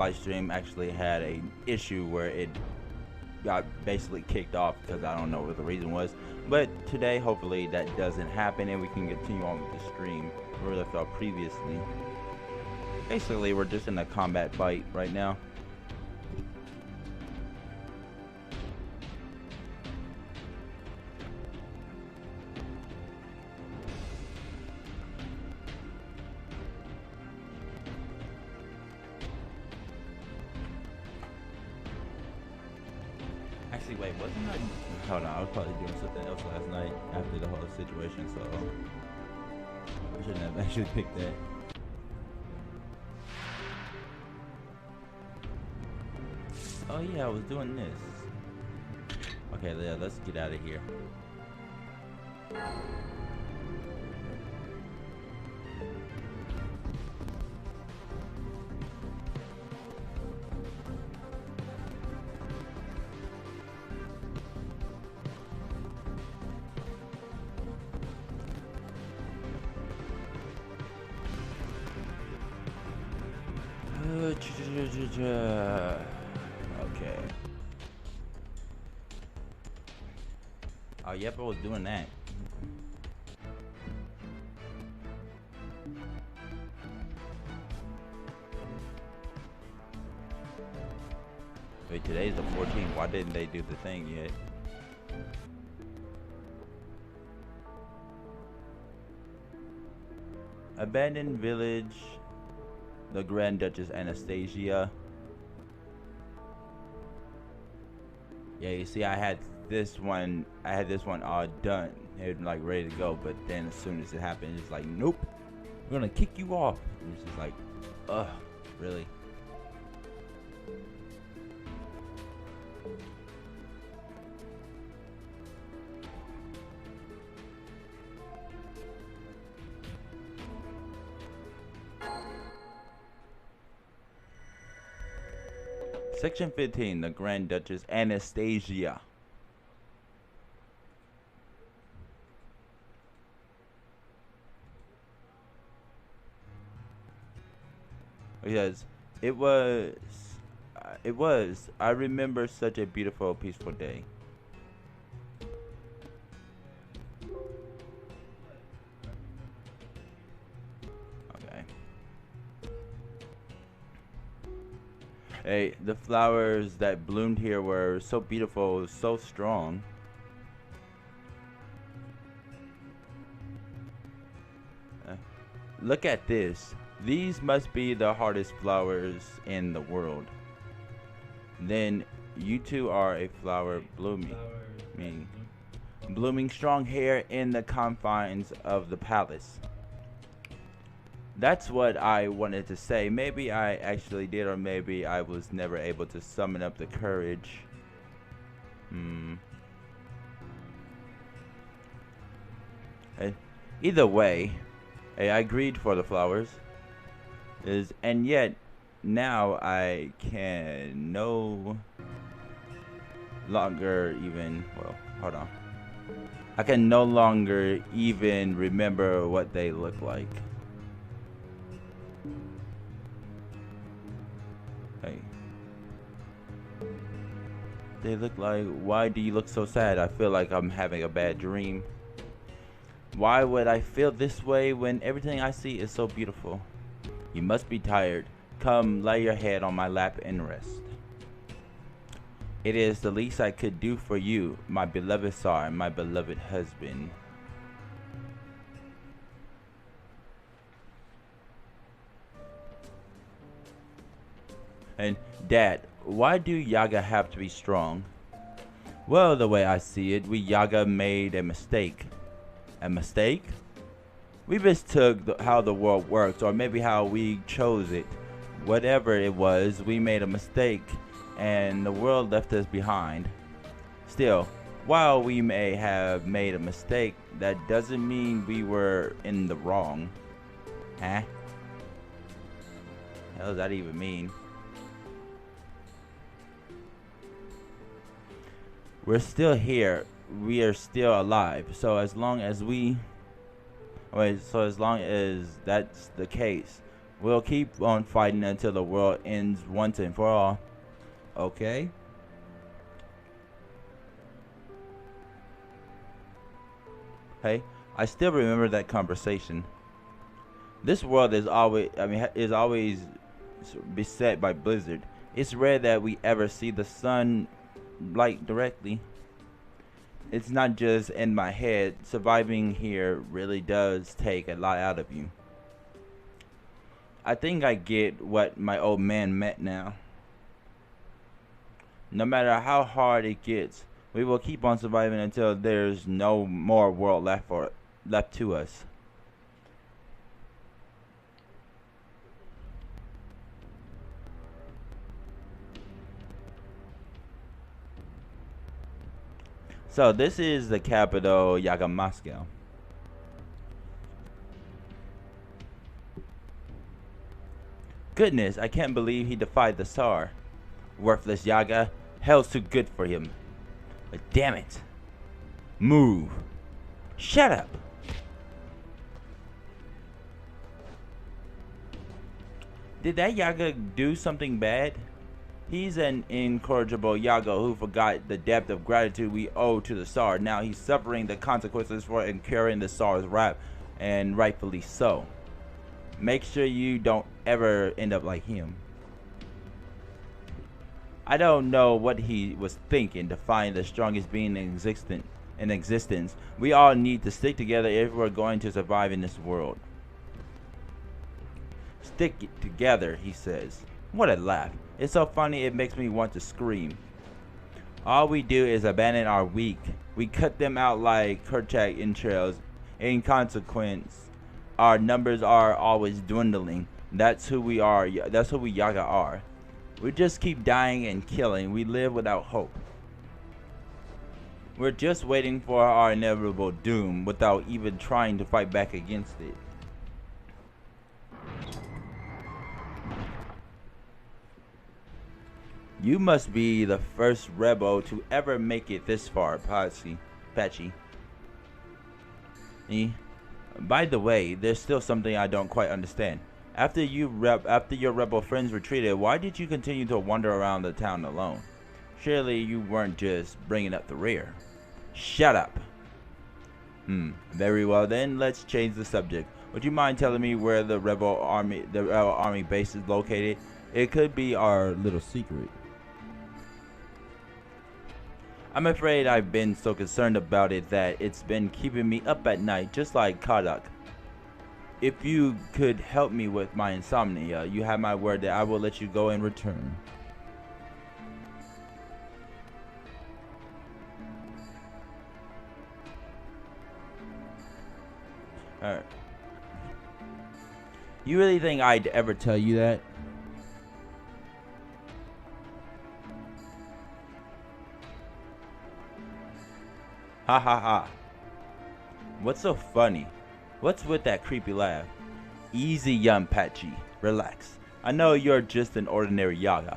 Livestream actually had a issue where it got basically kicked off because I don't know what the reason was. But today, hopefully, that doesn't happen and we can continue on with the stream where we left off previously. Basically, we're just in a combat fight right now. Actually, wait, wasn't I? Hold on, I was probably doing something else last night after the whole situation, so I shouldn't have actually picked that. Oh yeah, I was doing this. Okay, yeah, let's get out of here. Okay. Oh, yep, I was doing that. Wait, today's the 14th. Why didn't they do the thing yet? Abandoned village. The Grand Duchess Anastasia. Yeah, you see, I had this one all done. It was like ready to go, but then as soon as it happened, it's like, nope, we're gonna kick you off. And it's just like, ugh, really? Section 15, the Grand Duchess Anastasia. Yes, it was, I remember such a beautiful, peaceful day. Hey, the flowers that bloomed here were so beautiful, so strong. Look at this. These must be the hardest flowers in the world. Then you two are a flower blooming. Blooming strong here in the confines of the palace. That's what I wanted to say. Maybe I actually did, or maybe I was never able to summon up the courage. Either way, I agreed for the flowers. And yet, now I can no longer even, well, hold on. I can no longer even remember what they look like. They look like, why do you look so sad? I feel like I'm having a bad dream. Why would I feel this way when everything I see is so beautiful? You must be tired. Come, lay your head on my lap and rest. It is the least I could do for you, my beloved Tsar, my beloved husband. And Dad, why do Yaga have to be strong? Well, the way I see it, we Yaga made a mistake. A mistake? We mistook how the world works, or maybe how we chose it. Whatever it was, we made a mistake, and the world left us behind. Still, while we may have made a mistake, that doesn't mean we were in the wrong. Huh? What does that even mean? We're still here. We are still alive. So as long as that's the case, We'll keep on fighting until the world ends once and for all. Okay? Hey, I still remember that conversation. This world is always beset by blizzard. It's rare that we ever see the sun light directly. It's not just in my head. Surviving here really does take a lot out of you. I think I get what my old man meant now. No matter how hard it gets, we will keep on surviving until there's no more world left to us. So this is the capital, Yaga Moscow. Goodness, I can't believe he defied the Tsar. Worthless Yaga, hell's too good for him. But damn it. Move. Shut up. Did that Yaga do something bad? He's an incorrigible Yaga who forgot the depth of gratitude we owe to the Tsar. Now he's suffering the consequences for incurring the Tsar's wrath, and rightfully so. Make sure you don't ever end up like him. I don't know what he was thinking, defying the strongest being in existence. We all need to stick together if we're going to survive in this world. Stick together, he says. What a laugh. It's so funny it makes me want to scream. All we do is abandon our weak. We cut them out like Kerchak entrails. In consequence, our numbers are always dwindling. That's who we are. That's who we Yaga are. We just keep dying and killing. We live without hope. We're just waiting for our inevitable doom without even trying to fight back against it. You must be the first rebel to ever make it this far, Patchy. By the way, there's still something I don't quite understand. After your rebel friends retreated, why did you continue to wander around the town alone? Surely you weren't just bringing up the rear. Shut up. Very well then, let's change the subject. Would you mind telling me where the rebel army base is located? It could be our little secret. I'm afraid I've been so concerned about it that it's been keeping me up at night, just like Kadak. If you could help me with my insomnia, you have my word that I will let you go in return. Alright. You really think I'd ever tell you that? Ha ha ha. What's so funny? What's with that creepy laugh? Easy, young Patchy. Relax. I know you're just an ordinary Yaga.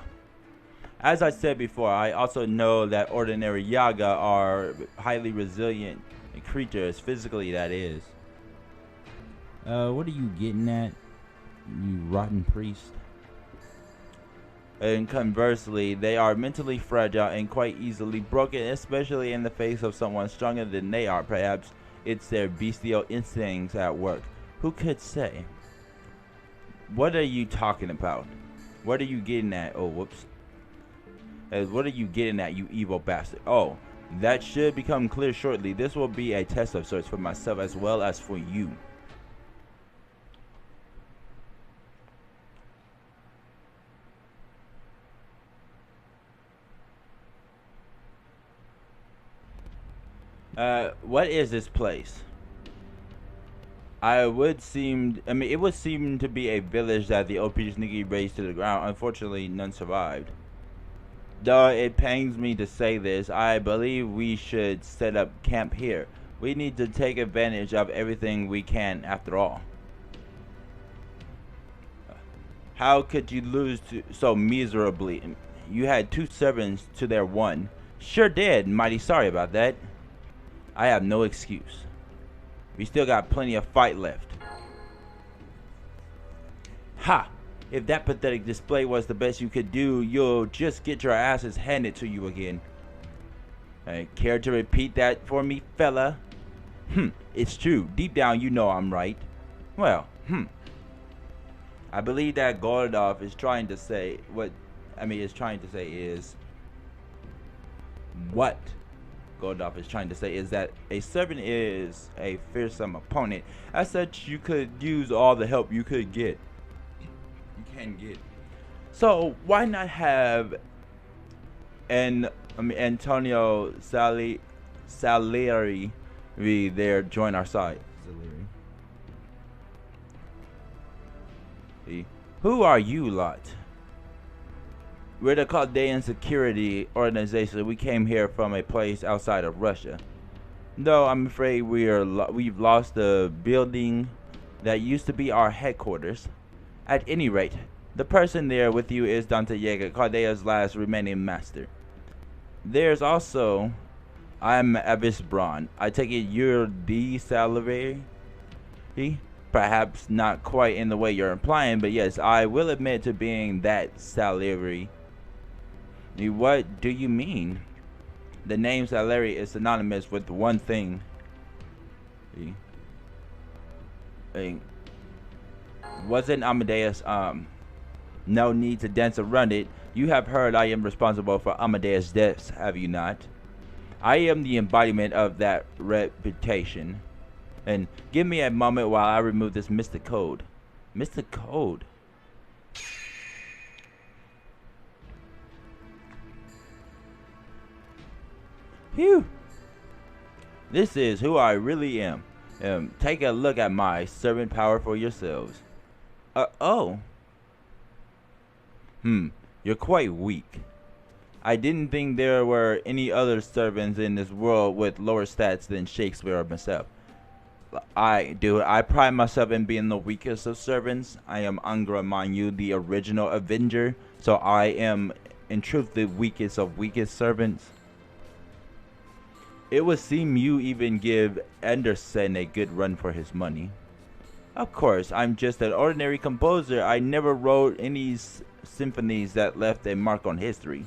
As I said before, I also know that ordinary Yaga are highly resilient creatures, physically that is. What are you getting at, you rotten priest? And conversely, they are mentally fragile and quite easily broken, especially in the face of someone stronger than they are. Perhaps it's their bestial instincts at work. Who could say? What are you talking about? What are you getting at? Oh, whoops. What are you getting at, you evil bastard? Oh, that should become clear shortly. This will be a test of sorts for myself as well as for you. What is this place? It would seem to be a village that the OP sneaky razed to the ground. Unfortunately, none survived. Though it pains me to say this, I believe we should set up camp here. We need to take advantage of everything we can after all. How could you lose so miserably? You had 2 servants to their 1. Sure did. Mighty sorry about that. I have no excuse. We still got plenty of fight left. Ha! If that pathetic display was the best you could do, you'll just get your asses handed to you again. Hey, care to repeat that for me, fella? It's true. Deep down, you know I'm right. Well, I believe that Goldov is trying to say what Goldov is trying to say is that a servant is a fearsome opponent. As such, you could use all the help you can get. So why not have Antonio Salieri there join our side? Who are you lot? We're the Chaldean security organization. We came here from a place outside of Russia. Though I'm afraid we've lost the building that used to be our headquarters. At any rate, the person there with you is Dante Yeager, Chaldea's last remaining master. There's also, I'm Abyss Braun. I take it you're the Salivary? Perhaps not quite in the way you're implying, but yes, I will admit to being that Salivary. What do you mean? The name Salary is synonymous with one thing. Wasn't Amadeus, no need to dance around it. You have heard I am responsible for Amadeus' deaths, have you not? I am the embodiment of that reputation. And give me a moment while I remove this mystic code. Mystic code? Phew. This is who I really am. Take a look at my servant power for yourselves. Oh. You're quite weak. I didn't think there were any other servants in this world with lower stats than Shakespeare or myself. I pride myself in being the weakest of servants. I am Angra, mind you, the original Avenger. So I am, in truth, the weakest of weakest servants. It would seem you even give Anderson a good run for his money. Of course, I'm just an ordinary composer. I never wrote any symphonies that left a mark on history.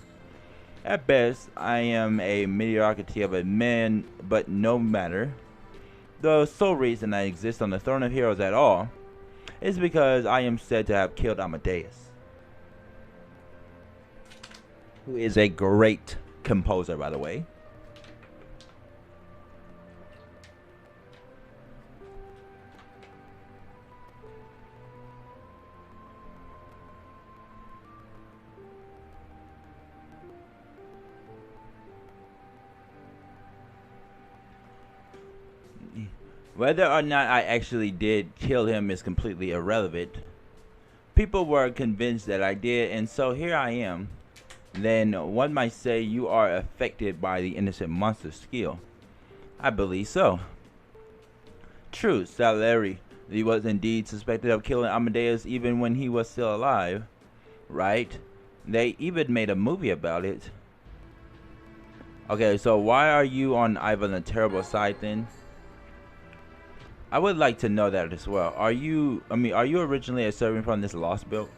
At best, I am a mediocrity of a man, but no matter. The sole reason I exist on the throne of heroes at all is because I am said to have killed Amadeus, who is a great composer, by the way. Whether or not I actually did kill him is completely irrelevant. People were convinced that I did, and so here I am. Then one might say you are affected by the innocent monster's skill. I believe so. True, Salieri. He was indeed suspected of killing Amadeus even when he was still alive. Right? They even made a movie about it. Okay, so why are you on Ivan the Terrible side then? I would like to know that as well. Are you originally a servant from this Lostbelt?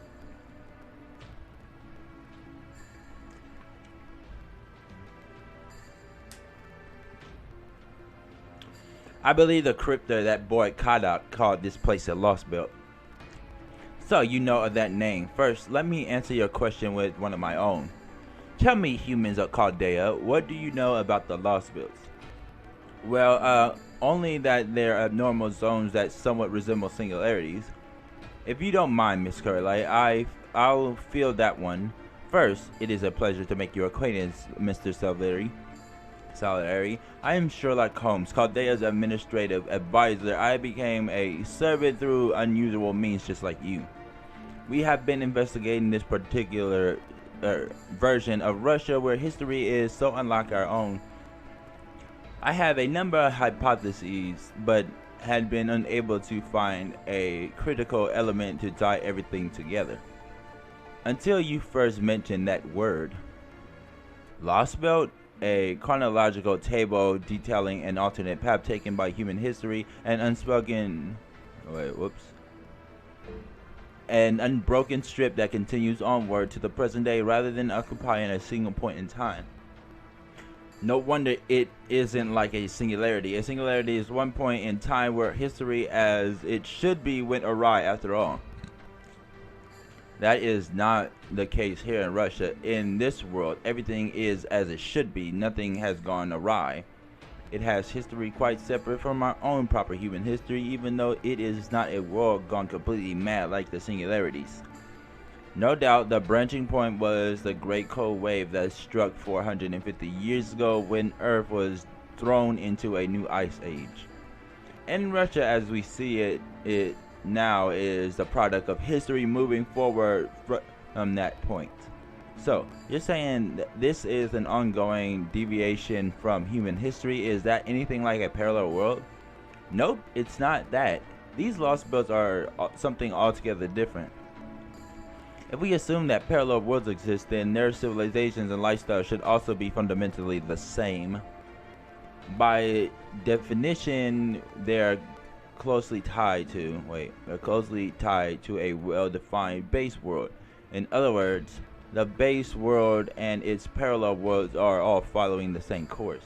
I believe the crypter that boy Kadak called this place a Lostbelt. So you know of that name. First, let me answer your question with one of my own. Tell me, humans of Chaldea, what do you know about the Lostbelts? Well, only that they're abnormal zones that somewhat resemble singularities. If you don't mind, Miss Curley, I'll field that one. First, it is a pleasure to make your acquaintance, Mr. Salieri. I am Sherlock Holmes, Chaldea's administrative advisor. I became a servant through unusual means just like you. We have been investigating this particular version of Russia where history is so unlike our own. I have a number of hypotheses, but had been unable to find a critical element to tie everything together. Until you first mentioned that word. Lostbelt, a chronological table detailing an alternate path taken by human history and unspoken... Wait, whoops. an unbroken strip that continues onward to the present day rather than occupying a single point in time. No wonder it isn't like a singularity. A singularity is one point in time where history as it should be went awry after all. That is not the case here in Russia. In this world, everything is as it should be. Nothing has gone awry. It has history quite separate from our own proper human history, even though it is not a world gone completely mad like the singularities. No doubt the branching point was the great cold wave that struck 450 years ago when Earth was thrown into a new ice age. In Russia as we see it now is the product of history moving forward from that point. So, you're saying that this is an ongoing deviation from human history? Is that anything like a parallel world? Nope, it's not that. These Lostbelts are something altogether different. If we assume that parallel worlds exist, then their civilizations and lifestyles should also be fundamentally the same. By definition, they're closely tied to a well-defined base world. In other words, the base world and its parallel worlds are all following the same course.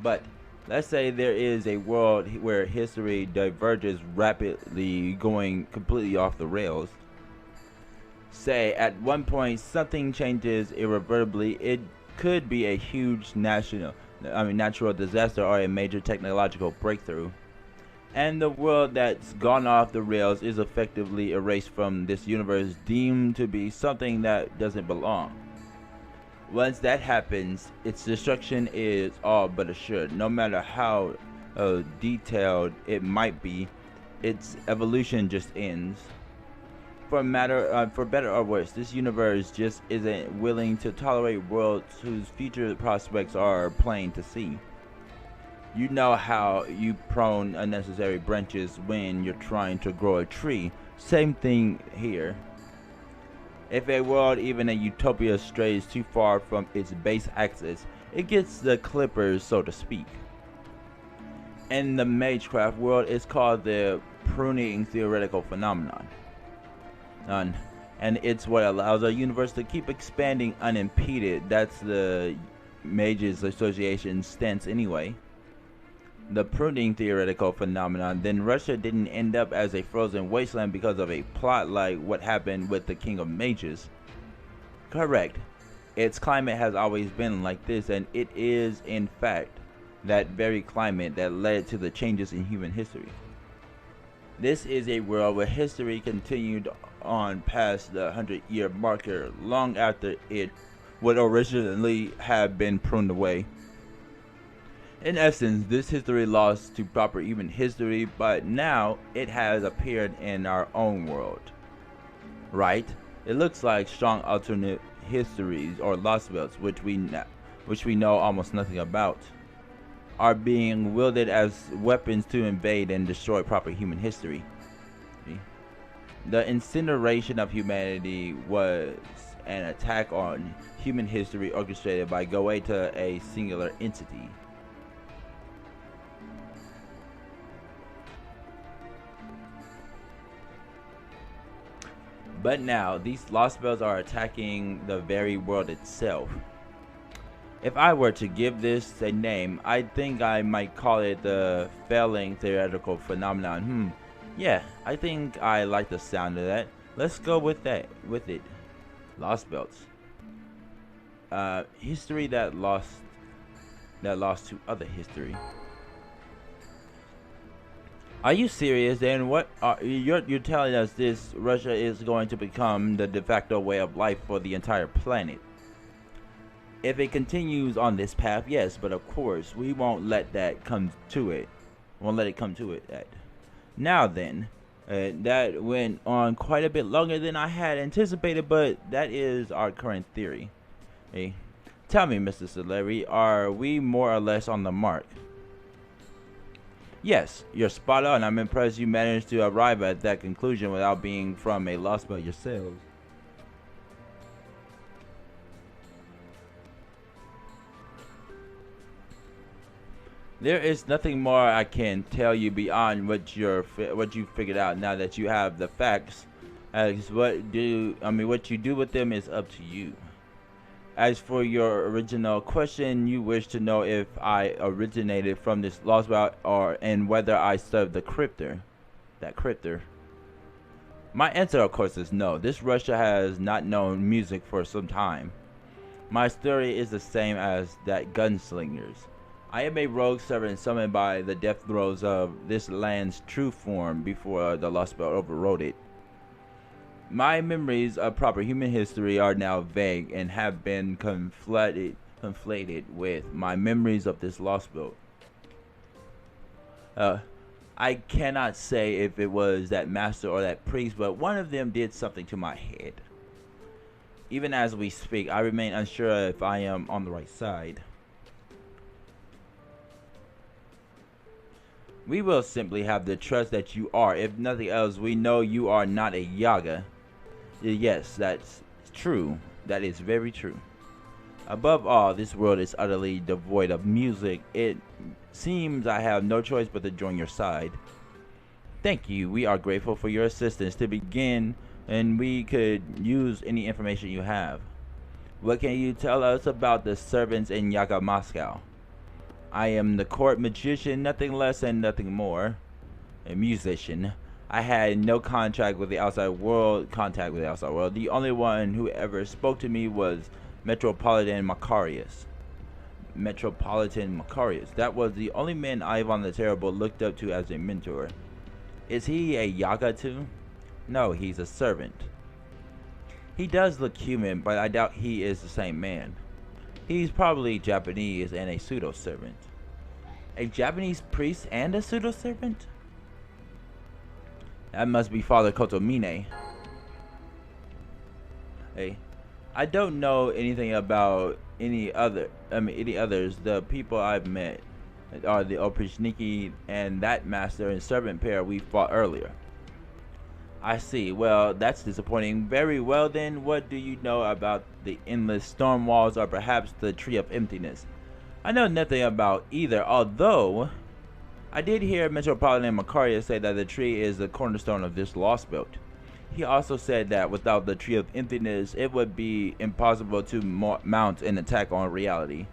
But let's say there is a world where history diverges rapidly, going completely off the rails. Say at one point something changes irreversibly. It could be a huge natural disaster or a major technological breakthrough. And the world that's gone off the rails is effectively erased from this universe, deemed to be something that doesn't belong. Once that happens, its destruction is all but assured. No matter how detailed it might be, its evolution just ends. For better or worse, this universe just isn't willing to tolerate worlds whose future prospects are plain to see. You know how you prune unnecessary branches when you're trying to grow a tree. Same thing here. If a world, even a utopia, strays too far from its base axis, it gets the clippers, so to speak. In the Magecraft world, it's called the pruning theoretical phenomenon. And it's what allows our universe to keep expanding unimpeded. That's the Mages Association's stance anyway. The pruning theoretical phenomenon, then Russia didn't end up as a frozen wasteland because of a plot like what happened with the King of Mages. Correct. Its climate has always been like this, and it is in fact that very climate that led to the changes in human history. This is a world where history continued on past the 100-year marker long after it would originally have been pruned away. In essence, this history lost to proper human history, but now it has appeared in our own world. Right? It looks like strong alternate histories or Lostbelts, which we know almost nothing about, are being wielded as weapons to invade and destroy proper human history. The incineration of humanity was an attack on human history orchestrated by Goethe, a singular entity. But now, these Lostbelts are attacking the very world itself. If I were to give this a name, I think I might call it the failing theoretical phenomenon. Yeah, I think I like the sound of that. Let's go with it. Lostbelts. History that lost to other history. Are you serious? Then what you're telling us this Russia is going to become the de facto way of life for the entire planet? If it continues on this path, yes, but of course we won't let that come to it. Now then, that went on quite a bit longer than I had anticipated, but that is our current theory. Hey, tell me, Mr. Celery, are we more or less on the mark? Yes, you're spot on. I'm impressed you managed to arrive at that conclusion without being from a Lostbelt yourselves. There is nothing more I can tell you beyond what you figured out now that you have the facts As what you do with them is up to you. As for your original question, you wish to know if I originated from this Lostbelt and whether I served that cryptor. My answer, of course, is no. This Russia has not known music for some time. My story is the same as that gunslingers. I am a rogue servant summoned by the death throes of this land's true form before the Lostbelt overrode it. My memories of proper human history are now vague and have been conflated with my memories of this Lostbelt. I cannot say if it was that master or that priest, but one of them did something to my head. Even as we speak, I remain unsure if I am on the right side. We will simply have to trust that you are. If nothing else, we know you are not a Yaga. Yes, that's true. That is very true. Above all, this world is utterly devoid of music. It seems I have no choice but to join your side. Thank you. We are grateful for your assistance. To begin, and we could use any information you have. What can you tell us about the servants in Yaga Moscow? I am the court magician, nothing less and nothing more. A musician. I had no contact with the outside world. The only one who ever spoke to me was Metropolitan Macarius. That was the only man Ivan the Terrible looked up to as a mentor. Is he a Yaga too? No, he's a servant. He does look human, but I doubt he is the same man. He's probably Japanese and a pseudo-servant. A Japanese priest and a pseudo-servant? That must be Father Kotomine. Hey, I don't know anything about any others. The people I've met are the Oprichniki and that master and servant pair we fought earlier. I see. Well, that's disappointing. Very well then, what do you know about the endless storm walls or perhaps the tree of emptiness? I know nothing about either, although I did hear Metropolitan Macarius say that the tree is the cornerstone of this Lostbelt. He also said that without the tree of emptiness, it would be impossible to mount an attack on reality.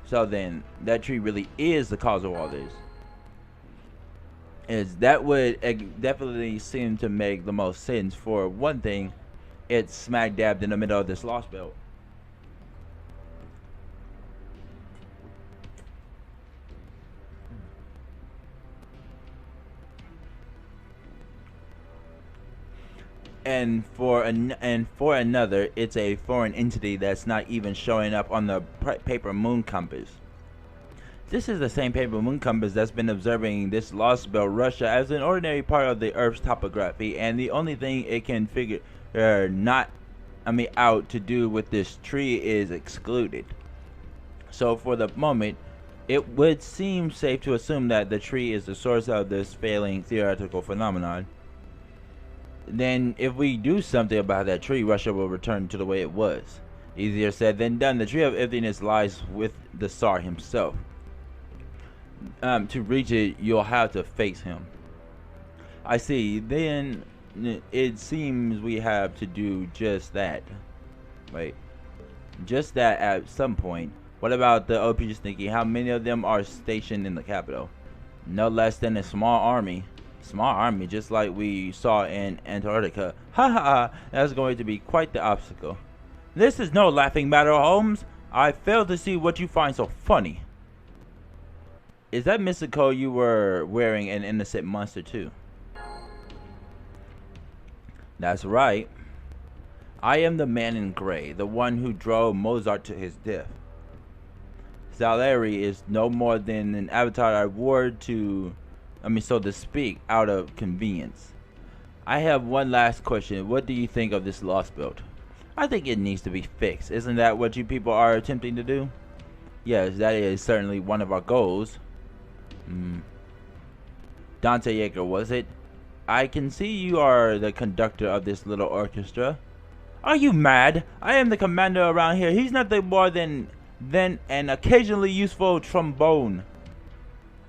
So then, that tree really is the cause of all this. That would definitely seem to make the most sense. For one thing, it's smack dab in the middle of this Lostbelt. And for another, it's a foreign entity that's not even showing up on the paper moon compass. This is the same paper moon compass that's been observing this Lostbelt Russia as an ordinary part of the Earth's topography, and the only thing it can figure out to do with this tree is excluded. So for the moment, it would seem safe to assume that the tree is the source of this failing theoretical phenomenon. Then if we do something about that tree, Russia will return to the way it was. Easier said than done. The tree of emptiness lies with the Tsar himself. To reach it, you'll have to face him. I see. Then it seems we have to do just that. Wait. Just that at some point. What about the Oprichniki? How many of them are stationed in the capital? No less than a small army. Small army, just like we saw in Antarctica. Ha ha ha. That's going to be quite the obstacle. This is no laughing matter, Holmes. I fail to see what you find so funny. Is that mystical you were wearing an innocent monster too? That's right. I am the man in gray, the one who drove Mozart to his death. Salieri is no more than an avatar I wore to, so to speak, out of convenience. I have one last question. What do you think of this Lostbelt? I think it needs to be fixed. Isn't that what you people are attempting to do? Yes, that is certainly one of our goals. Dante Yeager, was it? I can see you are the conductor of this little orchestra. Are you mad? I am the commander around here. He's nothing more than an occasionally useful trombone.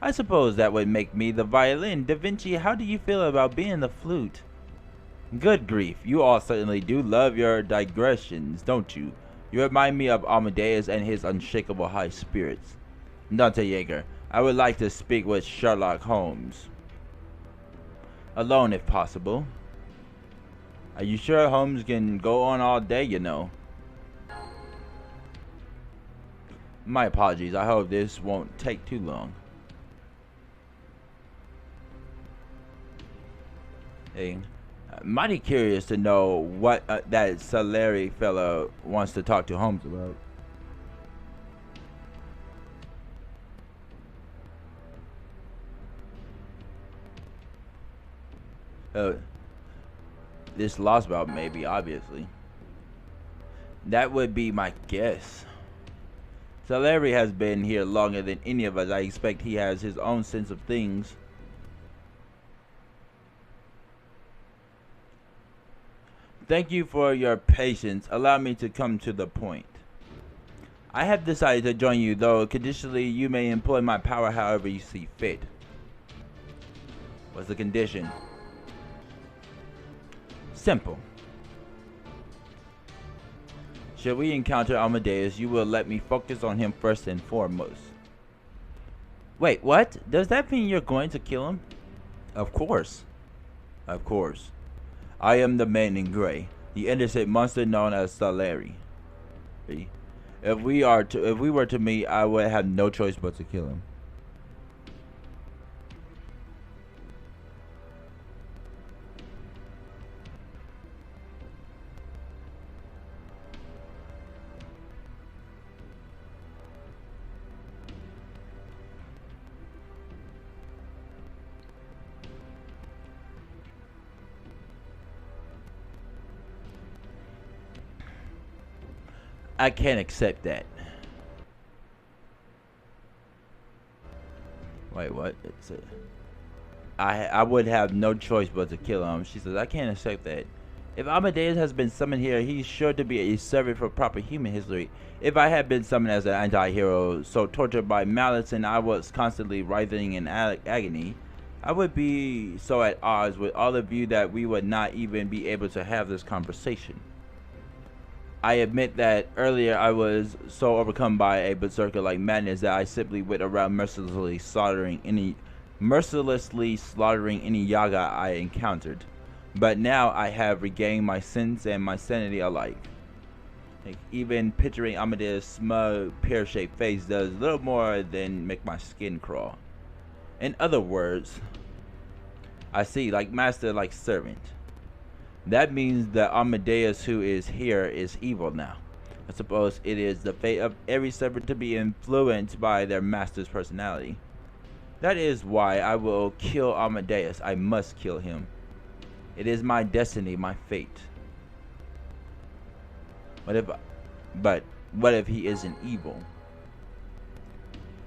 I suppose that would make me the violin. Da Vinci, how do you feel about being the flute? Good grief, you all certainly do love your digressions, don't you? You remind me of Amadeus and his unshakable high spirits. Dante Yeager, I would like to speak with Sherlock Holmes. Alone if possible. Are you sure Holmes can go on all day, you know? My apologies, I hope this won't take too long. Hey, mighty curious to know what that Salieri fellow wants to talk to Holmes about. This Lostbelt maybe, obviously. That would be my guess. Salieri has been here longer than any of us. I expect he has his own sense of things. Thank you for your patience. Allow me to come to the point. I have decided to join you, though conditionally you may employ my power however you see fit. What's the condition? Simple. Should we encounter Amadeus, you will let me focus on him first and foremost. Wait, what? Does that mean you're going to kill him? Of course. Of course. I am the man in gray, the innocent monster known as Salieri. If we were to meet, I would have no choice but to kill him. I can't accept that. Wait, what? It's I would have no choice but to kill him. She says, I can't accept that. If Amadeus has been summoned here, he's sure to be a servant for proper human history. If I had been summoned as an anti-hero, so tortured by malice and I was constantly writhing in agony, I would be so at odds with all of you that we would not even be able to have this conversation. I admit that earlier I was so overcome by a berserker-like madness that I simply went around mercilessly slaughtering any Yaga I encountered. But now I have regained my sense and my sanity alike. Like, even picturing Amadeus' smug, pear-shaped face does little more than make my skin crawl. In other words, I see, like master, like servant. That means that Amadeus who is here is evil now. I suppose it is the fate of every servant to be influenced by their master's personality. That is why I will kill Amadeus. I must kill him. It is my destiny, my fate. But what if he isn't evil?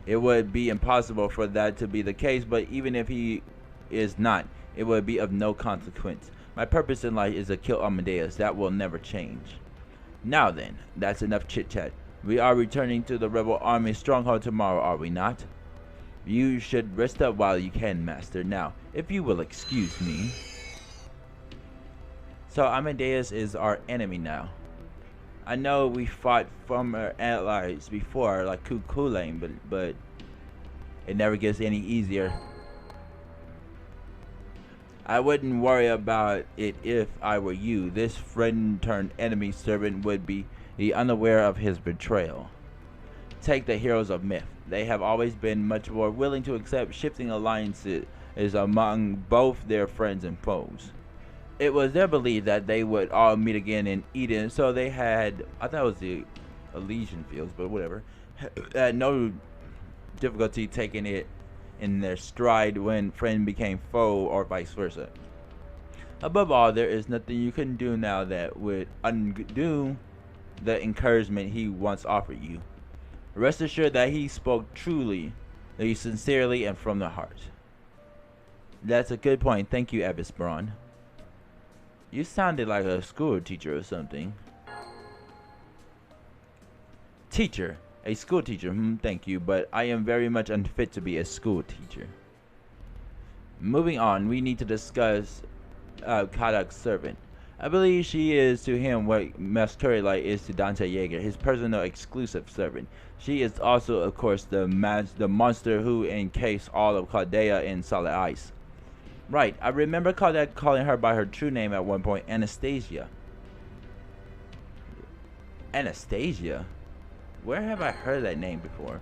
It would be impossible for that to be the case, but even if he is not, it would be of no consequence. My purpose in life is to kill Amadeus. That will never change. Now then, that's enough chit-chat. We are returning to the rebel army stronghold tomorrow, are we not? You should rest up while you can, master. Now, if you will excuse me. So Amadeus is our enemy now. I know we fought former allies before, like Kukulane, but it never gets any easier. I wouldn't worry about it if I were you. This friend-turned-enemy servant would be unaware of his betrayal. Take the heroes of myth. They have always been much more willing to accept shifting alliances among both their friends and foes. It was their belief that they would all meet again in Eden, so they had, I thought it was the Elysian Fields, but whatever, had no difficulty taking it in their stride when friend became foe or vice versa. Above all, there is nothing you can do now that would undo the encouragement he once offered you. Rest assured that he spoke truly, sincerely, and from the heart. That's a good point. Thank you, Abbess Braun. You sounded like a school teacher or something. Teacher. A school teacher, thank you, but I am very much unfit to be a school teacher. Moving on, we need to discuss Kodak's servant. I believe she is to him what Masturlight is to Dante Jaeger, his personal exclusive servant. She is also, of course, the monster who encased all of Chaldea in solid ice. Right, I remember Kodak calling her by her true name at one point, Anastasia. Anastasia? Where have I heard that name before?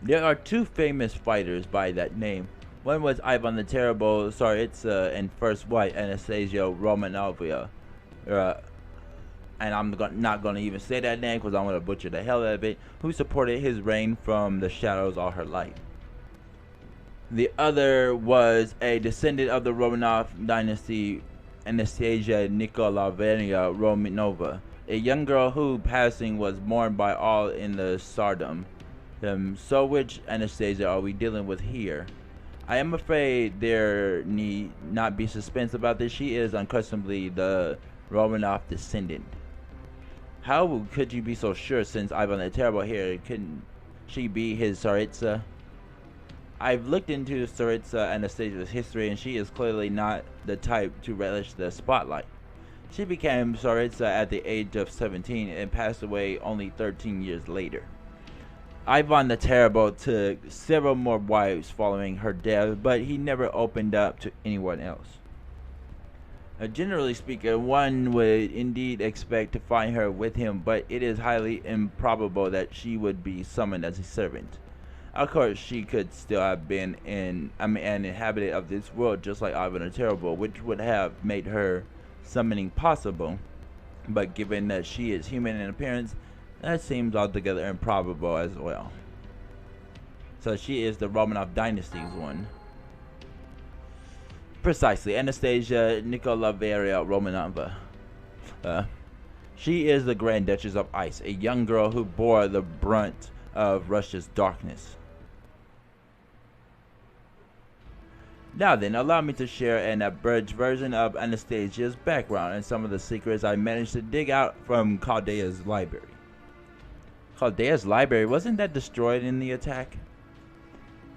There are two famous fighters by that name. One was Ivan the Terrible, Tsaritsa, and first wife Anastasia Romanova. And I'm not going to even say that name because I'm going to butcher the hell out of it, who supported his reign from the shadows all her life. The other was a descendant of the Romanov dynasty, Anastasia Nikolaevna Romanova, a young girl who passing was mourned by all in the Tsardom. So which Anastasia are we dealing with here? I am afraid there need not be suspense about this. She is unquestionably the Romanov descendant. How could you be so sure, since Ivan the Terrible here? Couldn't she be his Tsaritsa? I've looked into Tsaritsa Anastasia's history, and she is clearly not the type to relish the spotlight. She became Tsaritsa at the age of 17 and passed away only 13 years later. Ivan the Terrible took several more wives following her death, but he never opened up to anyone else. Generally speaking, one would indeed expect to find her with him, but it is highly improbable that she would be summoned as a servant. Of course, she could still have been an inhabitant of this world, just like Ivan the Terrible, which would have made her summoning possible. But given that she is human in appearance, that seems altogether improbable as well. So she is the Romanov dynasty's one. Precisely, Anastasia Nikolaevna Romanova. She is the Grand Duchess of Ice, a young girl who bore the brunt of Russia's darkness. Now then, allow me to share an abridged version of Anastasia's background and some of the secrets I managed to dig out from Chaldea's library. Chaldea's library, wasn't that destroyed in the attack?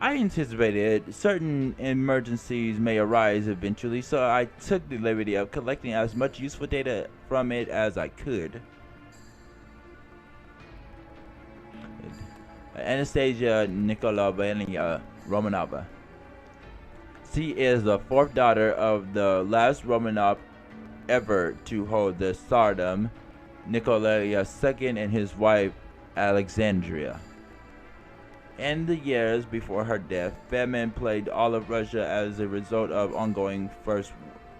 I anticipated certain emergencies may arise eventually, so I took the liberty of collecting as much useful data from it as I could. Anastasia Nikolaevna Romanova. She is the fourth daughter of the last Romanov ever to hold the Tsardom, Nikolai II, and his wife Alexandria. In the years before her death, famine plagued all of Russia as a result of ongoing First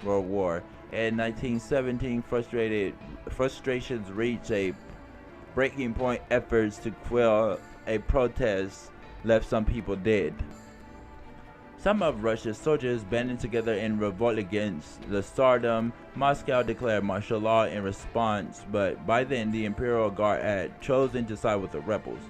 World War. In 1917, frustrations reached a breaking point. Efforts to quell a protest left some people dead. Some of Russia's soldiers banded together in revolt against the Tsardom. Moscow declared martial law in response, but by then the Imperial Guard had chosen to side with the rebels.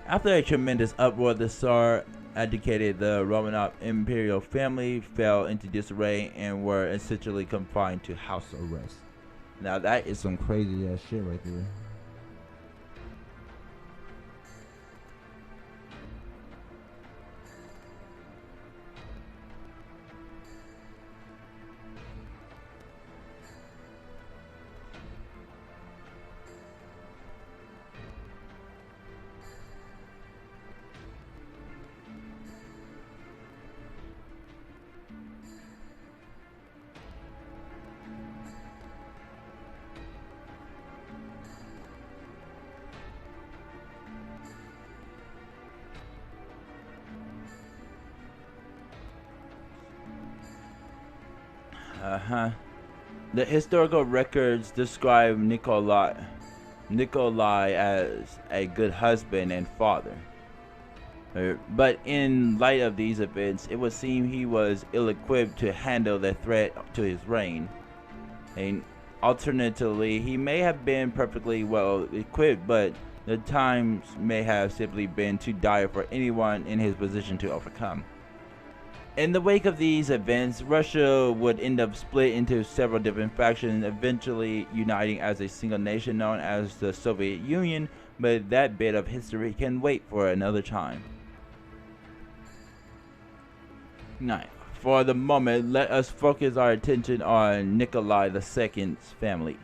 After a tremendous uproar, the Tsar abdicated. The Romanov imperial family fell into disarray and were essentially confined to house arrest. Now that is some crazy ass shit right there. The historical records describe Nikolai as a good husband and father. But in light of these events, it would seem he was ill-equipped to handle the threat to his reign. And alternatively, he may have been perfectly well equipped, but the times may have simply been too dire for anyone in his position to overcome. In the wake of these events, Russia would end up split into several different factions, eventually uniting as a single nation known as the Soviet Union, but that bit of history can wait for another time. For the moment, let us focus our attention on Nikolai II's family.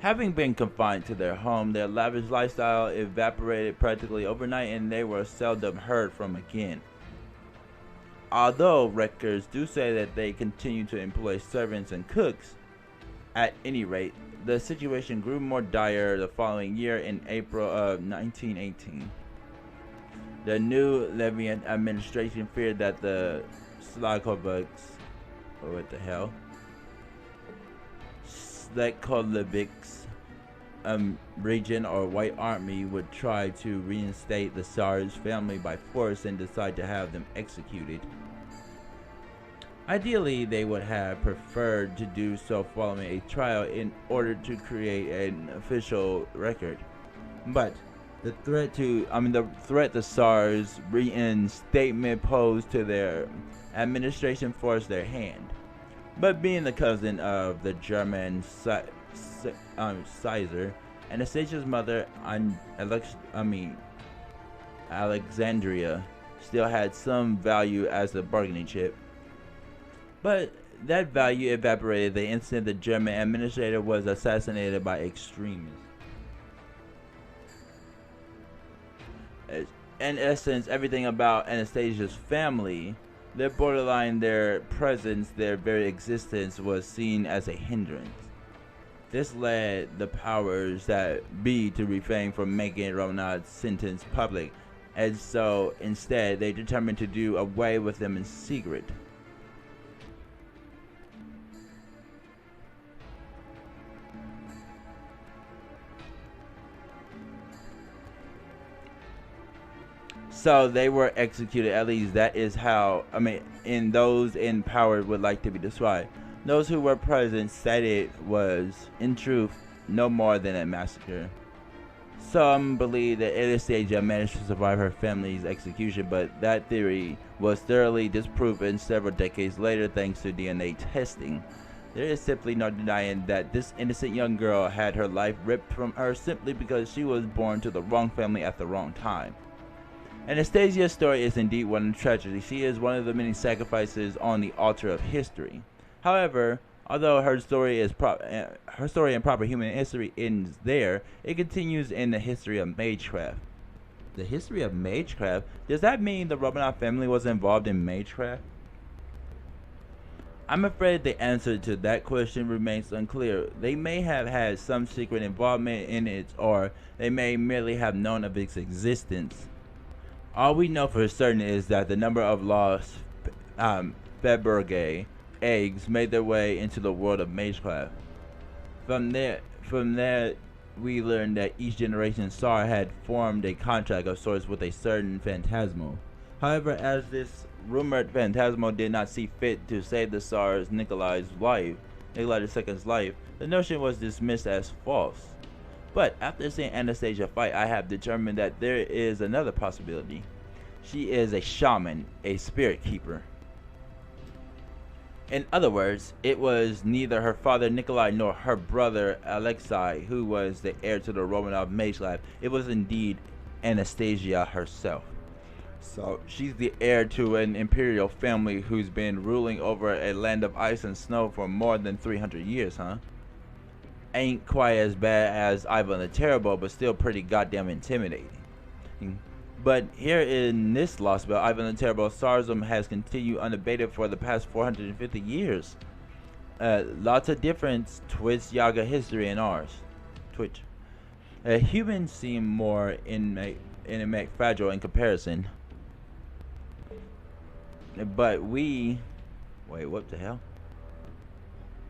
Having been confined to their home, their lavish lifestyle evaporated practically overnight and they were seldom heard from again. Although records do say that they continued to employ servants and cooks, at any rate, the situation grew more dire the following year in April of 1918. The new Levian administration feared that the Slakovics, region or White Army would try to reinstate the Tsar's family by force and decide to have them executed. Ideally, they would have preferred to do so following a trial in order to create an official record. But the threat the Tsar's reinstatement posed to their administration forced their hand. But being the cousin of the German Caesar, Anastasia's mother, Alexandria, still had some value as a bargaining chip. But that value evaporated the instant the German administrator was assassinated by extremists. In essence, everything about Anastasia's family, their borderline, their presence, their very existence was seen as a hindrance. This led the powers that be to refrain from making Romanov's sentence public, and so instead they determined to do away with them in secret. So they were executed. At least that is how, in those in power would like to be described. Those who were present said it was, in truth, no more than a massacre. Some believe that Anastasia managed to survive her family's execution, but that theory was thoroughly disproven several decades later thanks to DNA testing. There is simply no denying that this innocent young girl had her life ripped from her simply because she was born to the wrong family at the wrong time. Anastasia's story is indeed one of tragedy. She is one of the many sacrifices on the altar of history. However, although her story and proper human history ends there, it continues in the history of magecraft. The history of magecraft? Does that mean the Romanov family was involved in magecraft? I'm afraid the answer to that question remains unclear. They may have had some secret involvement in it, or they may merely have known of its existence. All we know for certain is that the number of lost February eggs made their way into the world of magecraft. From there, we learned that each generation Tsar had formed a contract of sorts with a certain phantasmal. However, as this rumored phantasmal did not see fit to save the Tsar's Nikolai II's life, the notion was dismissed as false. But after seeing Anastasia fight, I have determined that there is another possibility. She is a shaman, a spirit keeper. In other words, it was neither her father Nikolai nor her brother Alexei who was the heir to the Romanov magecraft. It was indeed Anastasia herself. So she's the heir to an imperial family who's been ruling over a land of ice and snow for more than 300 years, huh? Ain't quite as bad as Ivan the Terrible, but still pretty goddamn intimidating. But here in this Lostbelt, Ivan the Terrible Tsarism has continued unabated for the past 450 years. Lots of difference twists Yaga history and ours. Humans seem more inanimate, fragile in comparison. But we... Wait, what the hell?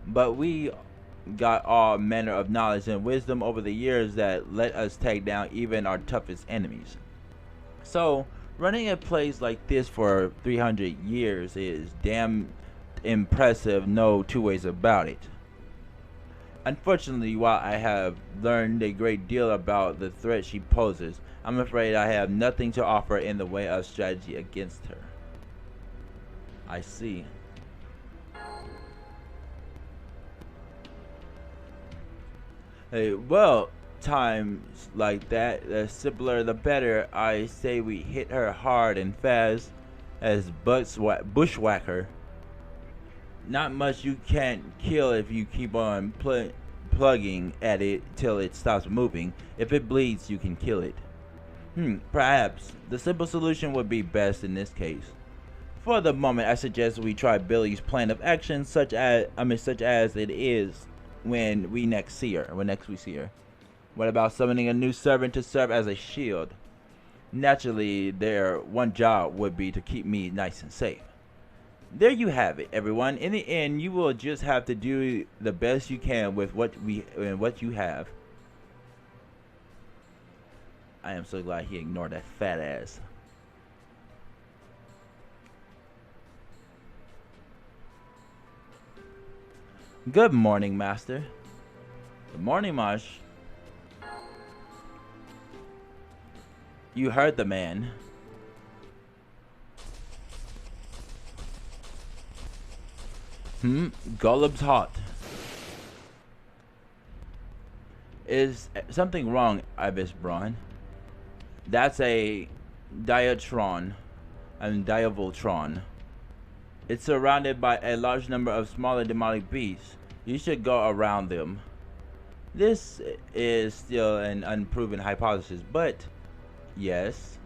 But we got all manner of knowledge and wisdom over the years that let us take down even our toughest enemies. So, running a place like this for 300 years is damn impressive, no two ways about it. Unfortunately, while I have learned a great deal about the threat she poses, I'm afraid I have nothing to offer in the way of strategy against her. I see. Well, times like that, the simpler the better. I say we hit her hard and fast. as bushwhacker. Not much you can't kill if you keep on plugging at it till it stops moving. If it bleeds, you can kill it. Perhaps the simple solution would be best in this case. For the moment, I suggest we try Billy's plan of action, such as it is when we next see her. What about summoning a new servant to serve as a shield? Naturally, their one job would be to keep me nice and safe. There you have it, everyone. In the end, you will just have to do the best you can with what you have. I am so glad he ignored that fat ass. Good morning, Master. Good morning, Marsh. You heard the man. Golem's hot. Is something wrong, Ibis Braun? That's a Diatron and Diavoltron. It's surrounded by a large number of smaller demonic beasts. You should go around them. This is still an unproven hypothesis, but yes.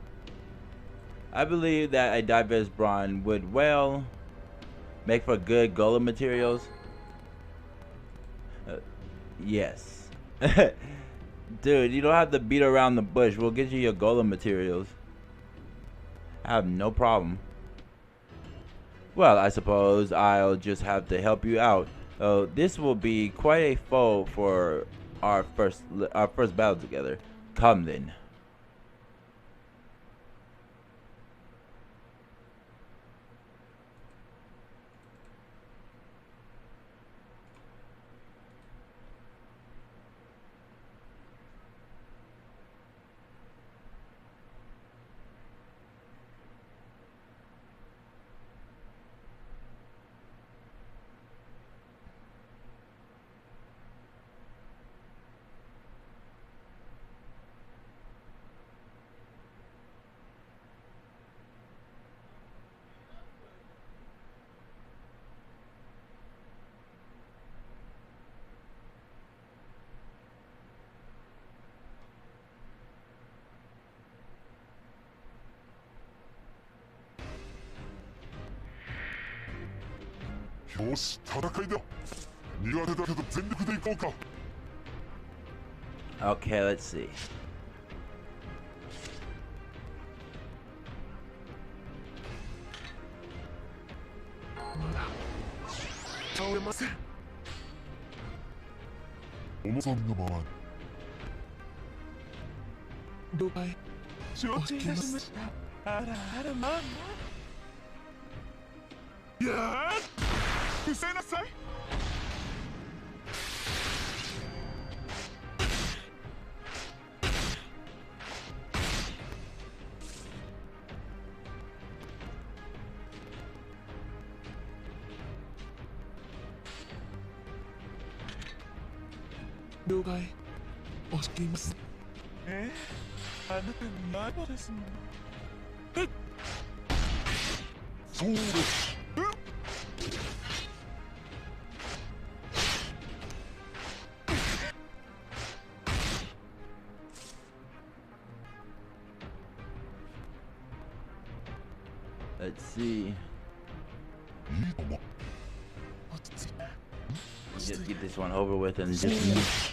I believe that a diverse brawn would make for good golem materials. Yes. Dude, you don't have to beat around the bush. We'll get you your golem materials. I have no problem. Well, I suppose I'll just have to help you out. This will be quite a foe for our first battle together. Come then. Okay, let's see. Let's see. Just get this one over with and just.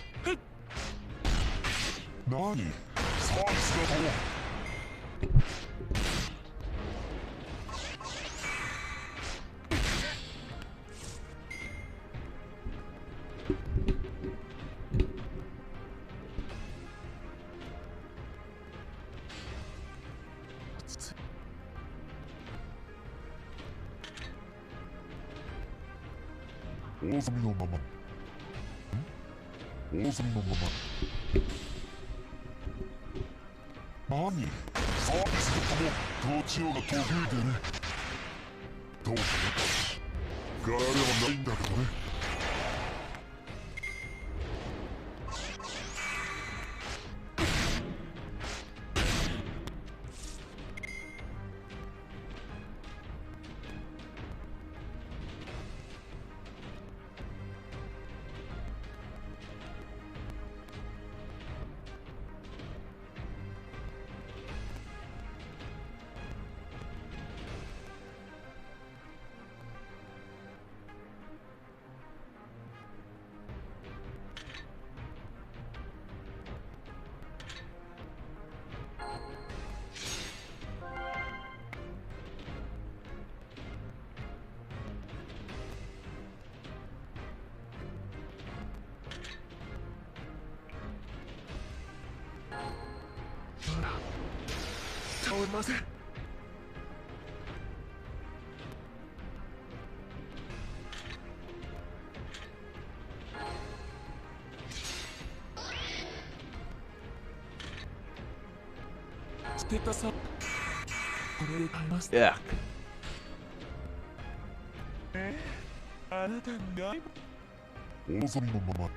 おりません。捨てたさ。これで買います。Yuck. あなたの愛お望みのまま落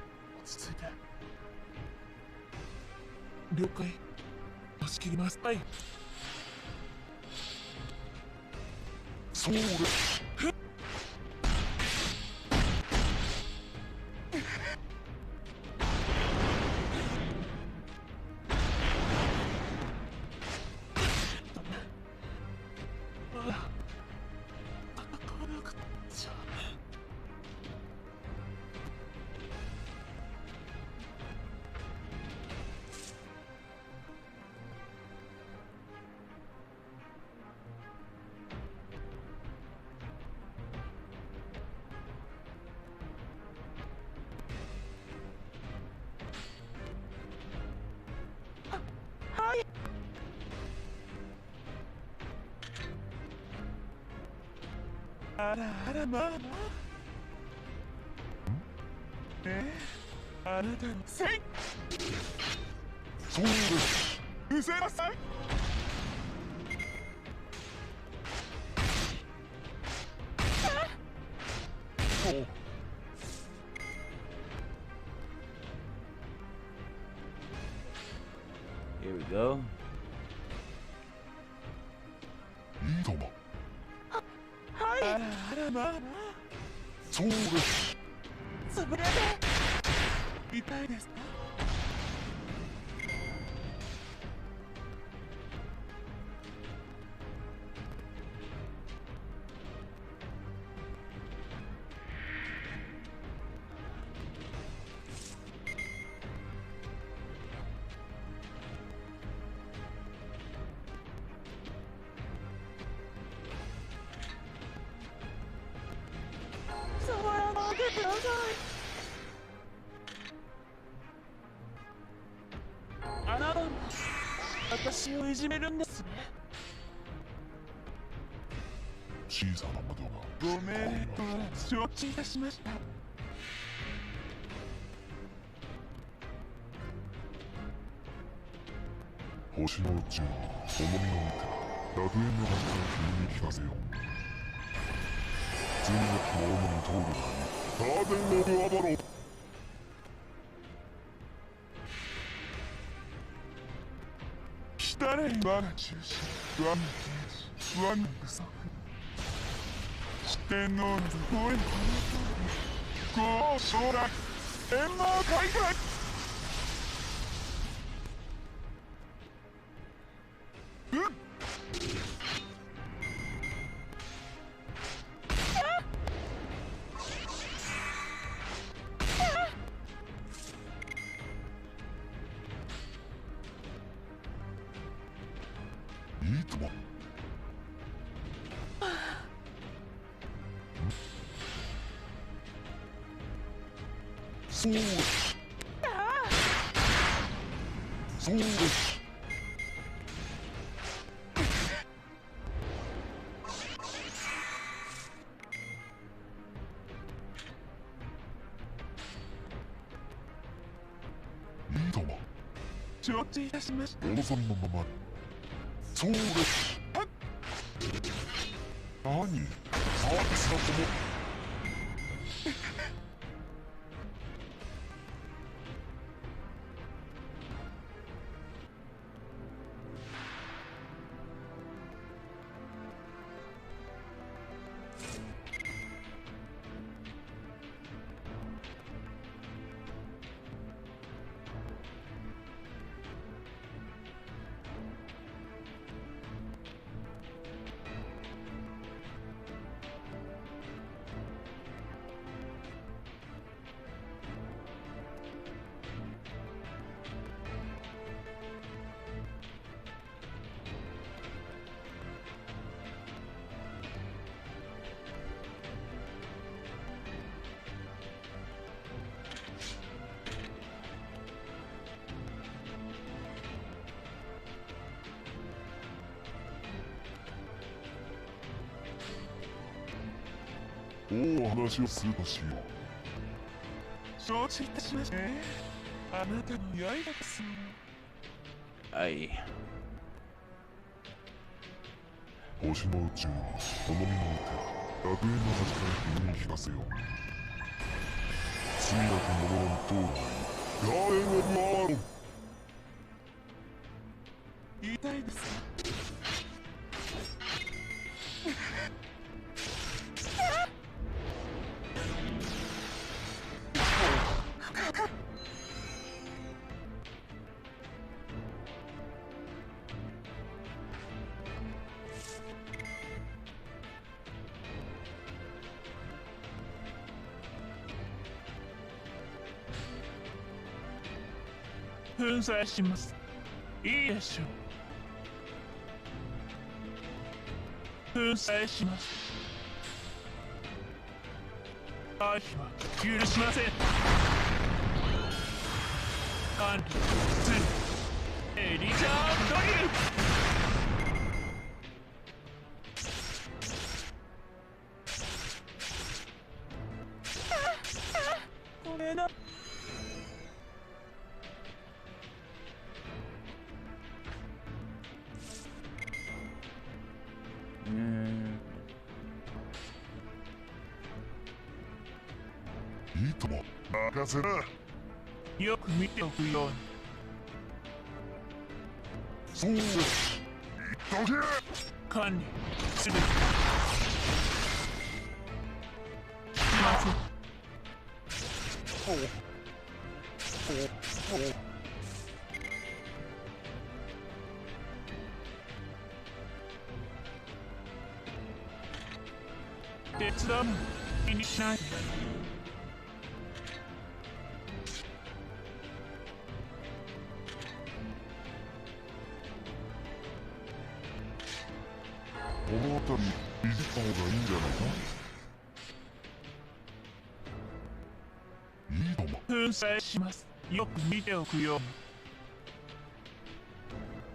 ち着いて。了解。押し切ります。はい。そうです。あらあらまあまあ。あなたのせい。そうです。うせなさい。そう。Here we go. いいとも。はい。あらあらまあまあ。そうです。潰れて。痛いですか。触らないでください。あなたも私をいじめるんですね。小さなことがごめん、承知いたしました。星の宇宙の重みを見て楽園の話を君に聞かせよう。純烈の主に通るガーデン・オブ・アバロン。来たね、我が中心、我が天使、我が草。四天王の声にこう将来閻魔海外。いいとも。そうです。そうです。いいとも。承知いたしました。お望みのままに。そうです。何？サービスだとも。お話をするとしよう。承知いたしました。あなたの刃です。はい。星の宇宙に重みの手、楽園の端から君に引かせよう。罪なく者の到来、ガーデン・オブ・アーロン。言いたいですか？粉砕します。いいでしょう。粉砕します。愛は許しません。完了する。エリザードリル。これだ。いいとも任せな。よく見ておくように。そうです。言っとけ。管理する。しません。手伝うの気にしないで。この辺りいじった方がいいんじゃないか。いいとも。粉砕します。よく見ておくように。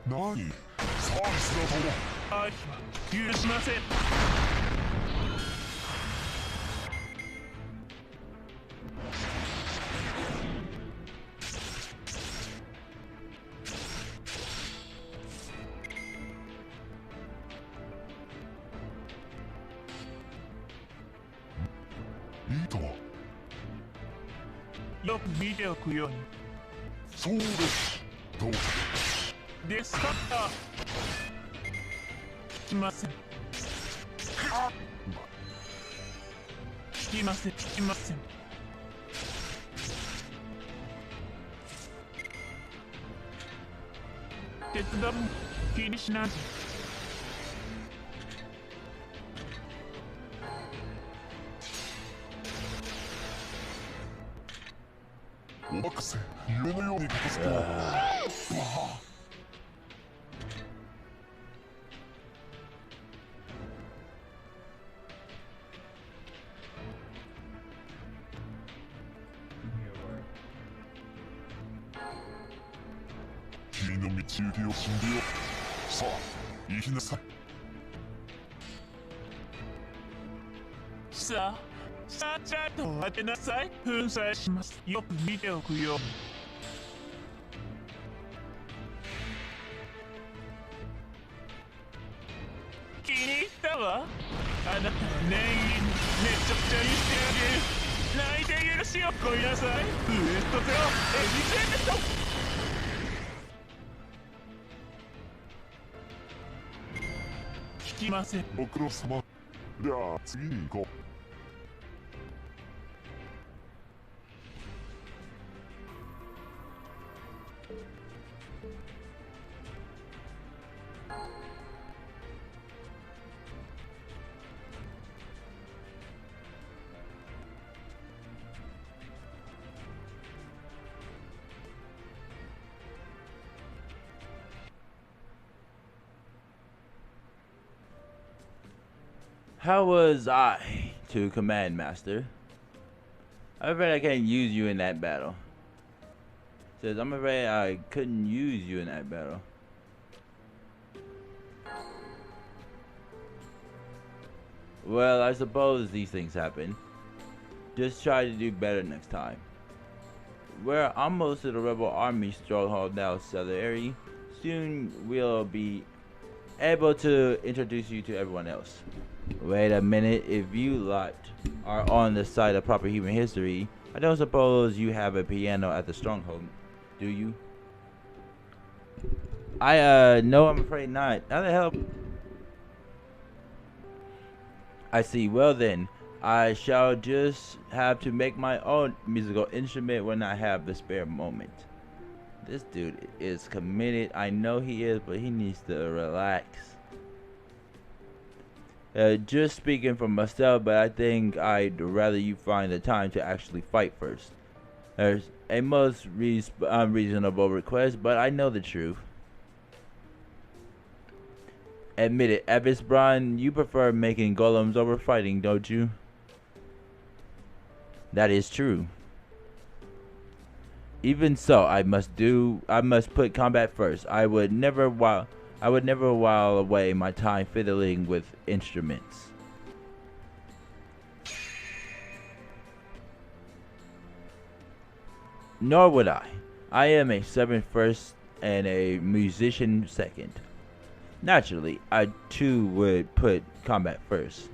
何？サービスだとも。愛は許しません。いいとも。よく見ておくように。そうです。どうですか？聞きません。聞きません。聞きません。手伝う。気にしないで。お任せ。夢のように片付けよう。君の道行きを信じよう。さあ、行きなさい。さあ、さあちゃんと当てなさい。粉砕します。よく見ておくように。気に入ったわ。あなたの念入りにめちゃくちゃにしてあげる。泣いて許しをこいなさい。ウエストゼロエビゼント。聞きません。ご苦労様。じゃあ次に行こう。How was I to command, Master? I'm afraid I can't use you in that battle. Says, I'm afraid I couldn't use you in that battle. Well, I suppose these things happen. Just try to do better next time. We're almost to the rebel army stronghold now, Celery. Soon we'll be able to introduce you to everyone else. Wait a minute, if you lot are on the side of proper human history, I don't suppose you have a piano at the stronghold, do you? No, I'm afraid not. How the hell? I see. Well then, I shall just have to make my own musical instrument when I have the spare moment. This dude is committed. I know he is, but he needs to relax. Just speaking for myself, but I think I'd rather you find the time to actually fight first. There's a most unreasonable request, but I know the truth. Admit it, Abyss Braun, you prefer making golems over fighting, don't you? That is true. Even so, I must put combat first. I would never while away my time fiddling with instruments. Nor would I. I am a servant first and a musician second. Naturally, I too would put combat first.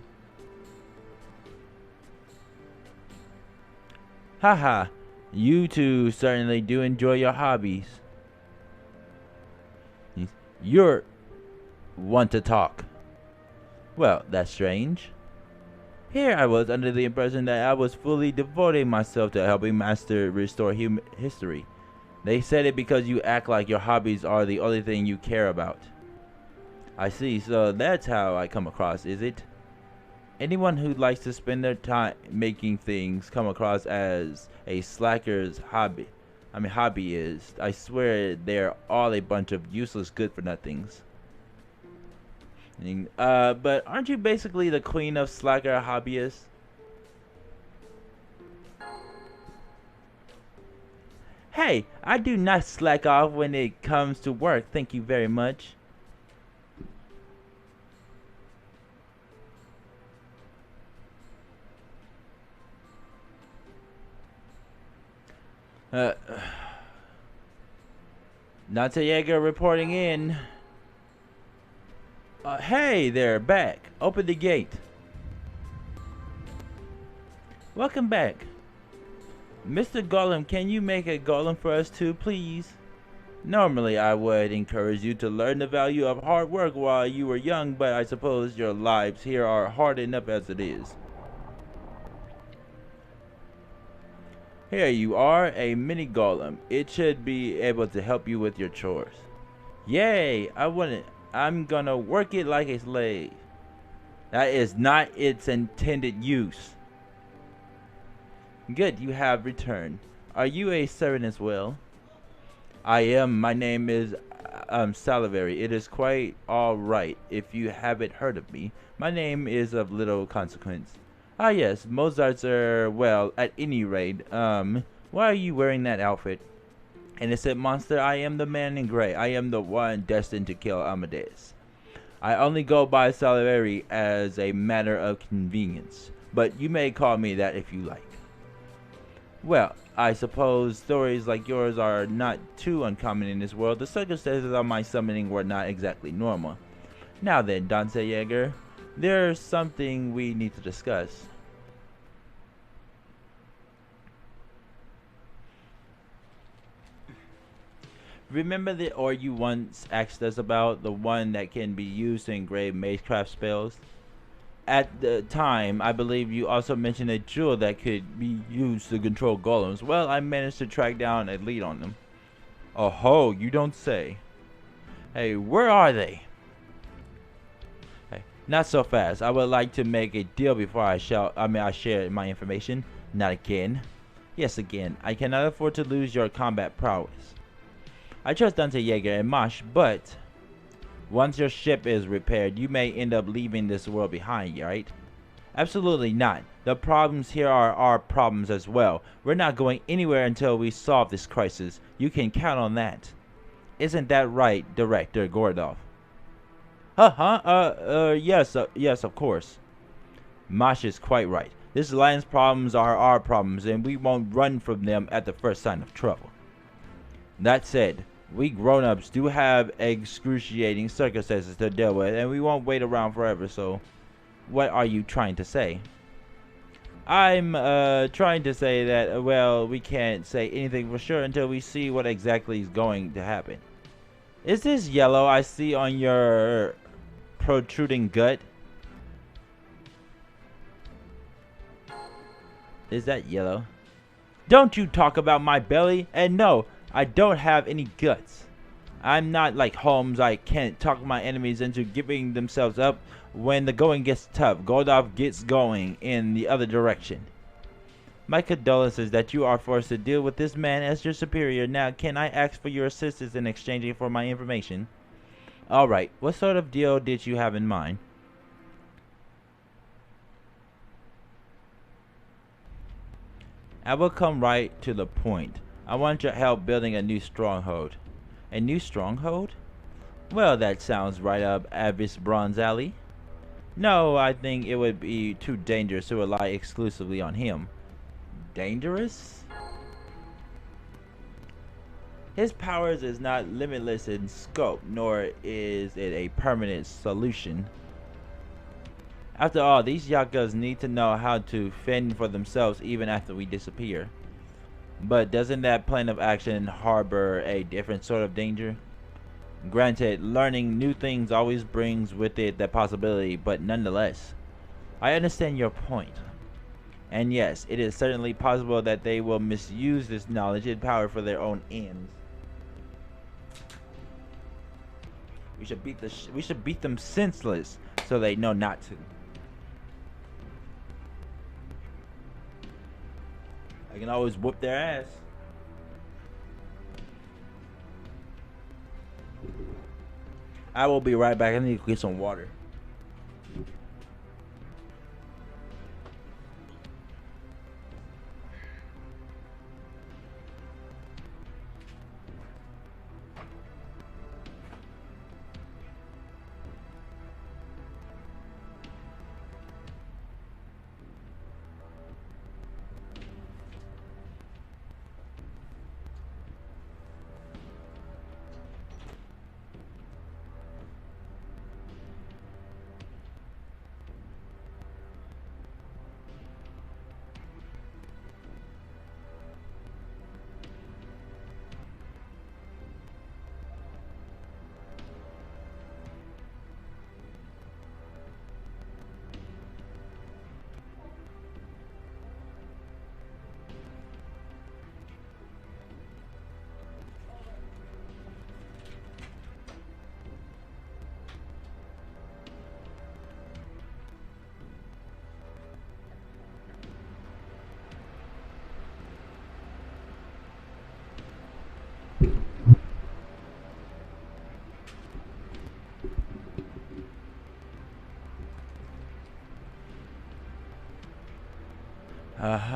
Haha, you two certainly do enjoy your hobbies. You're one to talk. Well, that's strange. Here I was under the impression that I was fully devoting myself to helping Master restore human history. They said it because you act like your hobbies are the only thing you care about. I see, so that's how I come across, is it? Anyone who likes to spend their time making things come across as a slacker's hobbyist. I swear they're all a bunch of useless good-for-nothings. But aren't you basically the queen of slacker hobbyists? Hey, I do not slack off when it comes to work, thank you very much. Anastasia reporting in. Hey there, back. Open the gate. Welcome back. Mr. Golem, can you make a golem for us too, please? Normally, I would encourage you to learn the value of hard work while you were young, but I suppose your lives here are hard enough as it is. Here you are, a mini golem. It should be able to help you with your chores. Yay! I'm gonna work it like a slave. That is not its intended use. Good, you have returned. Are you a servant as well? I am. My name is Salivary. It is quite alright if you haven't heard of me. My name is of little consequence. Ah yes, Mozart's are, well, at any rate, why are you wearing that outfit? Innocent monster, I am the man in gray. I am the one destined to kill Amadeus. I only go by Salivary as a matter of convenience, but you may call me that if you like. Well, I suppose stories like yours are not too uncommon in this world. The circumstances of my summoning were not exactly normal. Now then, Dante Yeager, there's something we need to discuss. Remember the ore you once asked us about, the one that can be used to engrave magecraft spells? At the time, I believe you also mentioned a jewel that could be used to control golems. Well, I managed to track down a lead on them. Oh ho, you don't say. Hey, where are they? Hey, not so fast. I would like to make a deal before I share my information. Not again. Yes, again. I cannot afford to lose your combat prowess. I trust Dante Yeager and Mosh, but once your ship is repaired, you may end up leaving this world behind, right? Absolutely not. The problems here are our problems as well. We're not going anywhere until we solve this crisis. You can count on that. Isn't that right, Director Gordov? Yes, of course. Mosh is quite right. This land's problems are our problems, and we won't run from them at the first sign of trouble. That said, we grown-ups do have excruciating circumstances to deal with, and we won't wait around forever, so what are you trying to say? I'm trying to say that, well, we can't say anything for sure until we see what exactly is going to happen. Is this yellow I see on your protruding gut? Is that yellow? Don't you talk about my belly. And no, I don't have any guts. I'm not like Holmes. I can't talk my enemies into giving themselves up when the going gets tough. Goldov gets going in the other direction. My condolences that you are forced to deal with this man as your superior. Now, can I ask for your assistance in exchanging for my information? Alright, what sort of deal did you have in mind? I will come right to the point. I want your help building a new stronghold. A new stronghold? Well, that sounds right up Avis Bronze Alley. No, I think it would be too dangerous to rely exclusively on him. Dangerous? His powers is not limitless in scope, nor is it a permanent solution. After all, these yakas need to know how to fend for themselves even after we disappear. But doesn't that plan of action harbor a different sort of danger? Granted, learning new things always brings with it that possibility, but nonetheless, I understand your point. And yes, it is certainly possible that they will misuse this knowledge and power for their own ends. We should beat them senseless so they know not to. I can always whoop their ass. I will be right back. I need to get some water.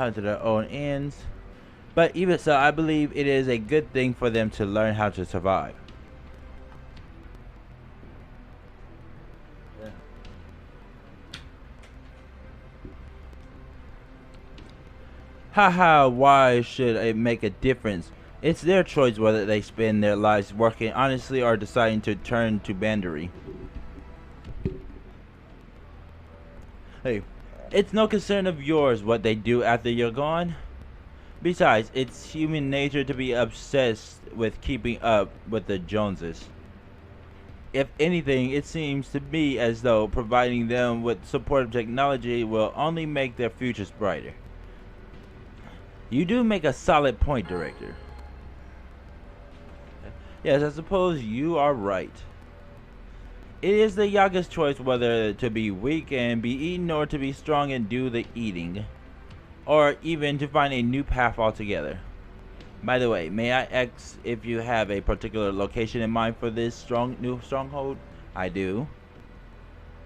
To their own ends. But even so, I believe it is a good thing for them to learn how to survive. Haha, why should it make a difference? It's their choice whether they spend their lives working honestly or deciding to turn to bandery. Hey, it's no concern of yours what they do after you're gone. Besides, it's human nature to be obsessed with keeping up with the Joneses. If anything, it seems to me as though providing them with supportive technology will only make their futures brighter. You do make a solid point, Director. Yes, I suppose you are right. It is the Yaga's choice whether to be weak and be eaten or to be strong and do the eating. Or even to find a new path altogether. By the way, may I ask if you have a particular location in mind for this new stronghold? I do.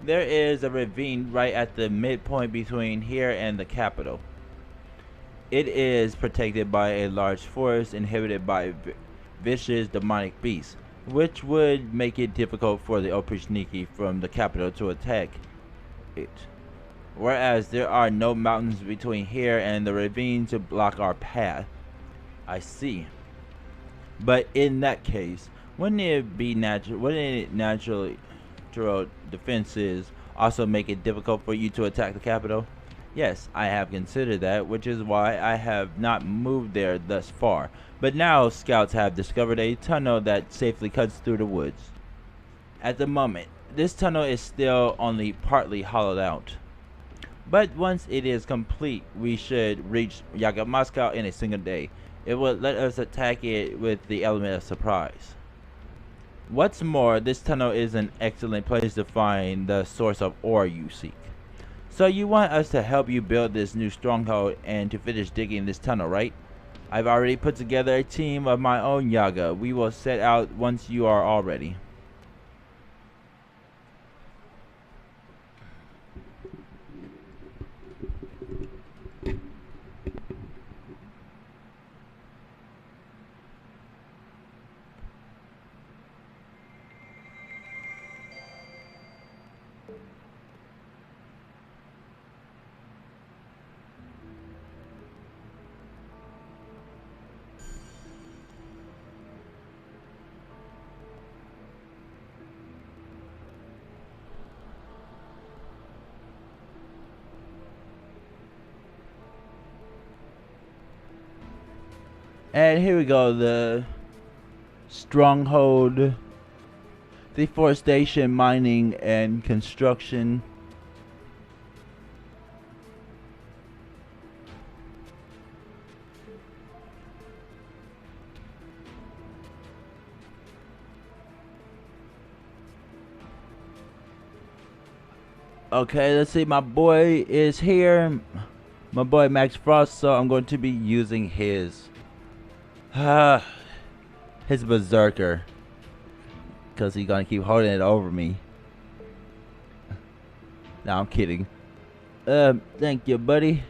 There is a ravine right at the midpoint between here and the capital. It is protected by a large forest inhabited by vicious demonic beasts, which would make it difficult for the Oprichniki from the capital to attack it. whereas there are no mountains between here and the ravine to block our path. I see. But in that case, wouldn't it naturally natural defenses also make it difficult for you to attack the capital? Yes, I have considered that, which is why I have not moved there thus far. But now scouts have discovered a tunnel that safely cuts through the woods. At the moment, this tunnel is still only partly hollowed out. But once it is complete, we should reach Yaga Moscow in a single day. It will let us attack it with the element of surprise. What's more, this tunnel is an excellent place to find the source of ore you seek. So you want us to help you build this new stronghold and to finish digging this tunnel, right? I've already put together a team of my own, Yaga. We will set out once you are all ready. And here we go, the stronghold, deforestation, mining, and construction. Okay, let's see, my boy is here. My boy Max Frost, so I'm going to be using his berserker, because he's gonna keep holding it over me. No, I'm kidding. Thank you, buddy.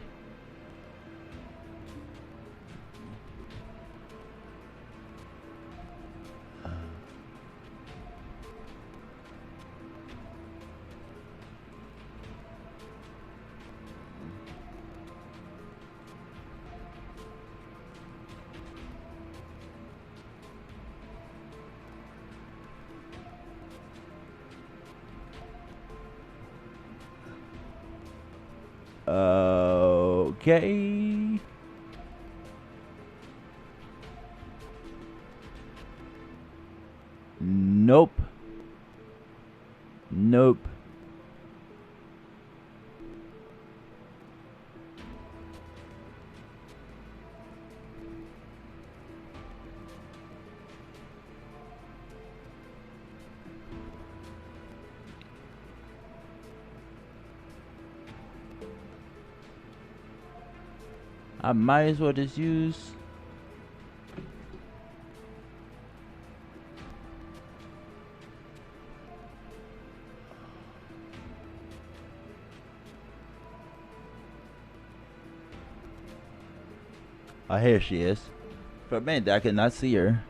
Okay. Nope. Nope. I might as well just use oh, here she is. For a minute I could not see her.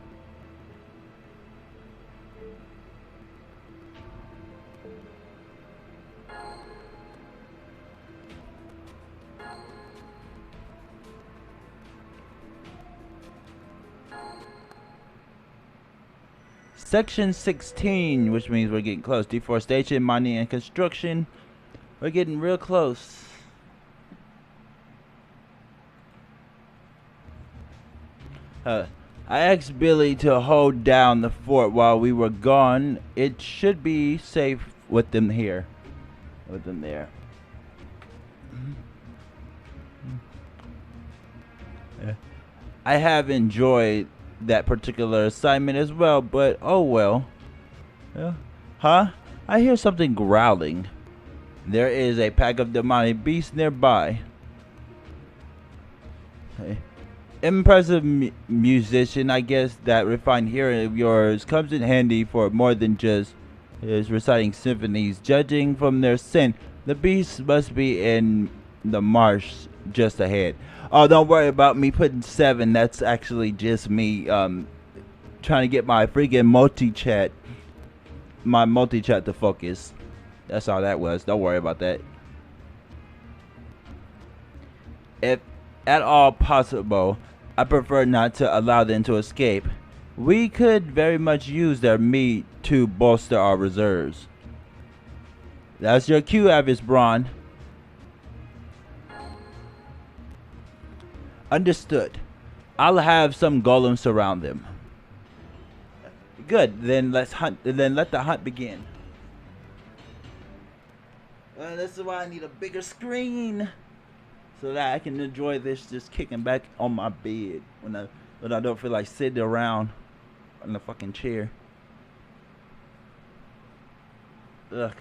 Section 16, which means we're getting close. Deforestation, mining, and construction. We're getting real close. I asked Billy to hold down the fort while we were gone. It should be safe with them here. With them there. I have enjoyed that particular assignment as well, but oh well. Huh? I hear something growling. There is a pack of demonic beasts nearby. Hey. Impressive musician, I guess. That refined hearing of yours comes in handy for more than just reciting symphonies. Judging from their scent, the beasts must be in the marsh just ahead. Oh, don't worry about me putting 7. That's actually just me trying to get my freaking multi-chat to focus. That's all that was. Don't worry about that. If at all possible, I prefer not to allow them to escape. We could very much use their meat to bolster our reserves. That's your cue, Avis Braun. Understood. I'll have some golems surround them. Good. Then let's hunt. Then let the hunt begin. This is why I need a bigger screen, so that I can enjoy this just kicking back on my bed when I don't feel like sitting around in the fucking chair. Ugh.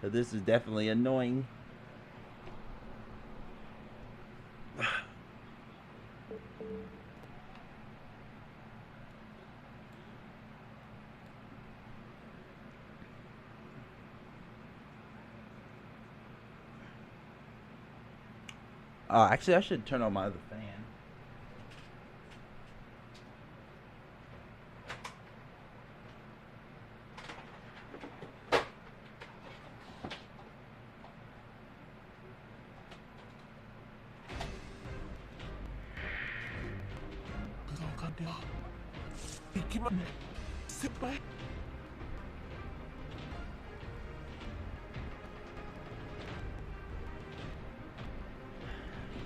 Cause this is definitely annoying. Actually, I should turn on my other fan.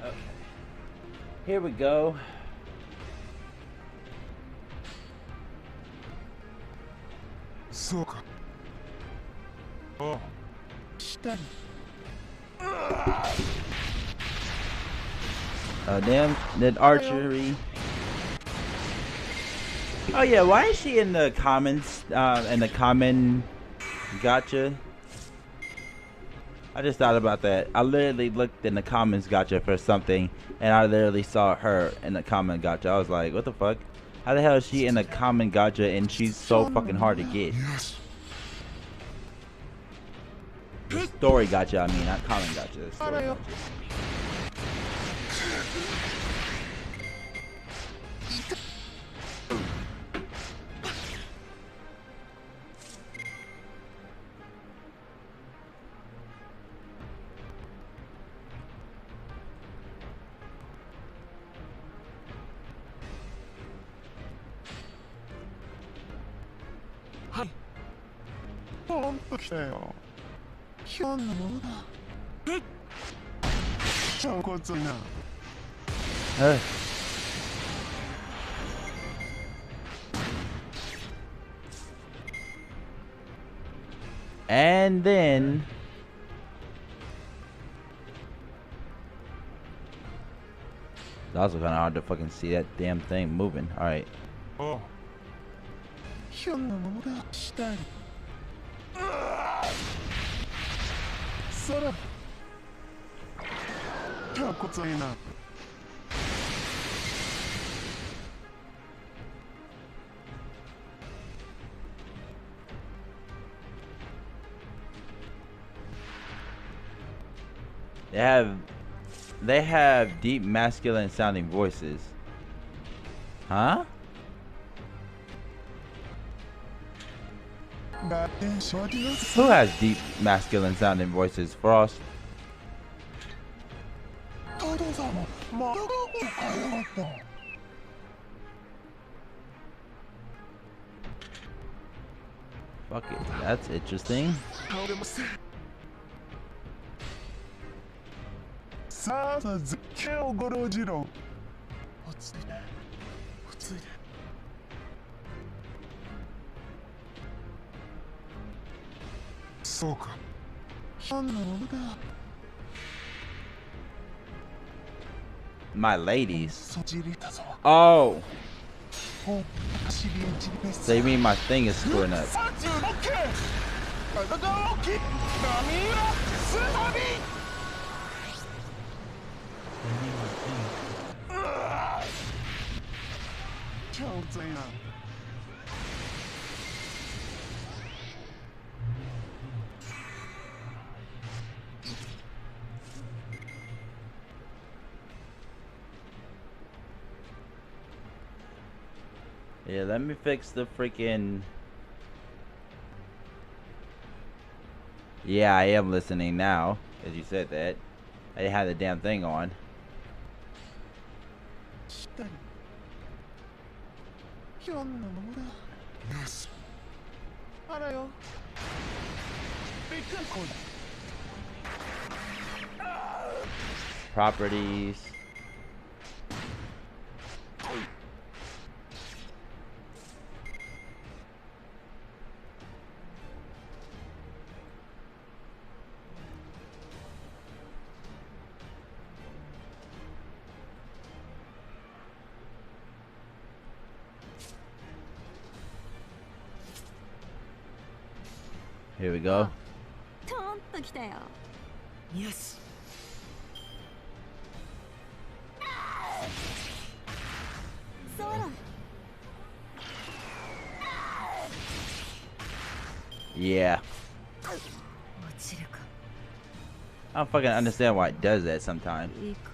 Okay. Here we go. So. Oh. Damn, that archery. Oh yeah, why is she in the comments? In the comment gotcha. I just thought about that. I literally looked in the comments gotcha for something, and I literally saw her in the comment gotcha. I was like, what the fuck? How the hell is she in the comment gotcha and she's so fucking hard to get? Yes. The story gotcha, I mean, not comment gotcha. The story gotcha. And then it's also kind of hard to fucking see that damn thing moving. All right. Oh. They have deep masculine sounding voices. Huh? Who has deep masculine sounding voices? Frost? Fuck it, that's interesting. My ladies. Oh. So you mean my thing is screwing up? Yeah, let me fix the freaking... Yeah, I am listening now, as you said that. They had the damn thing on. しっかりひょんなものだよしあらよびっくりこうだ Properties. Here we go. トーンときたよ。よし。そうだ。 Yeah. 落ちるか。 I don't fucking understand why it does that sometimes. いいか。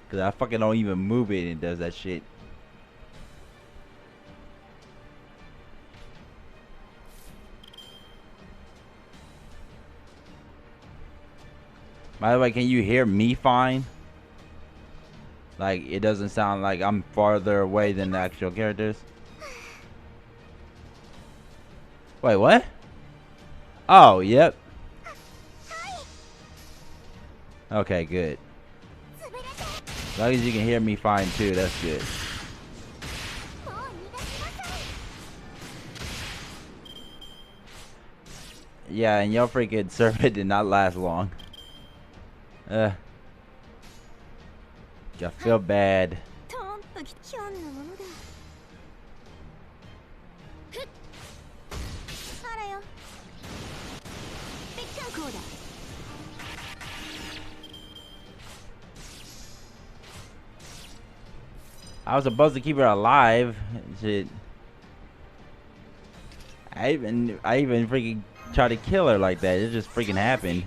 Cause I fucking don't even move it and it does that shit. By the way, can you hear me fine? Like, it doesn't sound like I'm farther away than the actual characters. Wait, what? Oh, yep. Okay, good. As long as you can hear me fine too, that's good. Yeah, and your freaking server did not last long. I feel bad. トーンときひょんなものだ。ふっ。あらよ。びっくりこうだ。 I was supposed to keep her alive. Shit. I even freaking tried to kill her like that. It just freaking happened.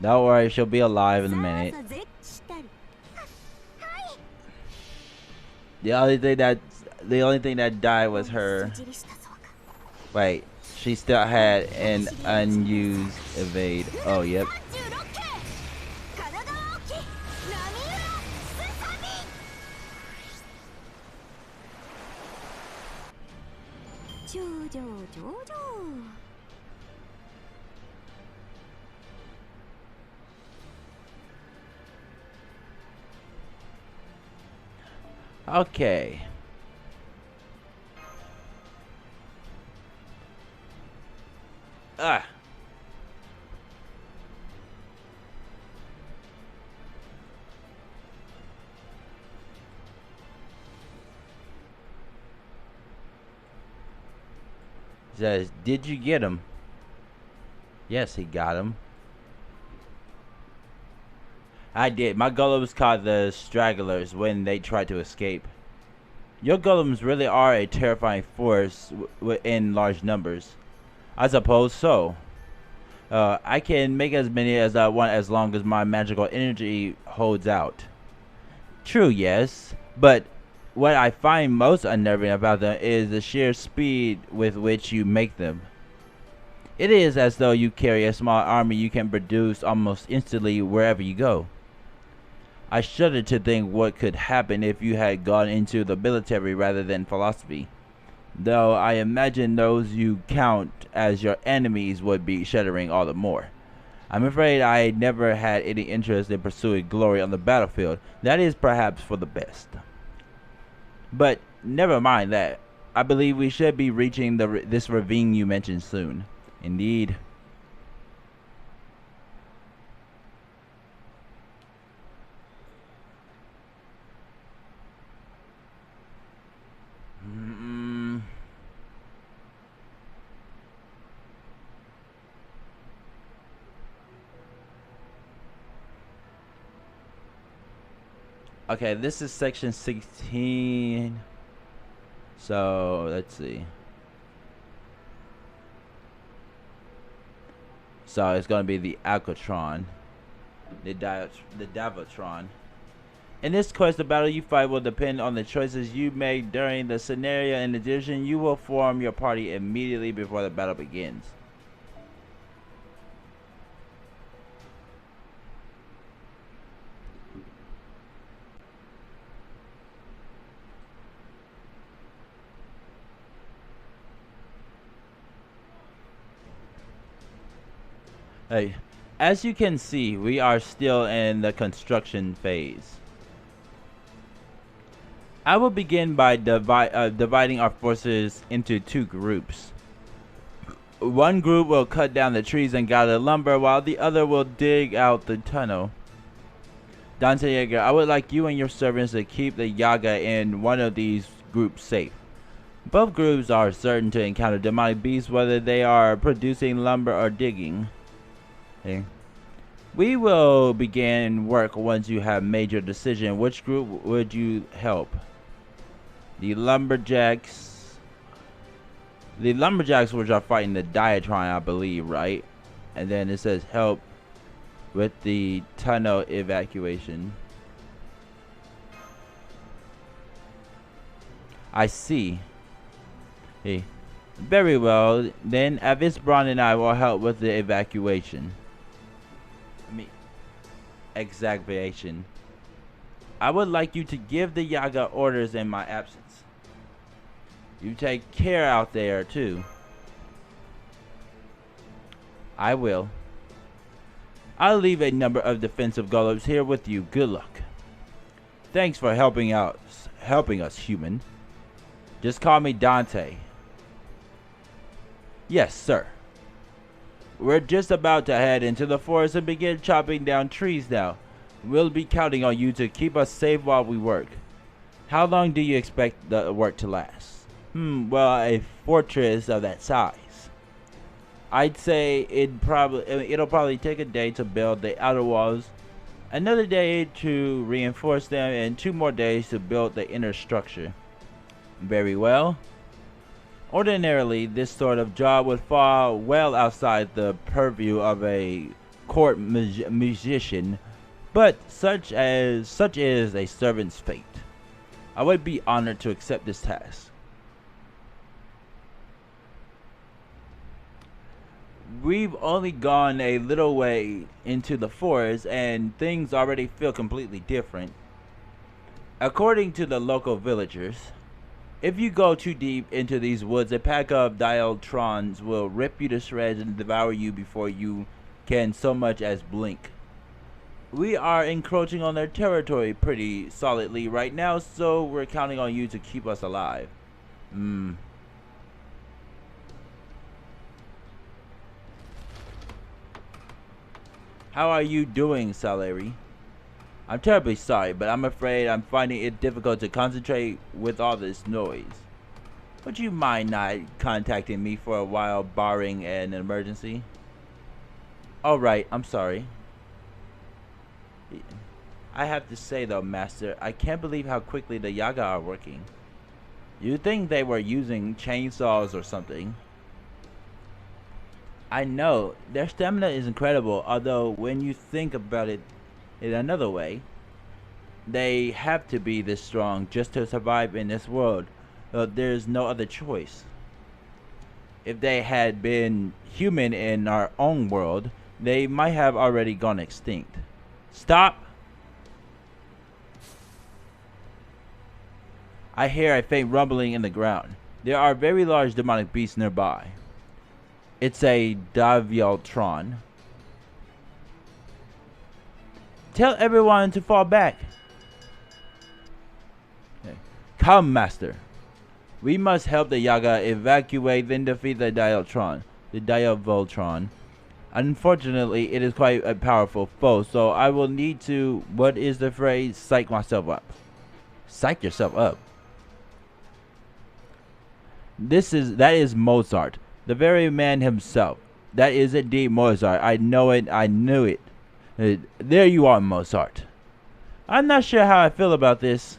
Don't worry, she'll be alive in a minute. The only thing that died was her. Wait, she still had an unused evade. Oh, yep. Okay. Ah. Says, did you get him? Yes, he got him. I did. My golems caught the stragglers when they tried to escape. Your golems really are a terrifying force in large numbers. I suppose so. I can make as many as I want as long as my magical energy holds out. True, yes. But what I find most unnerving about them is the sheer speed with which you make them. It is as though you carry a small army you can produce almost instantly wherever you go. I shudder to think what could happen if you had gone into the military rather than philosophy. Though I imagine those you count as your enemies would be shuddering all the more. I'm afraid I never had any interest in pursuing glory on the battlefield. That is perhaps for the best. But never mind that. I believe we should be reaching this ravine you mentioned soon. Indeed. Okay, this is section 16. So, let's see. So, it's going to be the Alcatron. the Davatron. In this quest, the battle you fight will depend on the choices you make during the scenario. In addition, you will form your party immediately before the battle begins. Hey, as you can see, we are still in the construction phase. I will begin by dividing our forces into two groups. One group will cut down the trees and gather lumber, while the other will dig out the tunnel. Dante Yeager, I would like you and your servants to keep the Yaga in one of these groups safe. Both groups are certain to encounter demonic beasts, whether they are producing lumber or digging. Okay. We will begin work once you have made your decision. Which group would you help? The lumberjacks. The lumberjacks, which are fighting the Diatron, I believe, right? And then it says help with the tunnel evacuation. I see. Hey, very well. Then Avis Braun and I will help with the evacuation. Exacerbation. I would like you to give the Yaga orders in my absence. You take care out there too. I will. I'll leave a number of defensive golems here with you. Good luck. Thanks for helping us, human. Just call me Dante. Yes, sir. We're just about to head into the forest and begin chopping down trees now. We'll be counting on you to keep us safe while we work. How long do you expect the work to last? Well, a fortress of that size. I'd say it'll probably take a day to build the outer walls, another day to reinforce them, and 2 more days to build the inner structure. Very well. Ordinarily, this sort of job would fall well outside the purview of a court musician, but such is a servant's fate. I would be honored to accept this task. We've only gone a little way into the forest, and things already feel completely different. According to the local villagers, if you go too deep into these woods, a pack of Dialtrons will rip you to shreds and devour you before you can so much as blink. We are encroaching on their territory pretty solidly right now, so we're counting on you to keep us alive. How are you doing, Saleri? I'm terribly sorry, but I'm afraid I'm finding it difficult to concentrate with all this noise. Would you mind not contacting me for a while, barring an emergency? Alright, I'm sorry. I have to say though, Master, I can't believe how quickly the Yaga are working. You'd think they were using chainsaws or something. I know, their stamina is incredible, although when you think about it in another way, they have to be this strong just to survive in this world. There's no other choice. If they had been human in our own world, they might have already gone extinct. Stop! I hear a faint rumbling in the ground. There are very large demonic beasts nearby. It's a Davialtron. Tell everyone to fall back. Okay. Come, Master. We must help the Yaga evacuate, then defeat the Diavoltron. Unfortunately, it is quite a powerful foe, so I will need to, what is the phrase, psych myself up. Psych yourself up. That is Mozart, the very man himself. That is indeed Mozart. I know it. I knew it. There you are, Mozart. I'm not sure how I feel about this.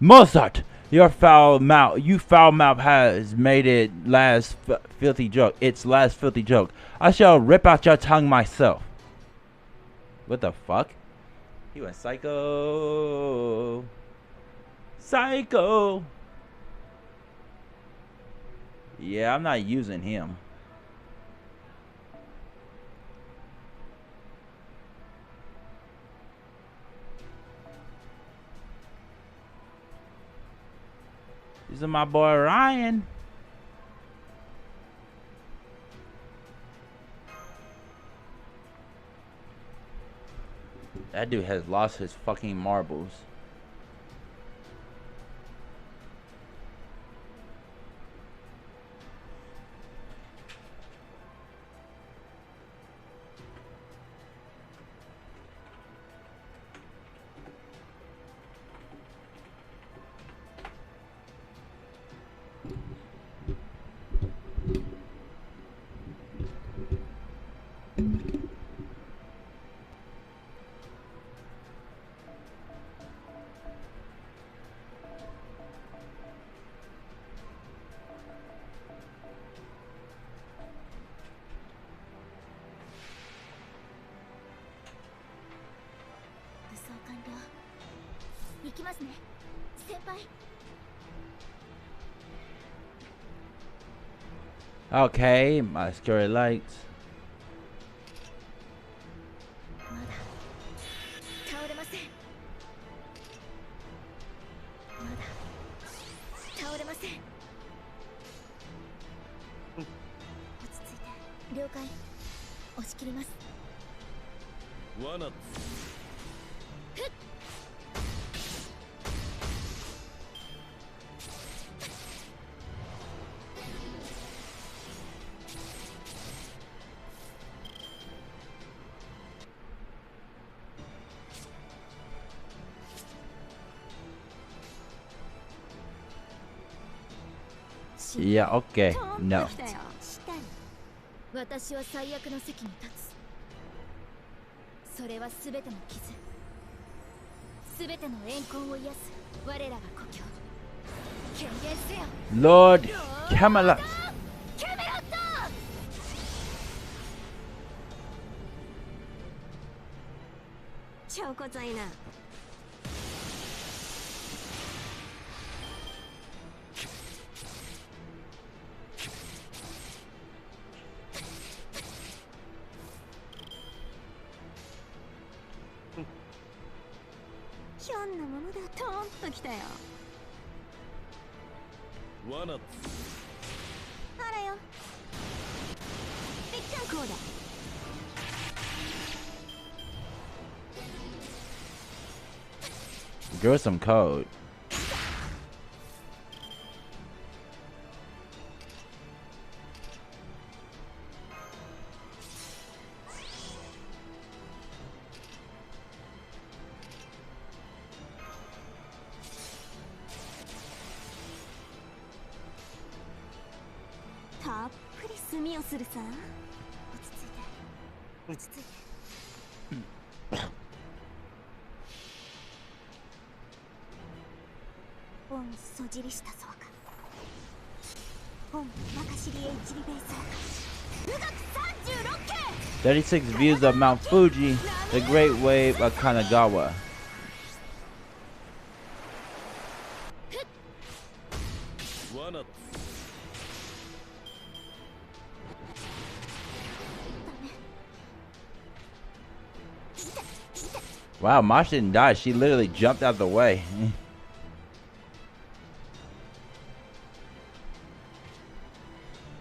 Mozart, your foul mouth has made it last filthy joke. Its last filthy joke. I shall rip out your tongue myself. What the fuck? He went psycho. Psycho. Yeah, I'm not using him. This is my boy Ryan. That dude has lost his fucking marbles. Okay, my security lights. Yeah, okay. No. 私は最悪の席に立つ。それはすべての傷、すべての怨恨を癒す我らが故郷。権限せよ。Lord Camelot. キャメロット。超こざいな。ひょんなものだ。トーンときたよ。罠。あらよ。ぺっちゃんこうだ。Give us some code.するさ。落ち着いて。落ち着いて。本そじりしたそうか。本中知りへ一里ベース。富岳36系。36 views of Mount Fuji, the Great Wave of Kanagawa. Wow, Mosh didn't die. She literally jumped out the way.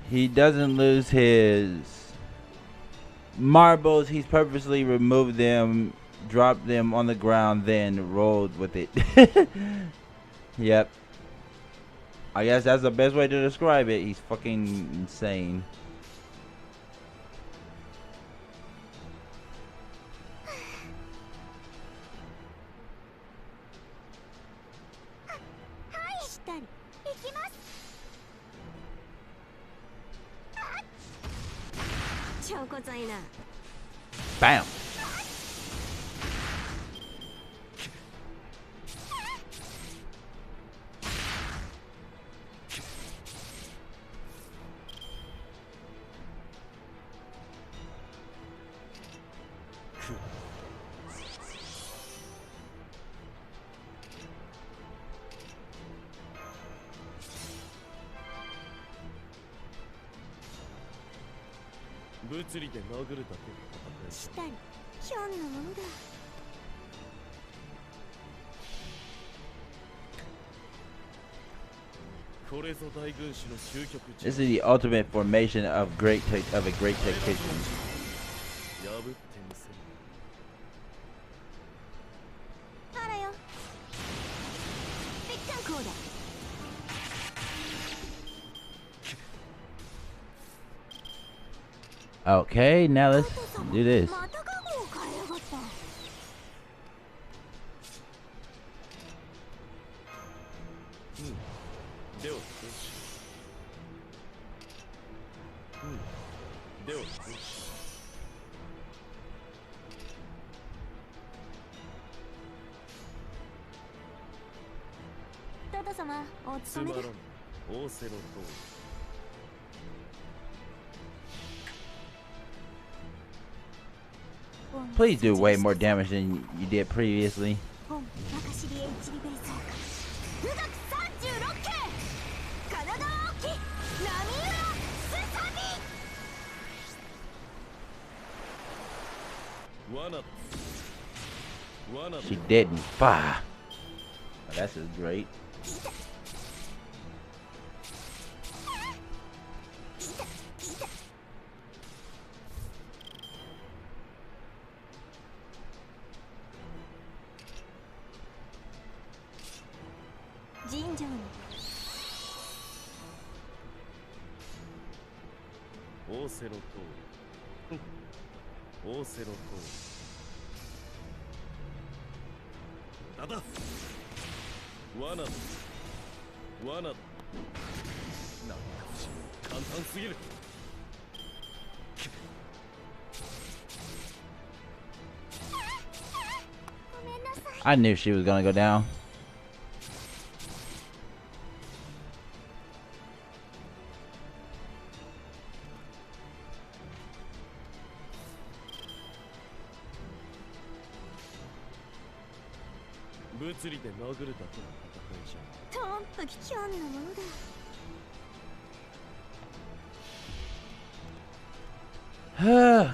He doesn't lose his marbles. He's purposely removed them, dropped them on the ground, then rolled with it. Yep. I guess that's the best way to describe it. He's fucking insane. Bam. 物理で殴るだけの戦いしたりひょんなものだ。 これぞ大軍師の終局地。 This is the ultimate formation of a great tactician. 破ってみせる。 あらよ。ぺっかんこうだ。 Okay, now let's do this. またカゴを変えやがった。 では少し。では少し。 トト様、おつ勤めだ。まらん。オーセロと。 Please do way more damage than you did previously. 本中知りエイチリベイス富岳36系神奈川沖波浦すさび。 罠。罠。 She didn't. Bah. Oh, that's just great.オーセロと。だだ。罠だ。罠だ。なんか簡単すぎる。 I knew she was gonna go down.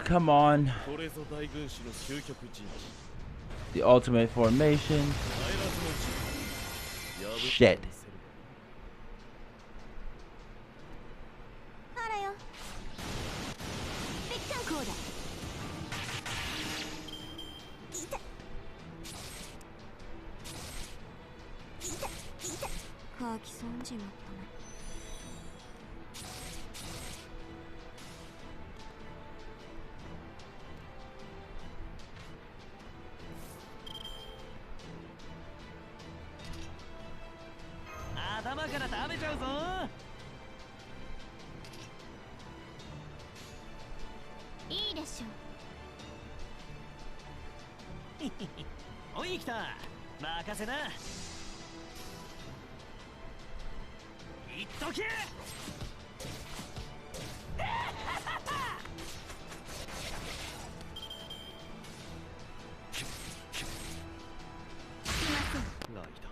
Come on. The ultimate formation. Shit. あらよ。ぺっかんこうだ。いた。いた。いた。乾き損じまったな。 頭から食べちゃうぞ。いいでしょう。おい来た。任せな。いっとけ。ライだ。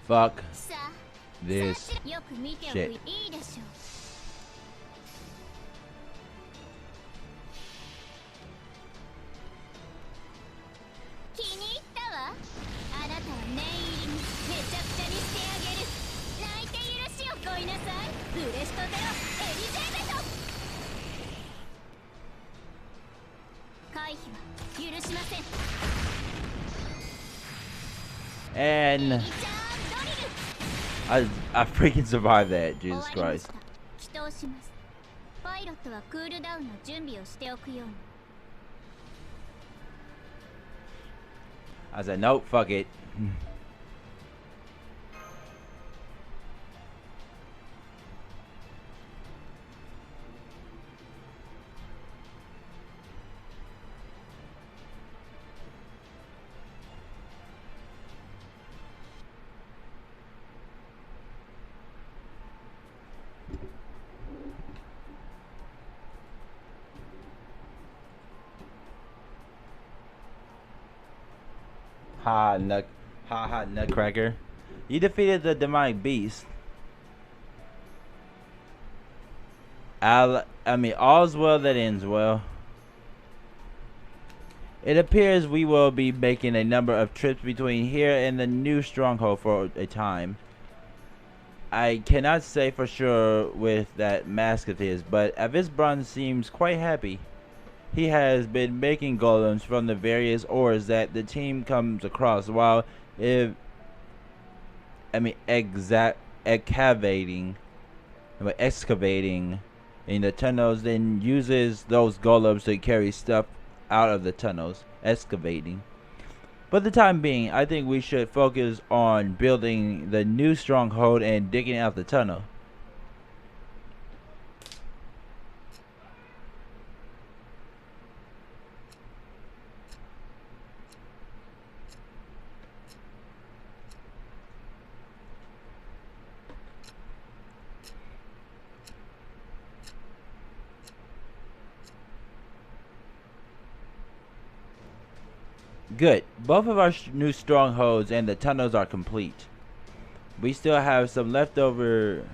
Fuck this shit. いいでしょう。 気に入ったわ。あなたは念入りにめちゃくちゃにしてあげる。泣いて許しをこいなさい。ブレストゼロエリゼーベト。回避は許しません。 And I freaking survived that. Jesus Christ. 祈祷します。パイロットはクールダウンの準備をしておくように。 I said, nope, fuck it. Ha nutcracker. You defeated the demonic beast. All's well that ends well. It appears we will be making a number of trips between here and the new stronghold for a time. I cannot say for sure with that mask of his, but Avisbron seems quite happy. He has been making golems from the various ores that the team comes across while excavating in the tunnels, then uses those golems to carry stuff out of the tunnels, excavating. For the time being, I think we should focus on building the new stronghold and digging out the tunnel. Good. Both of our new strongholds and the tunnels are complete. We still have some leftover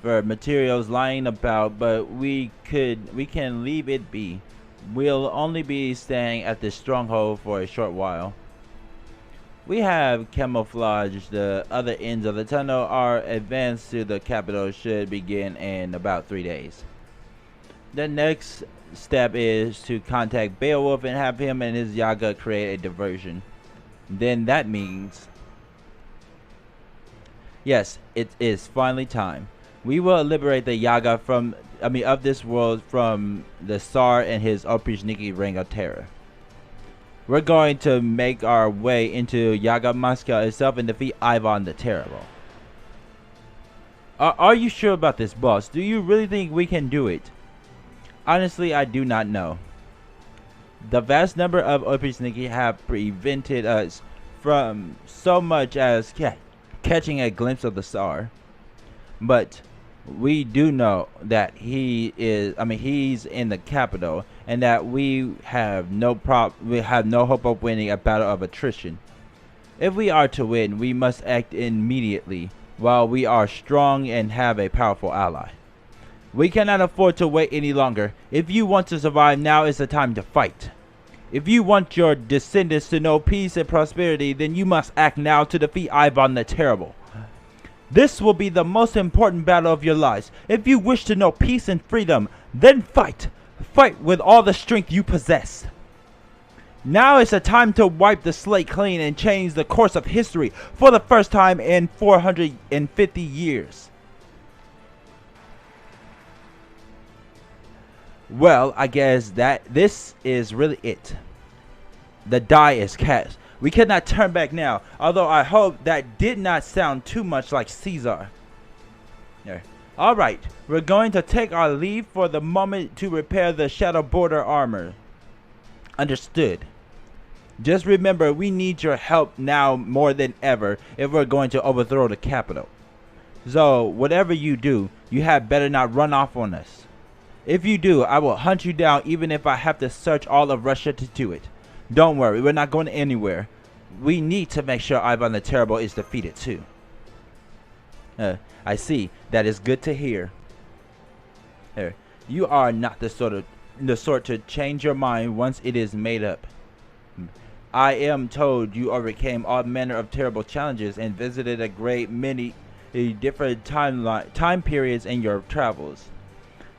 for materials lying about, but we can leave it be. We'll only be staying at the stronghold for a short while. We have camouflaged the other ends of the tunnel. Our advance to the capital should begin in about 3 days. The next step is to contact Beowulf and have him and his Yaga create a diversion. Then that means, yes, it is finally time. We will liberate the Yaga of this world from the Tsar and his Oprichniki reign of terror. We're going to make our way into Yaga Moscow itself and defeat Ivan the Terrible. Are you sure about this, boss? Do you really think we can do it? Honestly, I do not know. The vast number of Oprichniki have prevented us from so much as catching a glimpse of the Tsar. But we do know that he's in the capital, and that we have no hope of winning a battle of attrition. If we are to win, we must act immediately while we are strong and have a powerful ally. We cannot afford to wait any longer. If you want to survive, now is the time to fight. If you want your descendants to know peace and prosperity, then you must act now to defeat Ivan the Terrible. This will be the most important battle of your lives. If you wish to know peace and freedom, then fight. Fight with all the strength you possess. Now is the time to wipe the slate clean and change the course of history for the first time in 450 years. Well, I guess that this is really it. The die is cast. We cannot turn back now, although I hope that did not sound too much like Caesar. There. Alright, we're going to take our leave for the moment to repair the Shadow Border armor. Understood. Just remember, we need your help now more than ever if we're going to overthrow the capital. So, whatever you do, you had better not run off on us. If you do, I will hunt you down even if I have to search all of Russia to do it. Don't worry, we're not going anywhere. We need to make sure Ivan the Terrible is defeated too. I see. That is good to hear. You are not the sort to change your mind once it is made up. I am told you overcame all manner of terrible challenges and visited a great many different time periods in your travels.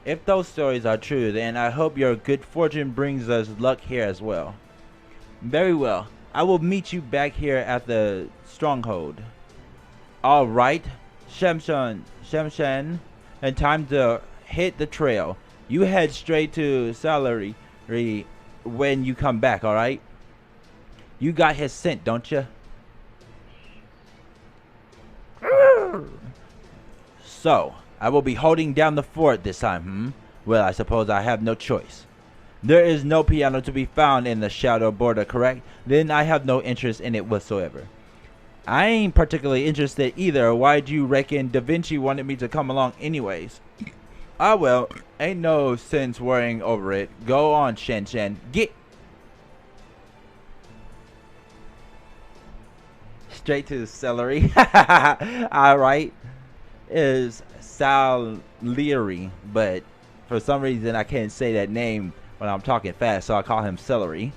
If those stories are true, then I hope your good fortune brings us luck here as well. Very well. I will meet you back here at the stronghold. Alright, Shemshan, and time to hit the trail. You head straight to Salary when you come back, alright? You got his scent, don't you? So, I will be holding down the fort this time, Well, I suppose I have no choice. There is no piano to be found in the Shadow Border, correct? Then I have no interest in it whatsoever. I ain't particularly interested either. Why do you reckon Da Vinci wanted me to come along anyways? Ah well, ain't no sense worrying over it. Go on, Shen. Get! straight to the celery. Alright. Is Salieri, but for some reason I can't say that name when I'm talking fast, so I call him Celery.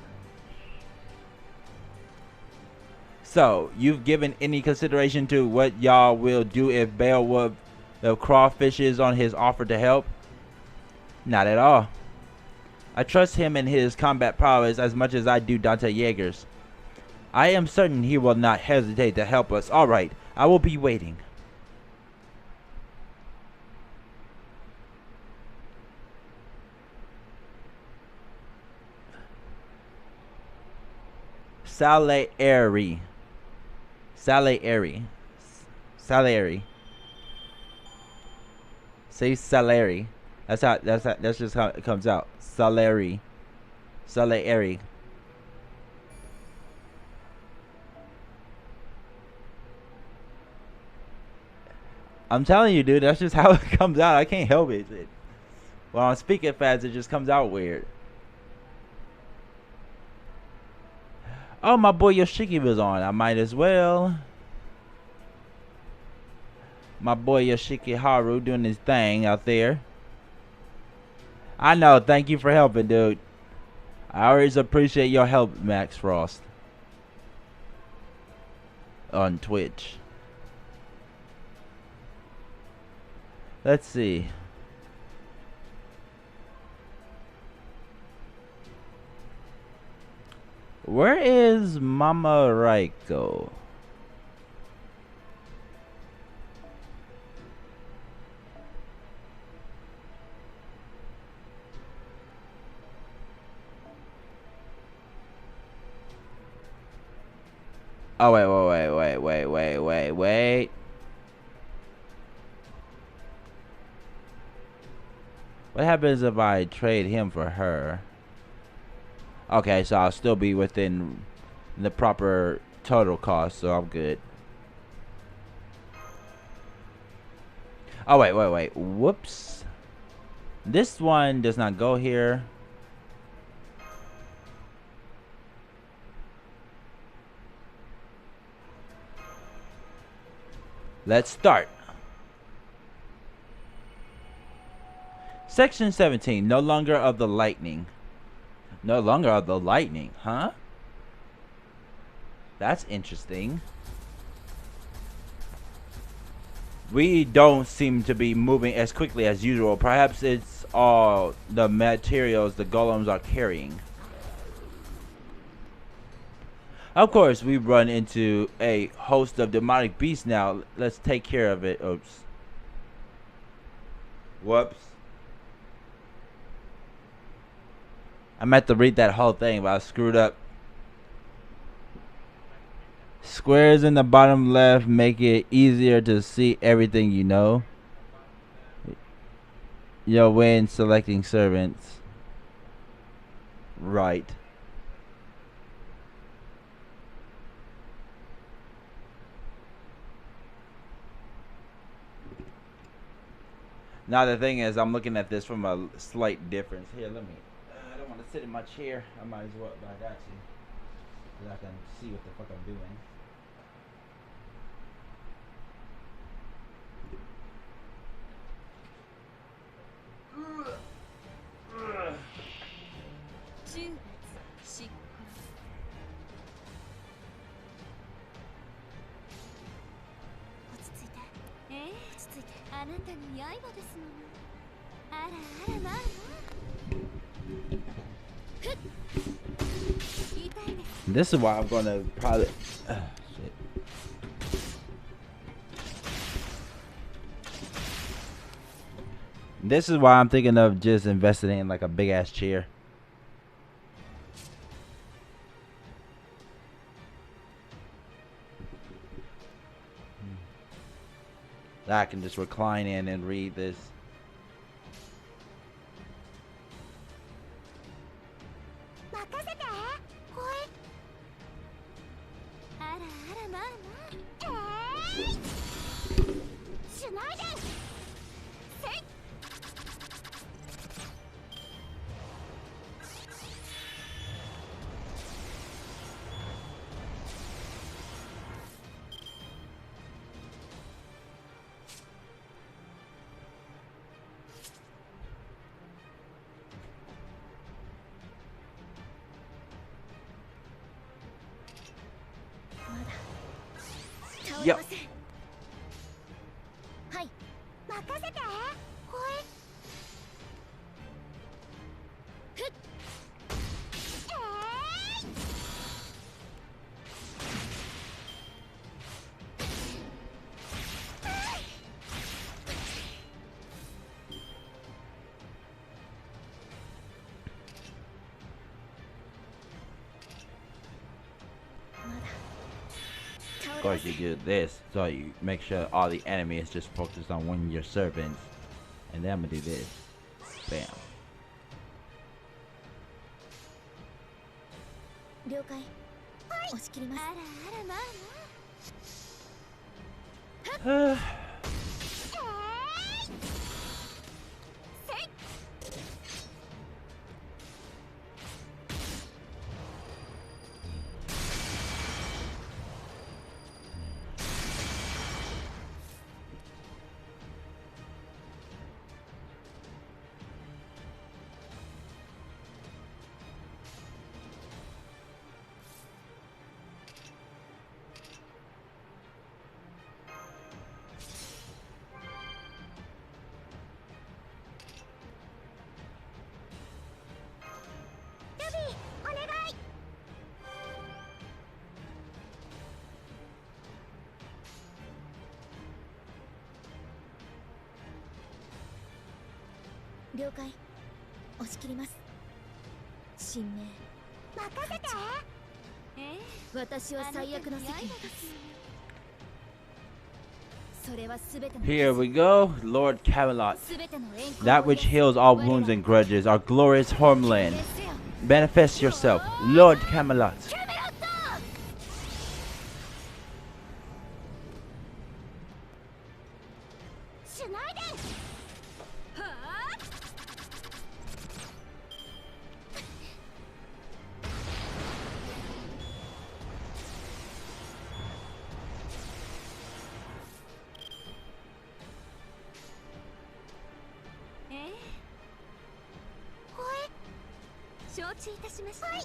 So, you've given any consideration to what y'all will do if Beowulf the crawfishes on his offer to help? Not at all. I trust him in his combat prowess as much as I do Dante Jaeger's. I am certain he will not hesitate to help us. Alright, I will be waiting. Salieri. Salieri. Salieri. Say Salieri. That's just how it comes out. Salieri. Salieri. I'm telling you, dude, that's just how it comes out. I can't help it. When I'm speaking fast, it just comes out weird. Oh, my boy Yoshiki was on. I might as well. My boy Yoshiki Haru doing his thing out there. I know. Thank you for helping, dude. I always appreciate your help, Max Frost. On Twitch. Let's see. Where is Mama Raiko? Oh, wait. What happens if I trade him for her? Okay, so I'll still be within the proper total cost, so I'm good. Oh, wait. Whoops. This one does not go here. Let's start. Section 17. No longer of the lightning. No longer of the lightning, huh? That's interesting. We don't seem to be moving as quickly as usual. Perhaps it's all the materials the golems are carrying. Of course, we run into a host of demonic beasts now. Let's take care of it. Oops. Whoops. I meant to read that whole thing, but I screwed up. Squares in the bottom left make it easier to see everything you know. You'll win selecting servants. Right. Now the thing is, I'm looking at this from a slight difference. Here, let me. I don't want to sit in my chair. I might as well, but I got to. So I can see what the fuck I'm doing. This is why I'm gonna probably. Shit. This is why I'm thinking of just investing in like a big ass chair. That I can just recline in and read this. Yo. はい、任せて。ほい。ふっ。Of course, you do this so you make sure all the enemy is just focused on one of your servants, and then I'm gonna do this. Bam. 了解。押し切ります。あらあらまあまあ。了解。押し切ります。神明。任せて。私を最悪の席に立つ。それはすべての。Here we go, Lord Camelot. That which heals all wounds and grudges, our glorious homeland. Manifest yourself, Lord Camelot. 承知いたしました。はい。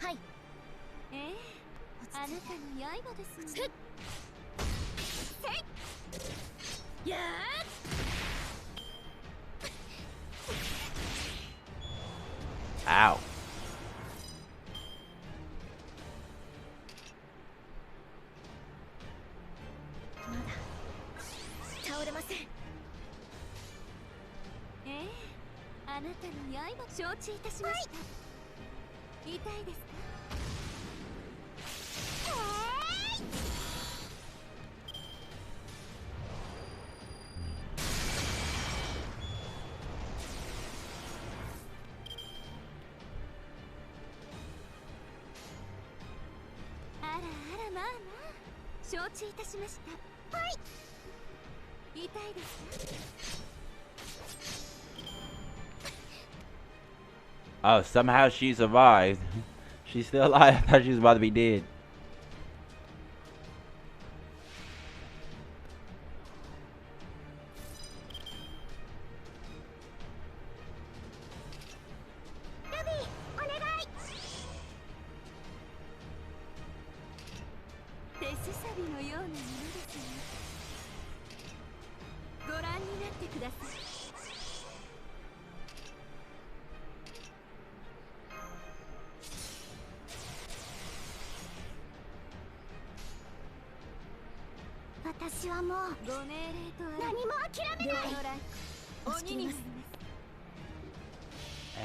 はい。あなたの刃ですね。やー。Ow. まだ倒れません。あなたの刃承知いたしました。痛いですか？承知いたしました。はい。痛いですか？ Oh, somehow she survived. She's still alive. I thought she was about to be dead.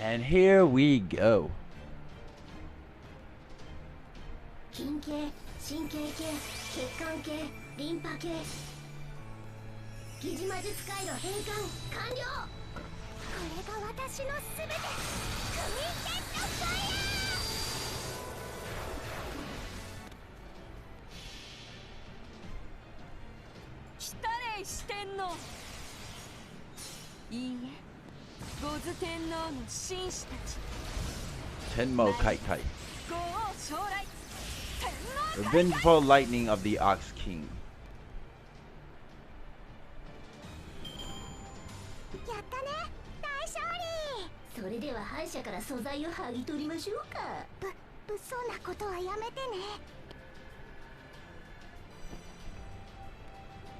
And here we go. 筋系、神経系、血管系、リンパ系。疑似魔術回路変換完了。これが私のすべて。クミンテッドファイヤー。来たれ四天王。いいえ、ゴズ天皇の紳士たち Tenmo Kai Kai. 豪王将来天皇 Revengeful lightning of the Ox King. やったね大勝利それでは敗者から素材を剥ぎ取りましょうか物騒なことはやめてね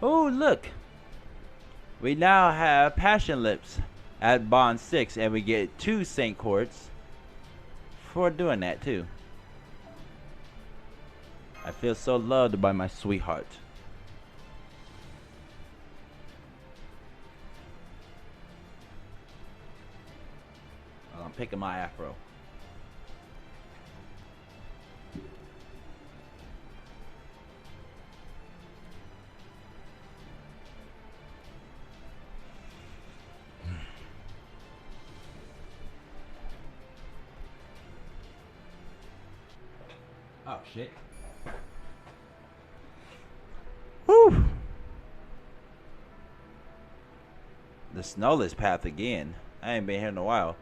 Oh, look! We now have Passion Lips at Bond 6, and we get 2 Saint Quartz for doing that, too. I feel so loved by my sweetheart. I'm picking my afro. Oh shit. Whew. The snowless path again. I ain't been here in a while.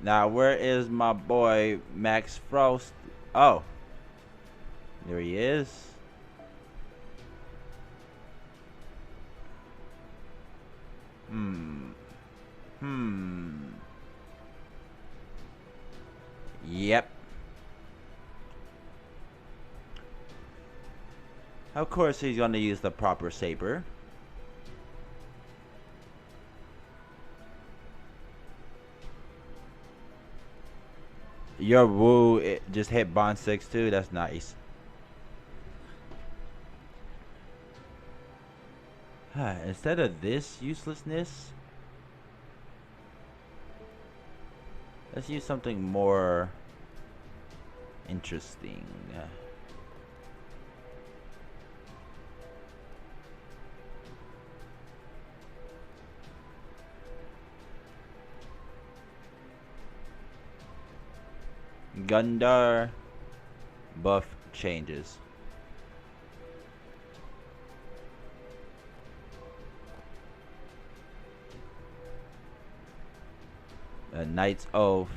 Now where is my boy Max Frost? Oh. There he is. Yep. Of course he's gonna use the proper saber. Your woo it just hit Bond 6 too. That's nice. Instead of this uselessness, let's use something more interesting. Gundar buff changes. Knight's Oath,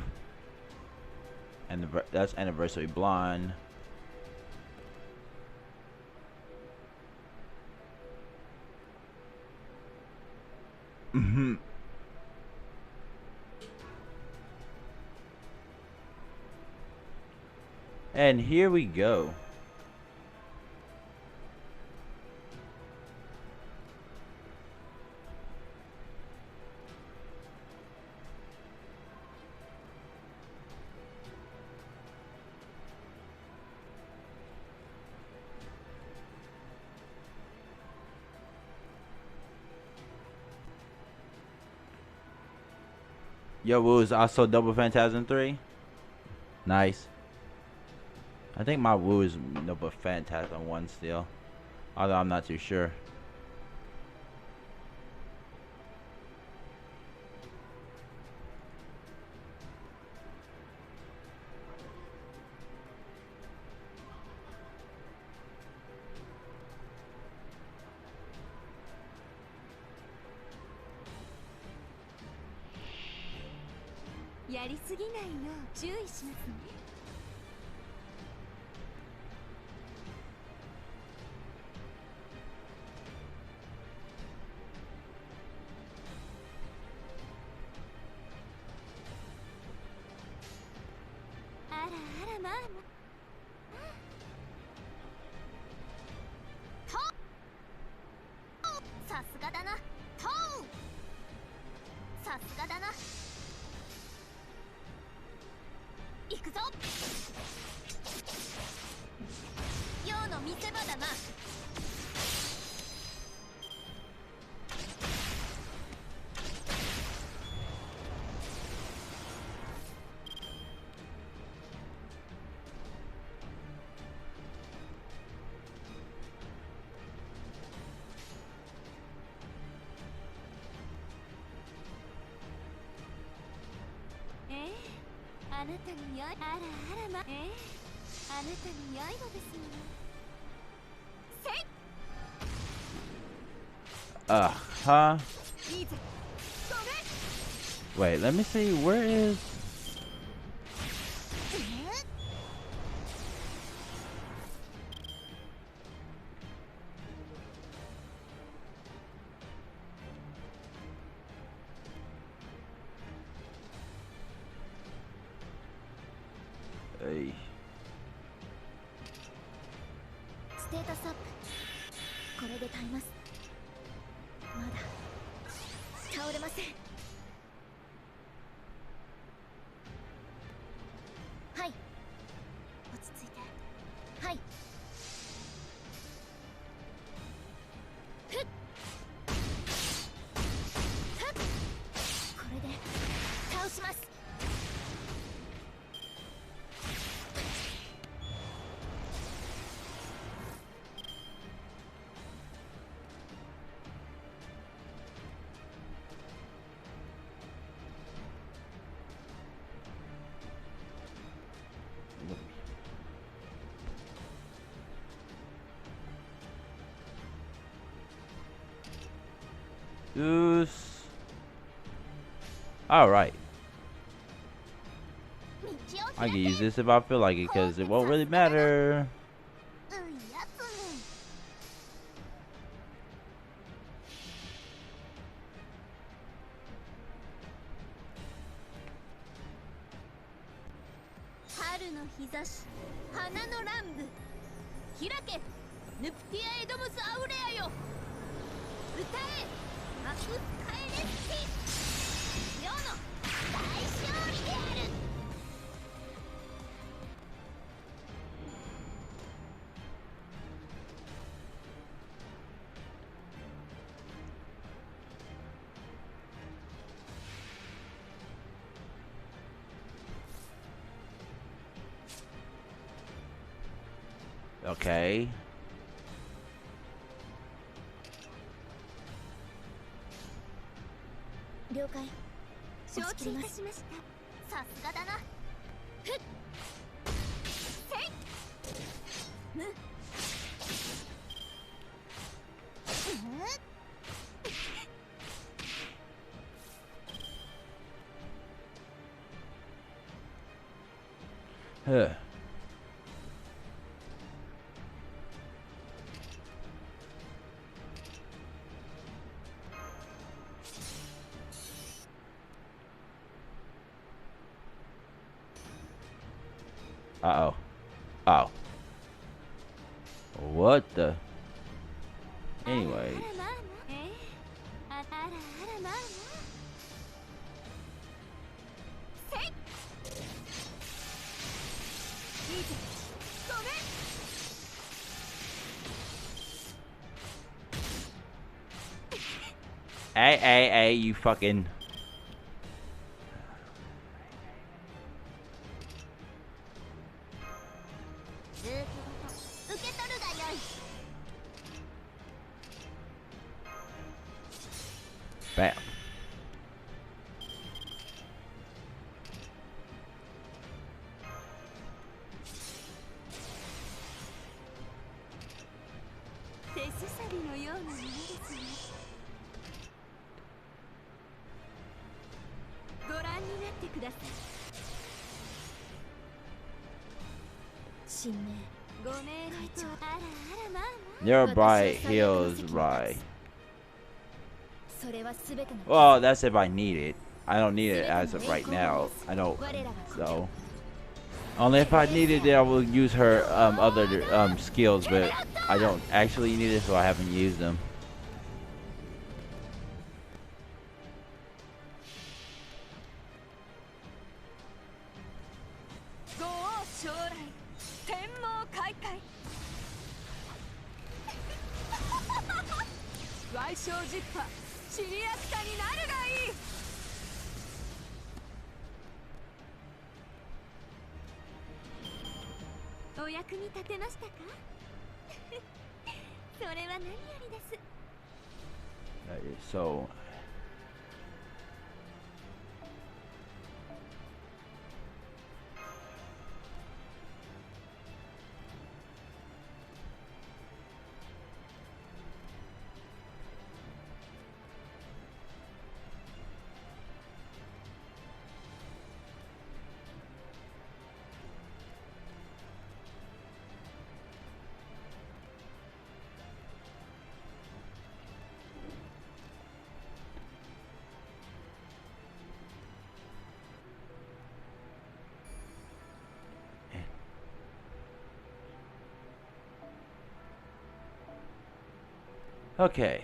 and that's Anniversary Blonde. And here we go. Yo, Woo is also double Phantasm 3. Nice. I think my Woo is double Phantasm 1 still. Although I'm not too sure. Huh? Wait, let me see. Where is... Hey. ステータスアップ。これで耐えます。まだ倒れません。はい。落ち着いて。はい。ふっ。ふっ。これで倒します。Use. Alright. I can use this if I feel like it, because it won't really matter. Okay. 了解。承知いたしました。さすがだな。ふっ。せい。む。Huh. Uh-oh. Oh. What the? Anyway. Hey, you fucking... Bam. Nearby heals right. Well, that's if I need it. I don't need it as of right now. I don't. So only if I need it, then I will use her other skills. But I don't actually need it, so I haven't used them. So Okay.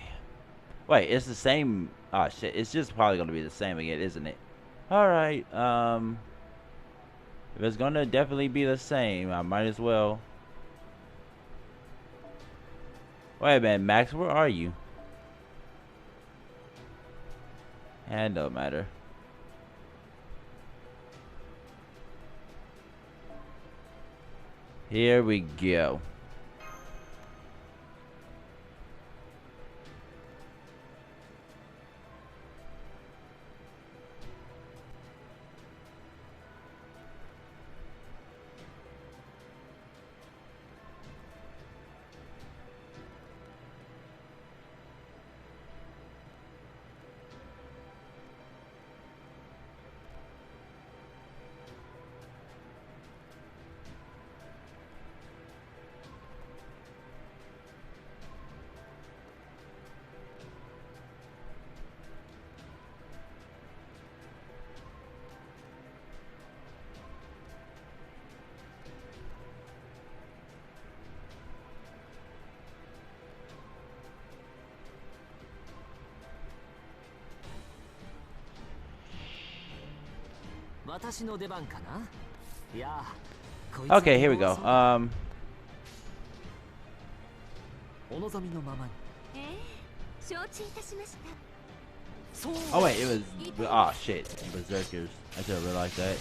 Wait, it's the same. Oh shit! It's just probably gonna be the same again, isn't it? All right. If it's gonna definitely be the same, I might as well. Wait a minute, Max. Where are you? And don't matter. Here we go. Okay, here we go. Oh wait, it was. Oh shit, Berserkers. I should have realized that.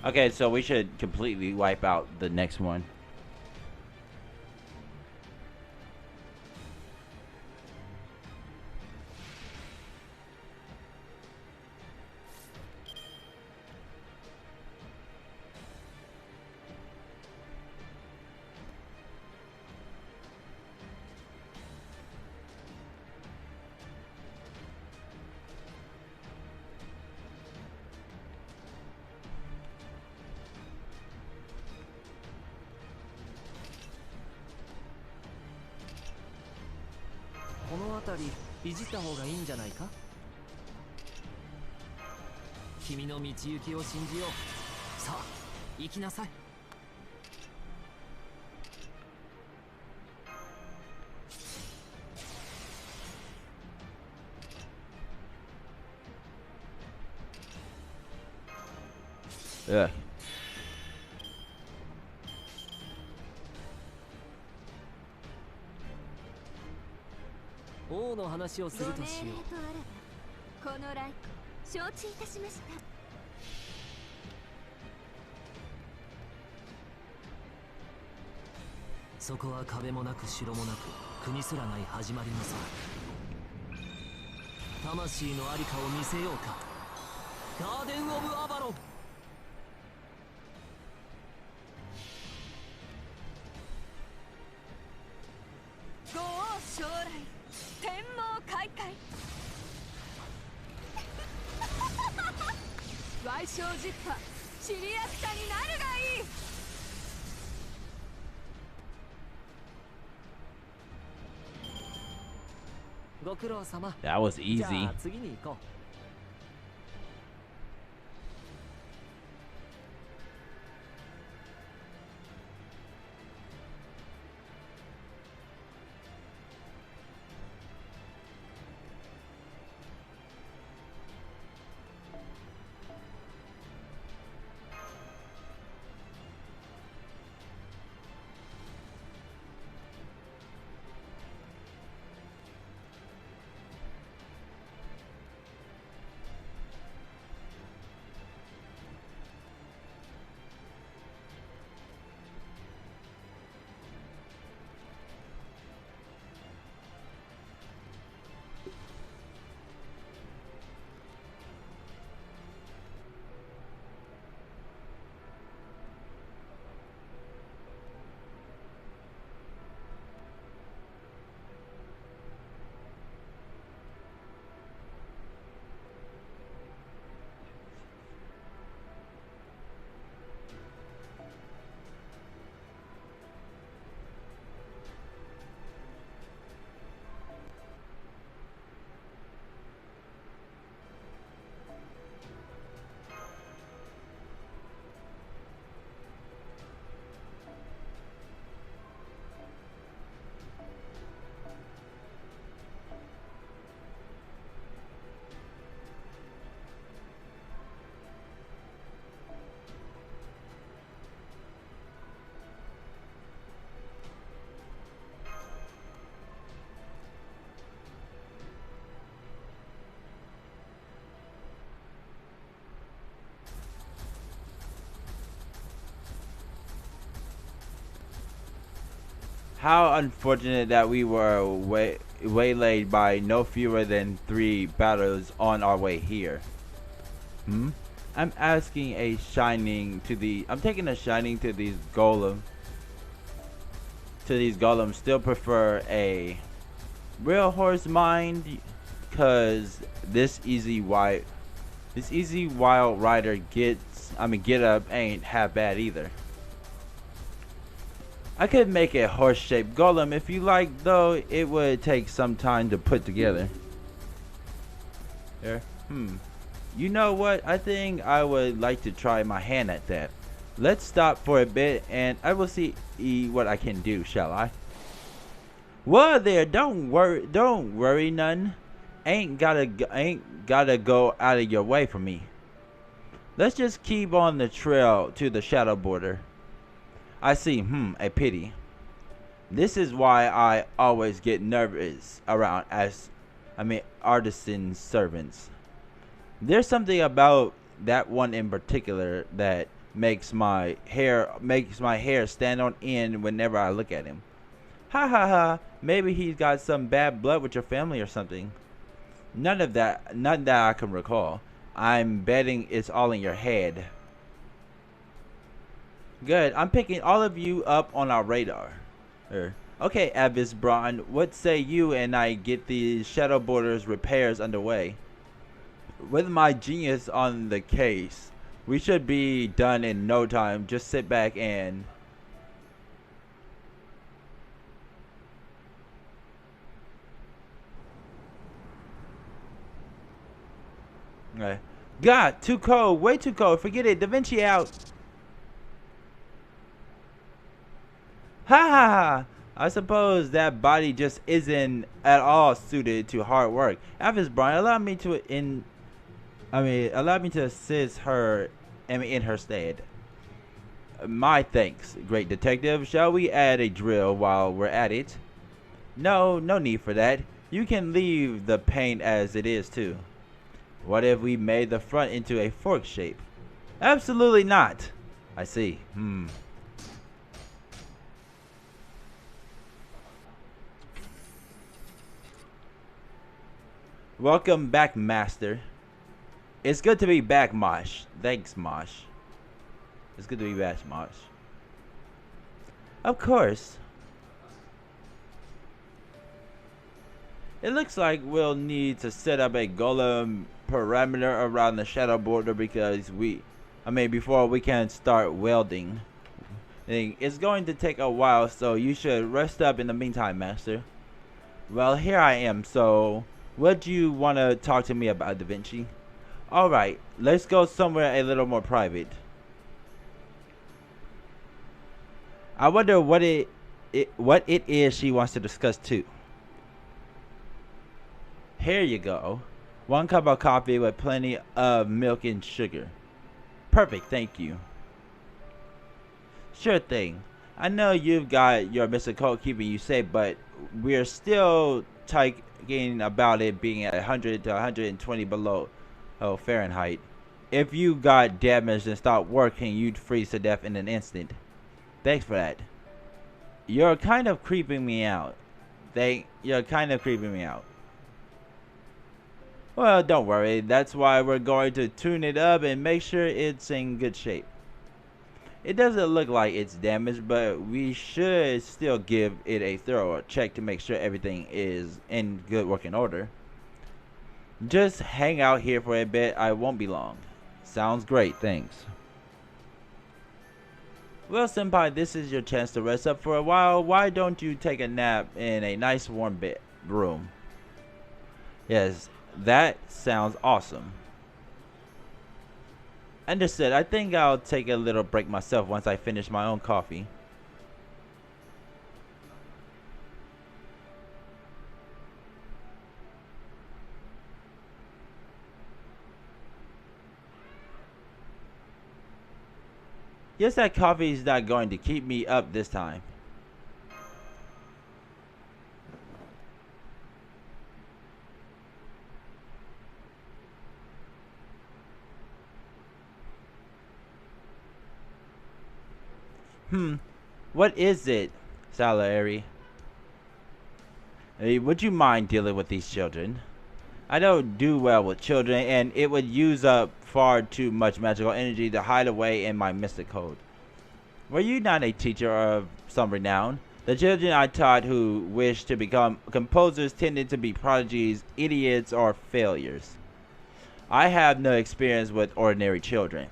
Okay, so we should completely wipe out the next one. のあたりいじった方がいいんじゃないか。君の道行きを信じよう。さあ行きなさい。Yeah. 王の話をするとしよう。この来承知いたしました。そこは壁もなく城もなく国すらない始まりのさ。魂のありかを見せようか。ガーデン・オブ・アバロン。ご王将来天網開会矮小実派シリアスタになるがいい。ご苦労様。 That was じゃ easy. あ次に行こう。How unfortunate that we were waylaid by no fewer than 3 battles on our way here. I'm asking a shining to the. I'm taking a shining to these golems. To these golems, still prefer a real horse mind, cause this easy wild rider get up ain't half bad either. I could make a horse-shaped golem if you like, though it would take some time to put together. There. You know what? I think I would like to try my hand at that. Let's stop for a bit and I will see what I can do, shall I? Well there, don't worry none. Ain't gotta go out of your way for me. Let's just keep on the trail to the shadow border. I see, a pity. This is why I always get nervous around artisan servants. There's something about that one in particular that makes my hair stand on end whenever I look at him. Ha ha ha, maybe he's got some bad blood with your family or something. None that I can recall. I'm betting it's all in your head. Good. I'm picking all of you up on our radar. Okay, Abyss Braun, what say you and I get the Shadow Borders repairs underway? With my genius on the case, we should be done in no time. Just sit back and... Okay. God, too cold. Way too cold. Forget it. Da Vinci out. Ha ha ha. I suppose that body just isn't at all suited to hard work. After Brian, allow me to assist her in her stead. My thanks, great detective. Shall we add a drill while we're at it? No, no need for that. You can leave the paint as it is too. What if we made the front into a fork shape? Absolutely not. I see. Welcome back, Master. It's good to be back, Mosh. Thanks, Mosh. It's good to be back, Mosh. Of course. It looks like we'll need to set up a golem parameter around the shadow border because before we can start welding. It's going to take a while, so you should rest up in the meantime, Master. Well, here I am, so what do you want to talk to me about, Da Vinci? Alright, let's go somewhere a little more private. I wonder what it is she wants to discuss too. Here you go. 1 cup of coffee with plenty of milk and sugar. Perfect, thank you. Sure thing. I know you've got your Mr. Cold keeping you safe, but we're still talking about it being at 100 to 120 below Fahrenheit. If you got damaged and stopped working, you'd freeze to death in an instant. Thanks for that. You're kind of creeping me out. Well, don't worry. That's why we're going to tune it up and make sure it's in good shape. It doesn't look like it's damaged, but we should still give it a thorough check to make sure everything is in good working order. Just hang out here for a bit. I won't be long. Sounds great, thanks. Well, Senpai, this is your chance to rest up for a while. Why don't you take a nap in a nice warm room? Yes, that sounds awesome. Understood. I think I'll take a little break myself once I finish my own coffee. Guess that coffee is not going to keep me up this time. What is it, Salary? Hey, would you mind dealing with these children? I don't do well with children, and it would use up far too much magical energy to hide away in my mystic code. Were you not a teacher of some renown? The children I taught who wished to become composers tended to be prodigies, idiots, or failures. I have no experience with ordinary children.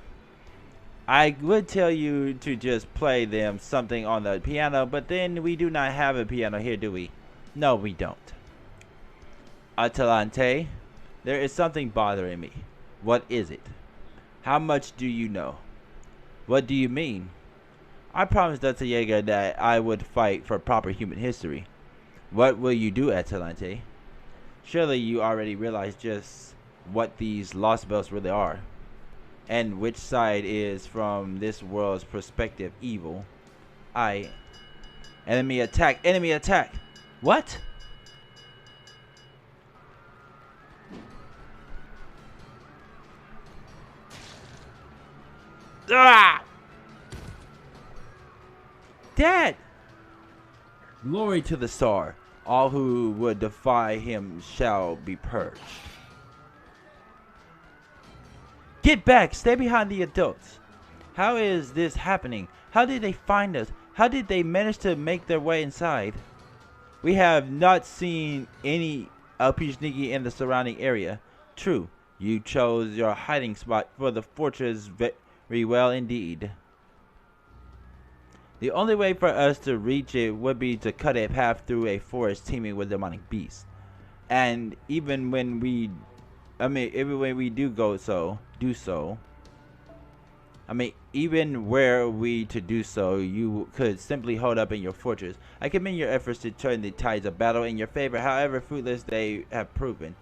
I would tell you to just play them something on the piano, but then we do not have a piano here, do we? No, we don't. Atalante, there is something bothering me. What is it? How much do you know? What do you mean? I promised Anastasia that I would fight for proper human history. What will you do, Atalante? Surely you already realize just what these Lostbelts really are, and which side is, from this world's perspective, evil. Enemy attack! Enemy attack! What? Ah! Dad! Glory to the Tsar. All who would defy him shall be purged. Get back! Stay behind the adults. How is this happening? How did they find us? How did they manage to make their way inside? We have not seen any Alpishniki in the surrounding area. True, you chose your hiding spot for the fortress very well indeed. The only way for us to reach it would be to cut a path through a forest teeming with demonic beasts. And even when we I mean, even when we do so. I mean, even were we to do so, you could simply hold up in your fortress. I commend your efforts to turn the tides of battle in your favor, however fruitless they have proven.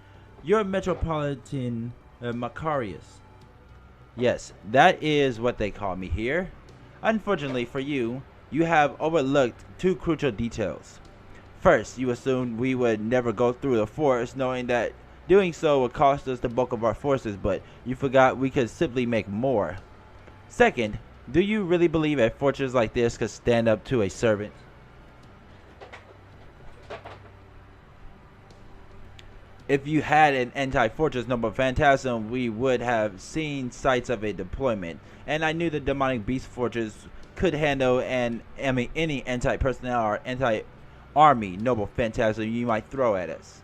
You're Metropolitan Macarius. Yes, that is what they call me here. Unfortunately for you, you have overlooked two crucial details. First, you assumed we would never go through the forest, knowing that doing so would cost us the bulk of our forces, but you forgot we could simply make more. Second, do you really believe a fortress like this could stand up to a servant? If you had an anti-fortress Noble Phantasm, we would have seen sights of a deployment, and I knew the demonic beast fortress could handle any anti-personnel or anti-army Noble Phantasm you might throw at us.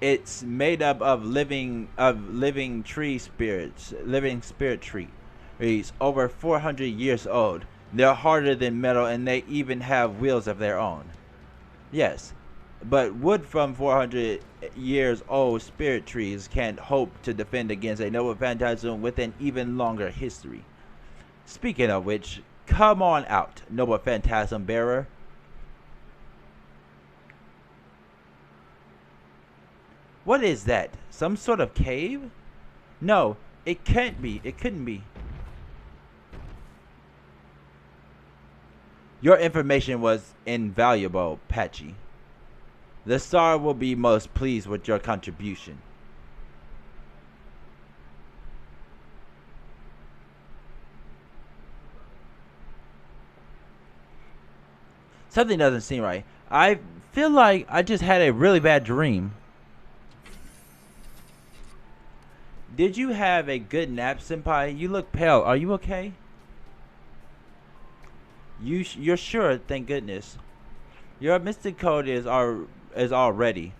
It's made up of living spirit tree. It's over 400 years old. They're harder than metal, and they even have wheels of their own. Yes, but wood from 400 years old spirit trees can't hope to defend against a Noble Phantasm with an even longer history. Speaking of which, come on out, Noble Phantasm bearer. What is that? Some sort of cave? No, it can't be. It couldn't be. Your information was invaluable, Patchy. The Star will be most pleased with your contribution. Something doesn't seem right. I feel like I just had a really bad dream. Did you have a good nap, Senpai? You look pale. Are you okay? You're sure? Thank goodness. Your mystic code is all ready.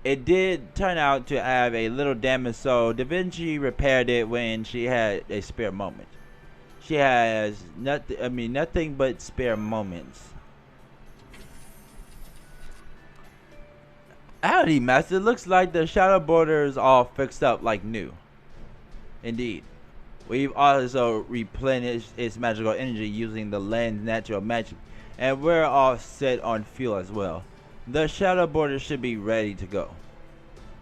It did turn out to have a little damage, so Da Vinci repaired it when she had a spare moment. She has nothing but spare moments. Howdy, Master. Looks like the shadow border is all fixed up like new. Indeed. We've also replenished its magical energy using the land's natural magic, and we're all set on fuel as well. The shadow border should be ready to go.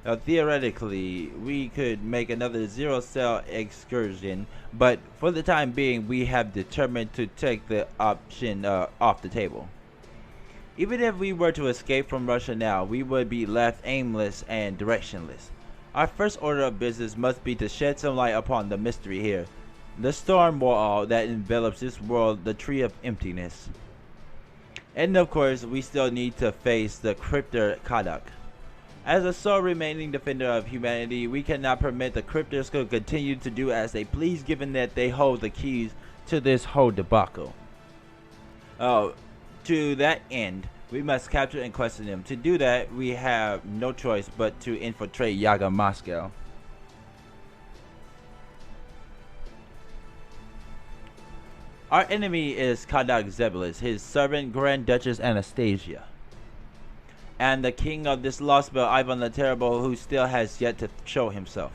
Now, theoretically, we could make another zero-cell excursion, but for the time being, we have determined to take the option off the table. Even if we were to escape from Russia now, we would be left aimless and directionless. Our first order of business must be to shed some light upon the mystery here. The storm wall that envelops this world, the tree of emptiness. And of course, we still need to face the Cryptor Kadak. As the sole remaining defender of humanity, we cannot permit the Cryptors to continue to do as they please, given that they hold the keys to this whole debacle. To that end, we must capture and question them. To do that, we have no choice but to infiltrate Yaga Moscow. Our enemy is Kadak Zebelis, his servant Grand Duchess Anastasia, and the king of this Lostbelt, Ivan the Terrible, who still has yet to show himself.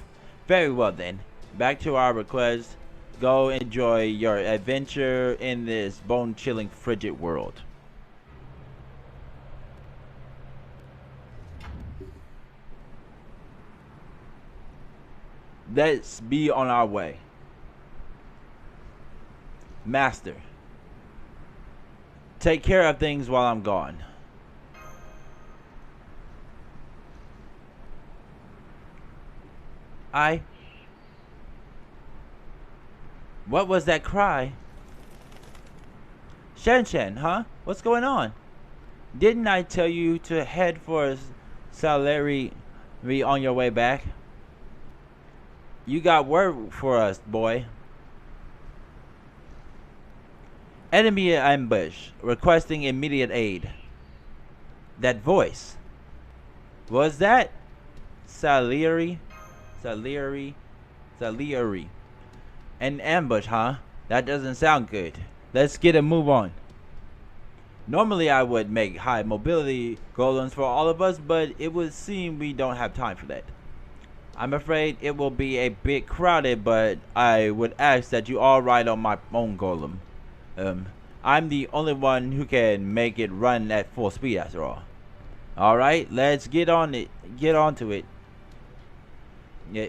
Very well then, back to our request. Go enjoy your adventure in this bone-chilling frigid world. Let's be on our way. Master, take care of things while I'm gone. What was that cry? Shen, huh? What's going on? Didn't I tell you to head for Salary on your way back? You got word for us, boy. Enemy ambush, requesting immediate aid. That voice. Was that Salieri? An ambush, huh? That doesn't sound good. Let's get a move on. Normally I would make high mobility golems for all of us, but it would seem we don't have time for that. I'm afraid it will be a bit crowded, but I would ask that you all ride on my own golem. I'm the only one who can make it run at full speed after all. Alright, let's get on it. Get onto it. Yeah.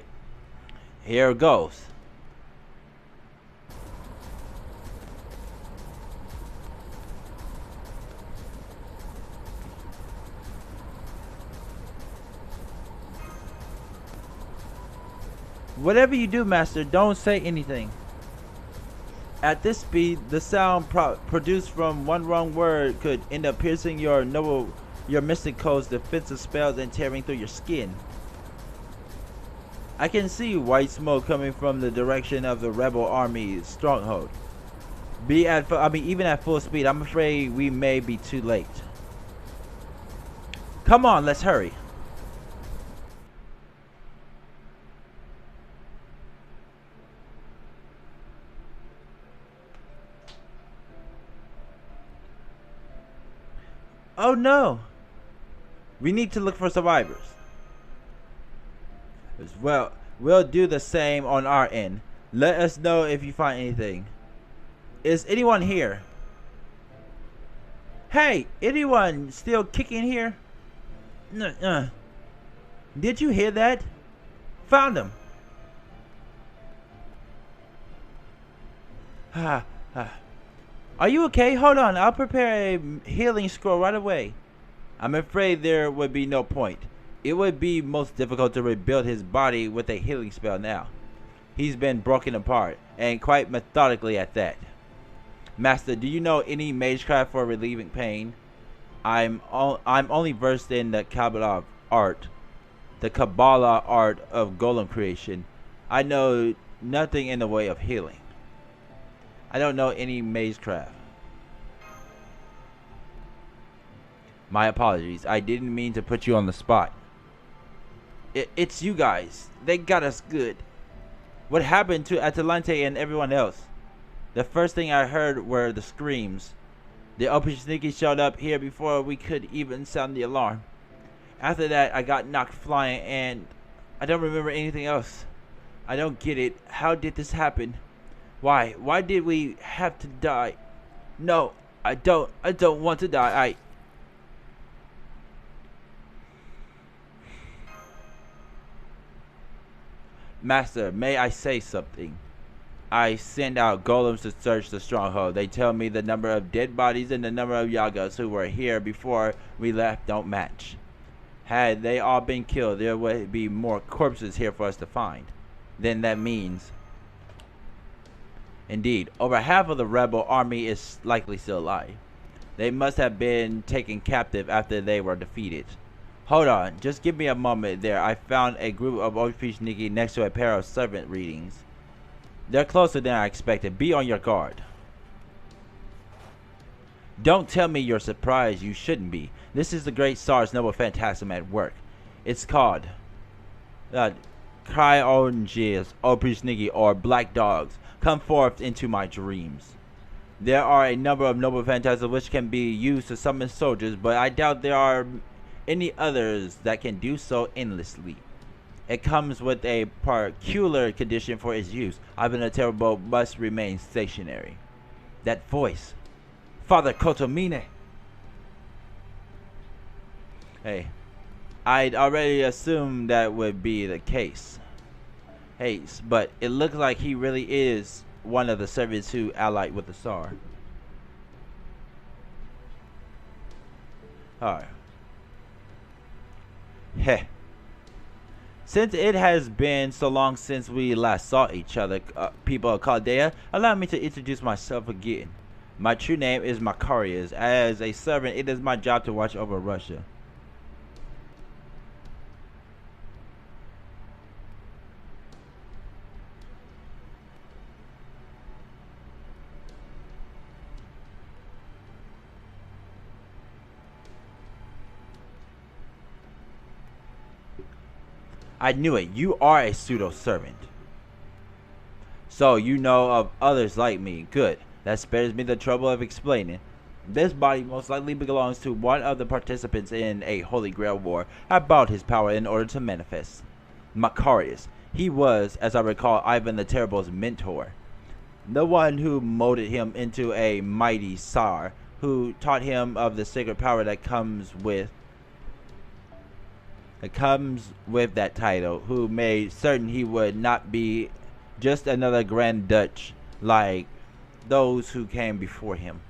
Here goes. Whatever you do, Master, don't say anything. At this speed, the sound produced from one wrong word could end up piercing your mystic code's defensive spells and tearing through your skin. I can see white smoke coming from the direction of the rebel army's stronghold. Even at full speed, I'm afraid we may be too late. Come on, let's hurry. Oh no! We need to look for survivors. Well, we'll do the same on our end. Let us know if you find anything. Is anyone here? Hey, anyone still kicking here? Did you hear that? Found him. Are you okay? Hold on, I'll prepare a healing scroll right away. I'm afraid there would be no point. It would be most difficult to rebuild his body with a healing spell now. He's been broken apart, and quite methodically at that. Master, do you know any magecraft for relieving pain? I'm only versed in the Kabbalah art of golem creation. I know nothing in the way of healing. I don't know any magecraft. My apologies. I didn't mean to put you on the spot. It's you guys. They got us good. What happened to Atalante and everyone else? The first thing I heard were the screams. The Opishnikki showed up here before we could even sound the alarm. After that, I got knocked flying and I don't remember anything else. I don't get it. How did this happen? Why? Why did we have to die? No, I don't want to die. Master, may I say something? I send out golems to search the stronghold. They tell me the number of dead bodies and the number of Yagas who were here before we left don't match. Had they all been killed, there would be more corpses here for us to find. Then that means... Indeed, over half of the rebel army is likely still alive. They must have been taken captive after they were defeated. Hold on, just give me a moment there. I found a group of Opishnikki next to a pair of servant readings. They're closer than I expected. Be on your guard. Don't tell me you're surprised. You shouldn't be. This is the great Tsar's noble phantasm at work. It's called Cryongias Opishnikki, or Black Dogs. Come forth into my dreams. There are a number of noble phantasms which can be used to summon soldiers, but I doubt there are any others that can do so endlessly. It comes with a peculiar condition for its use. Ivan the Terrible must remain stationary. That voice. Father Kotomine. Hey, I'd already assumed that would be the case. Hey, but it looks like he really is one of the servants who allied with the Tsar. Alright. Heh. Since it has been so long since we last saw each other, people of Chaldea, allow me to introduce myself again. My true name is Macarius. As a servant, it is my job to watch over Russia. I knew it. You are a pseudo-servant. So you know of others like me. Good. That spares me the trouble of explaining. This body most likely belongs to one of the participants in a Holy Grail war. I borrowed his power in order to manifest. Macarius. He was, as I recall, Ivan the Terrible's mentor. The one who molded him into a mighty Tsar, who taught him of the sacred power that comes with that title, who made certain he would not be just another Grand Duke like those who came before him.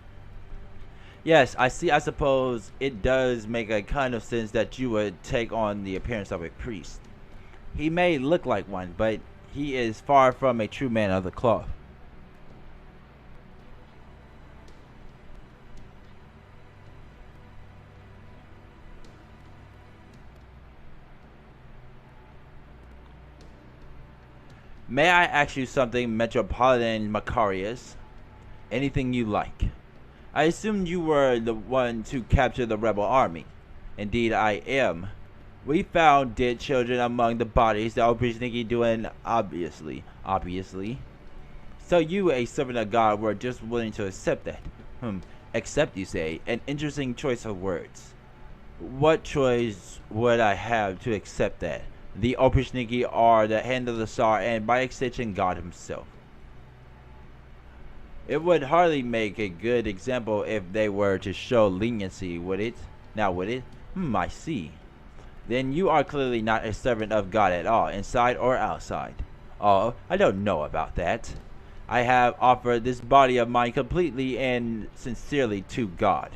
Yes, I see. I suppose it does make a kind of sense that you would take on the appearance of a priest. He may look like one, but he is far from a true man of the cloth. May I ask you something, Metropolitan Macarius? Anything you like. I assumed you were the one to capture the rebel army. Indeed, I am. We found dead children among the bodies, the Obrishniki doing obviously. So you, a servant of God, were just willing to accept that. Accept, you say? An interesting choice of words. What choice would I have to accept that? The Obrishniki are the hand of the Tsar and by extension God himself. It would hardly make a good example if they were to show leniency, would it? Now would it? I see. Then you are clearly not a servant of God at all, inside or outside. Oh, I don't know about that. I have offered this body of mine completely and sincerely to God.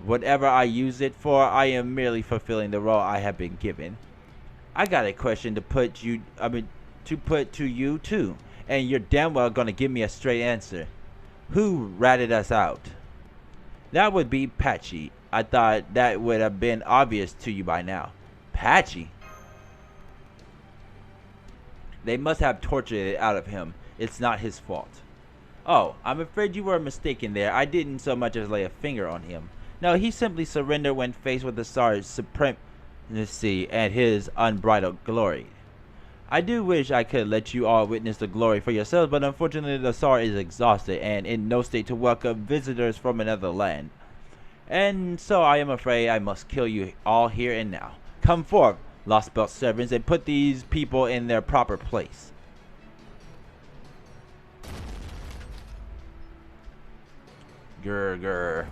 Whatever I use it for, I am merely fulfilling the role I have been given. I got a question to put to you too, and you're damn well gonna give me a straight answer. Who ratted us out? That would be Patchy. I thought that would have been obvious to you by now. Patchy? They must have tortured it out of him. It's not his fault. Oh, I'm afraid you were mistaken there. I didn't so much as lay a finger on him. No, he simply surrendered when faced with the Tsar's supremacy and his unbridled glory. I do wish I could let you all witness the glory for yourselves, but unfortunately the Tsar is exhausted and in no state to welcome visitors from another land. And so I am afraid I must kill you all here and now. Come forth, Lostbelt servants, and put these people in their proper place. Grr.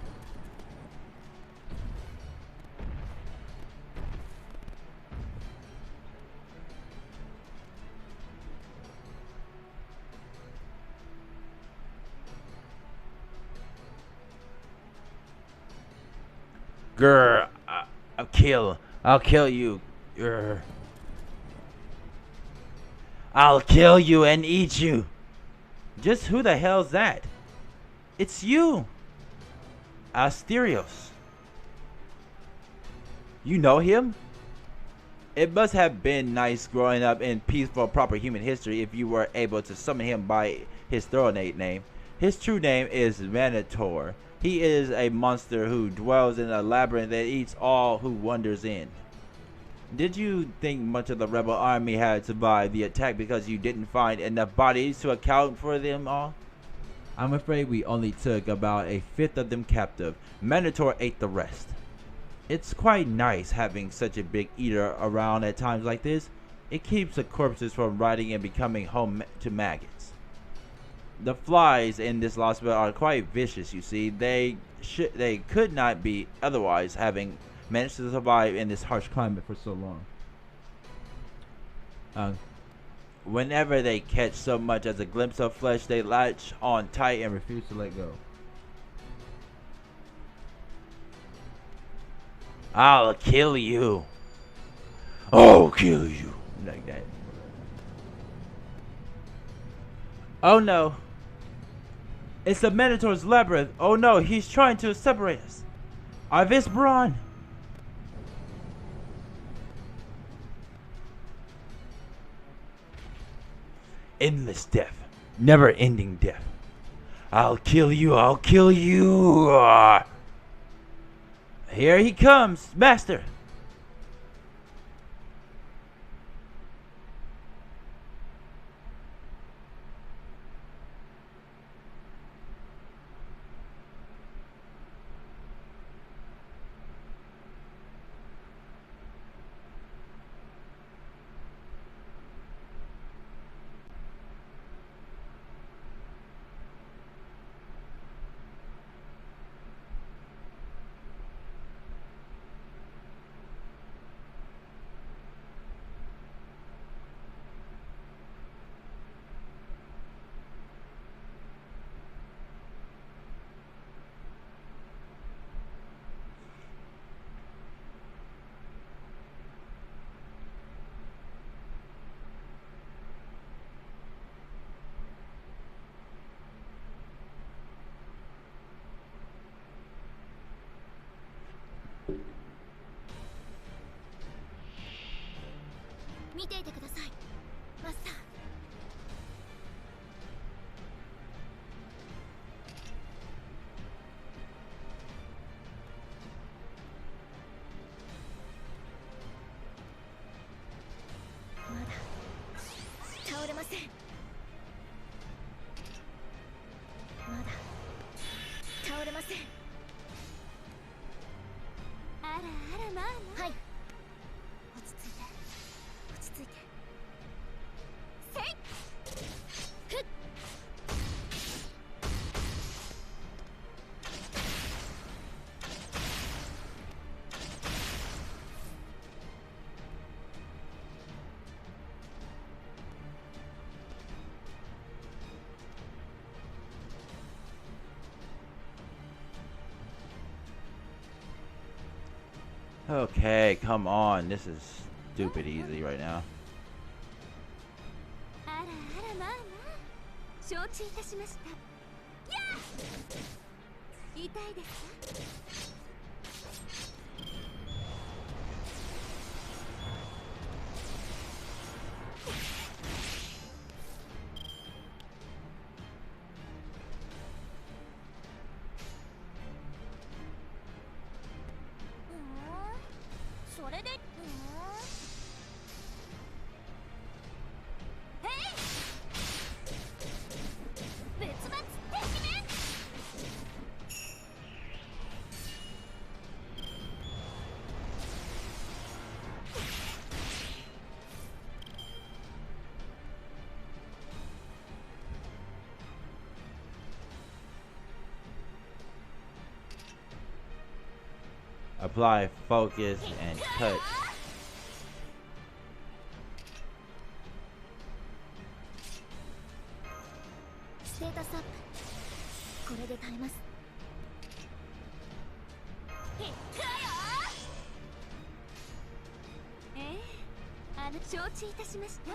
Grr, I'll kill you. Grr. I'll kill you and eat you. Just who the hell's that? It's you, Asterios. You know him? It must have been nice growing up in peaceful, proper human history if you were able to summon him by his Journet name. His true name is Minotaur. He is a monster who dwells in a labyrinth that eats all who wanders in. Did you think much of the rebel army had survived the attack because you didn't find enough bodies to account for them all? I'm afraid we only took about a fifth of them captive. Minotaur ate the rest. It's quite nice having such a big eater around at times like this. It keeps the corpses from rotting and becoming home to maggots. The flies in this Lostbelt are quite vicious, you see. They could not be otherwise, having managed to survive in this harsh climate for so long. Whenever they catch so much as a glimpse of flesh, they latch on tight and refuse to let go. I'll kill you. I'll kill you. Like that. Oh no. It's the Minotaur's labyrinth. Oh no, he's trying to separate us. Arvis Braun. Endless death. Never-ending death. I'll kill you. I'll kill you. Here he comes, Master. 見ていてくださいマスター。まだ倒れません。まだ倒れません。あらあらまあまあ、はい、落ち着いて落ち着いて。せいふっ。Okay, come on. This is stupid easy right now. あらあらまあまあ、承知いたしました。やっ、痛いですか。それでへい別々敵面。Apply focus and touch. ステータスアップ、これで耐えます。いくよ。承知いたしました。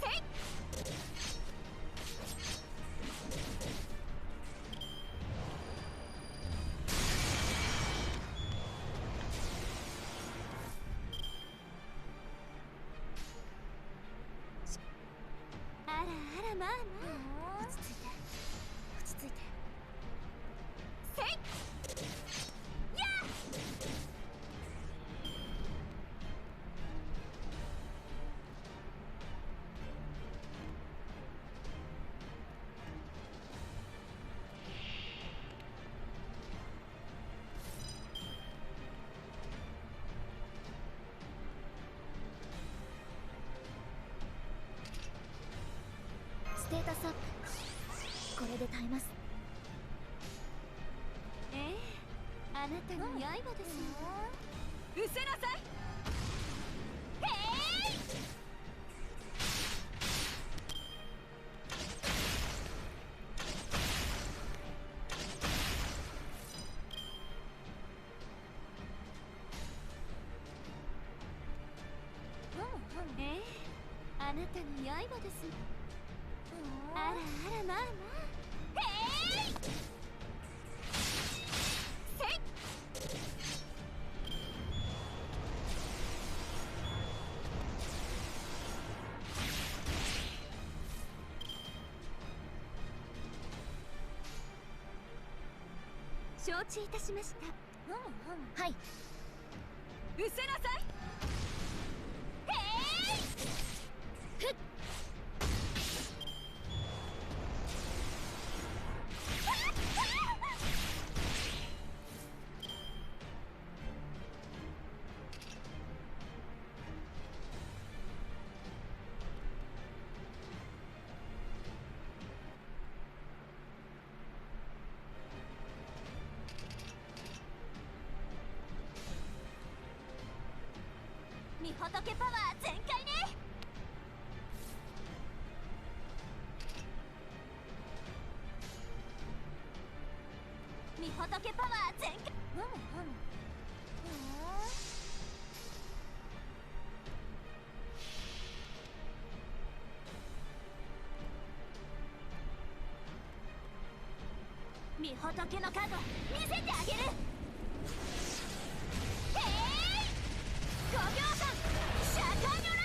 せい。あらあらまあまあ、落ち着いて落ち着いて。せいやっ。ステータスアップ、これで耐えます。あなたの刃ですよ。失せなさい。へい。あなたの刃です。あらあらまあまあ、へい。せい。承知いたしました。はい、失せなさい。へいふっ。御仏パワー全開ね。御仏パワー全開。御仏の加護見せてあげる。へい5秒間シャカニョロ。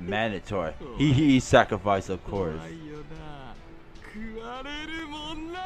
Mandatory. He sacrificed, of course. 怖いよな。食われるもんな。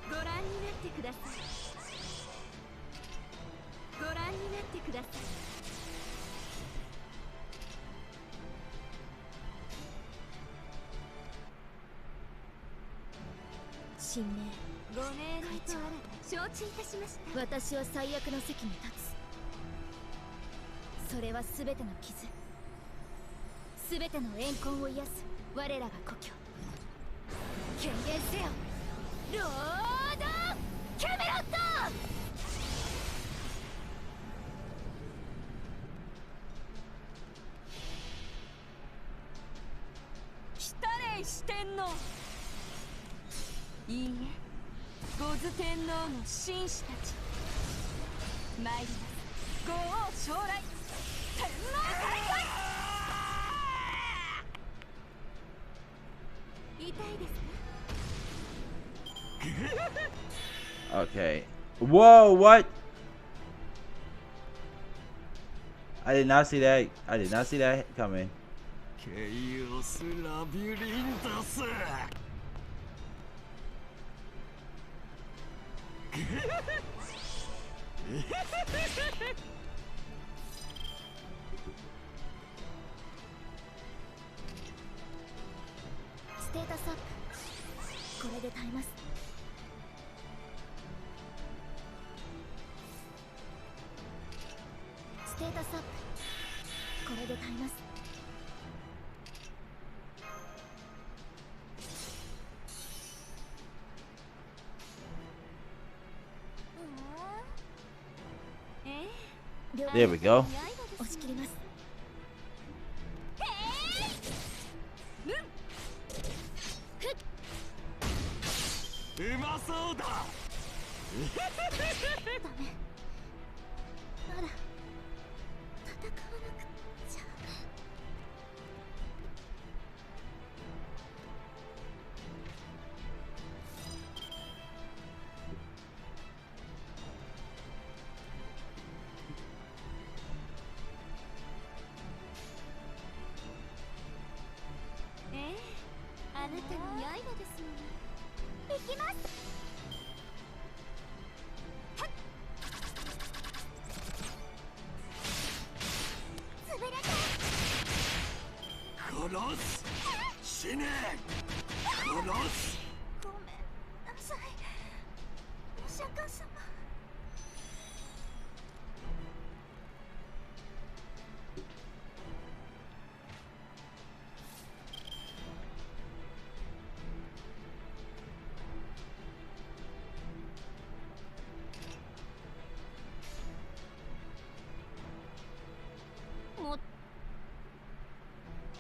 ご覧になってください。ご覧になってください。神明、ご命令とあらば承知いたしました。私は最悪の席に立つ。それは全ての傷、全ての怨恨を癒す我らが故郷。権限せよ、ロードキャメロット。来たれ四天王。いいえ、五頭天皇の紳士たち。参ります。ご王将来、天皇大会。痛いですか？ Okay. Whoa, what? I did not see that. I did not see that coming. ケイオスラビリンタス。ステータスアップ。これで耐えます。ステータスアップ。これで耐えます。There we go. 押し切ります。うまそうだ。ダメ。まだ戦わなくちゃ。あなたの刃ですもの。行きます。潰れた。殺す。死ね。殺す。ごめんなさい、お釈迦様。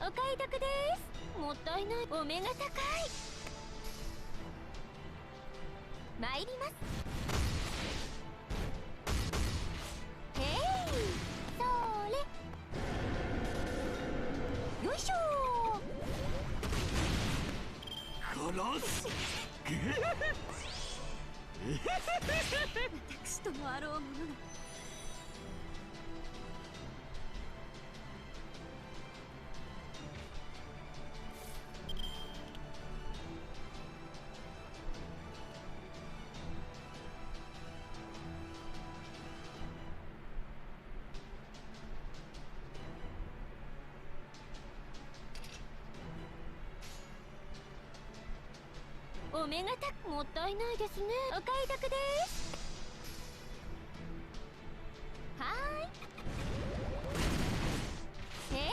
お買い得です。もったいない。お目が高い。参ります。へい、それ。よいしょ殺す。私ともあろうものが。お目が高くもったいないですね。お買い得です。はーい。へい。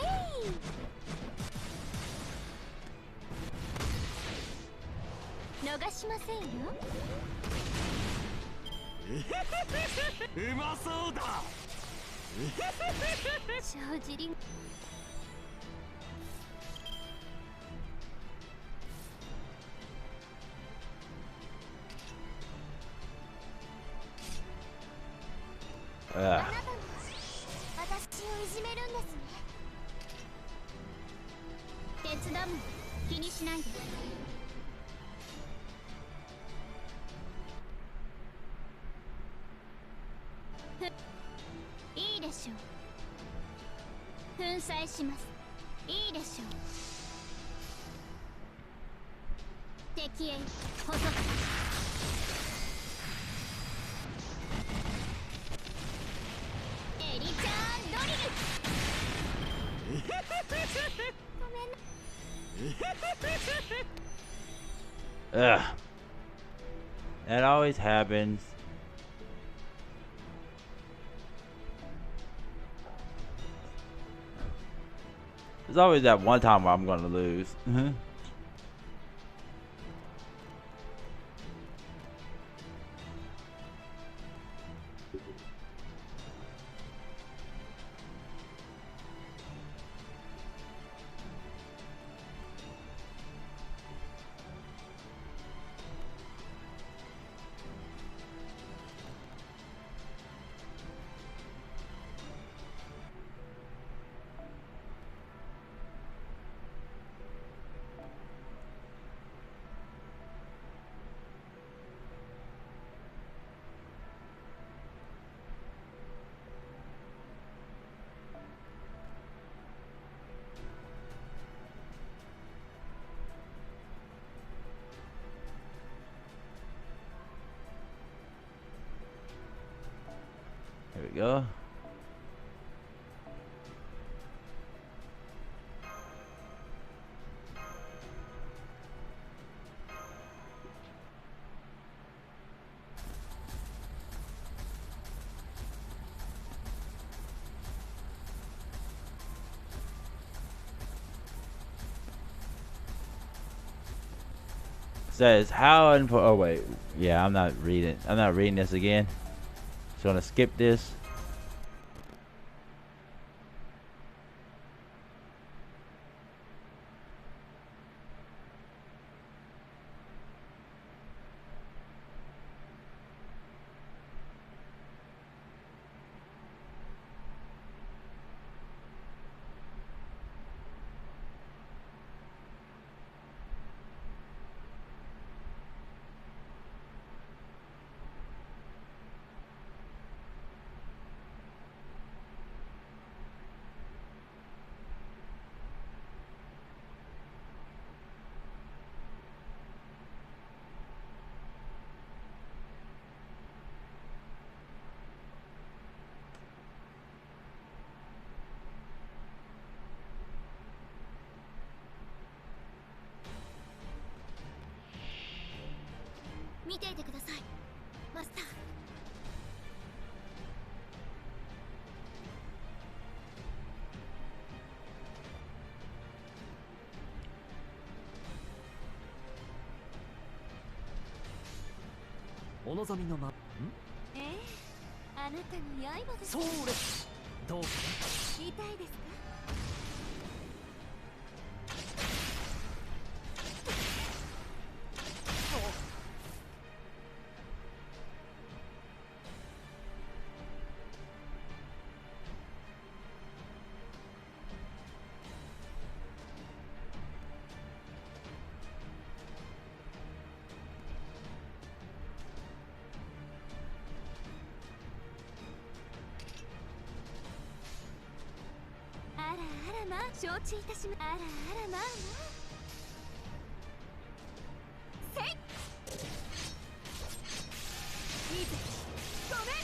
逃しませんよ。うまそうだ。正直あなたも私をいじめるんですね。手伝うも気にしないで。いいでしょう。粉砕します。いいでしょう。敵へ補足。エリちゃんドリル。ごめんな。Ugh. That always happens. There's always that one time where I'm gonna lose. There we go. Says how and oh wait, yeah, I'm not reading this again. Just gonna skip this.見ていてください、マスター。お望みのま。ええ、あなたの刃です。それどうか痛いですか？あらあらまあ、承知いたしま。あらあらまあまあ。せい。いいぜ。ごめん。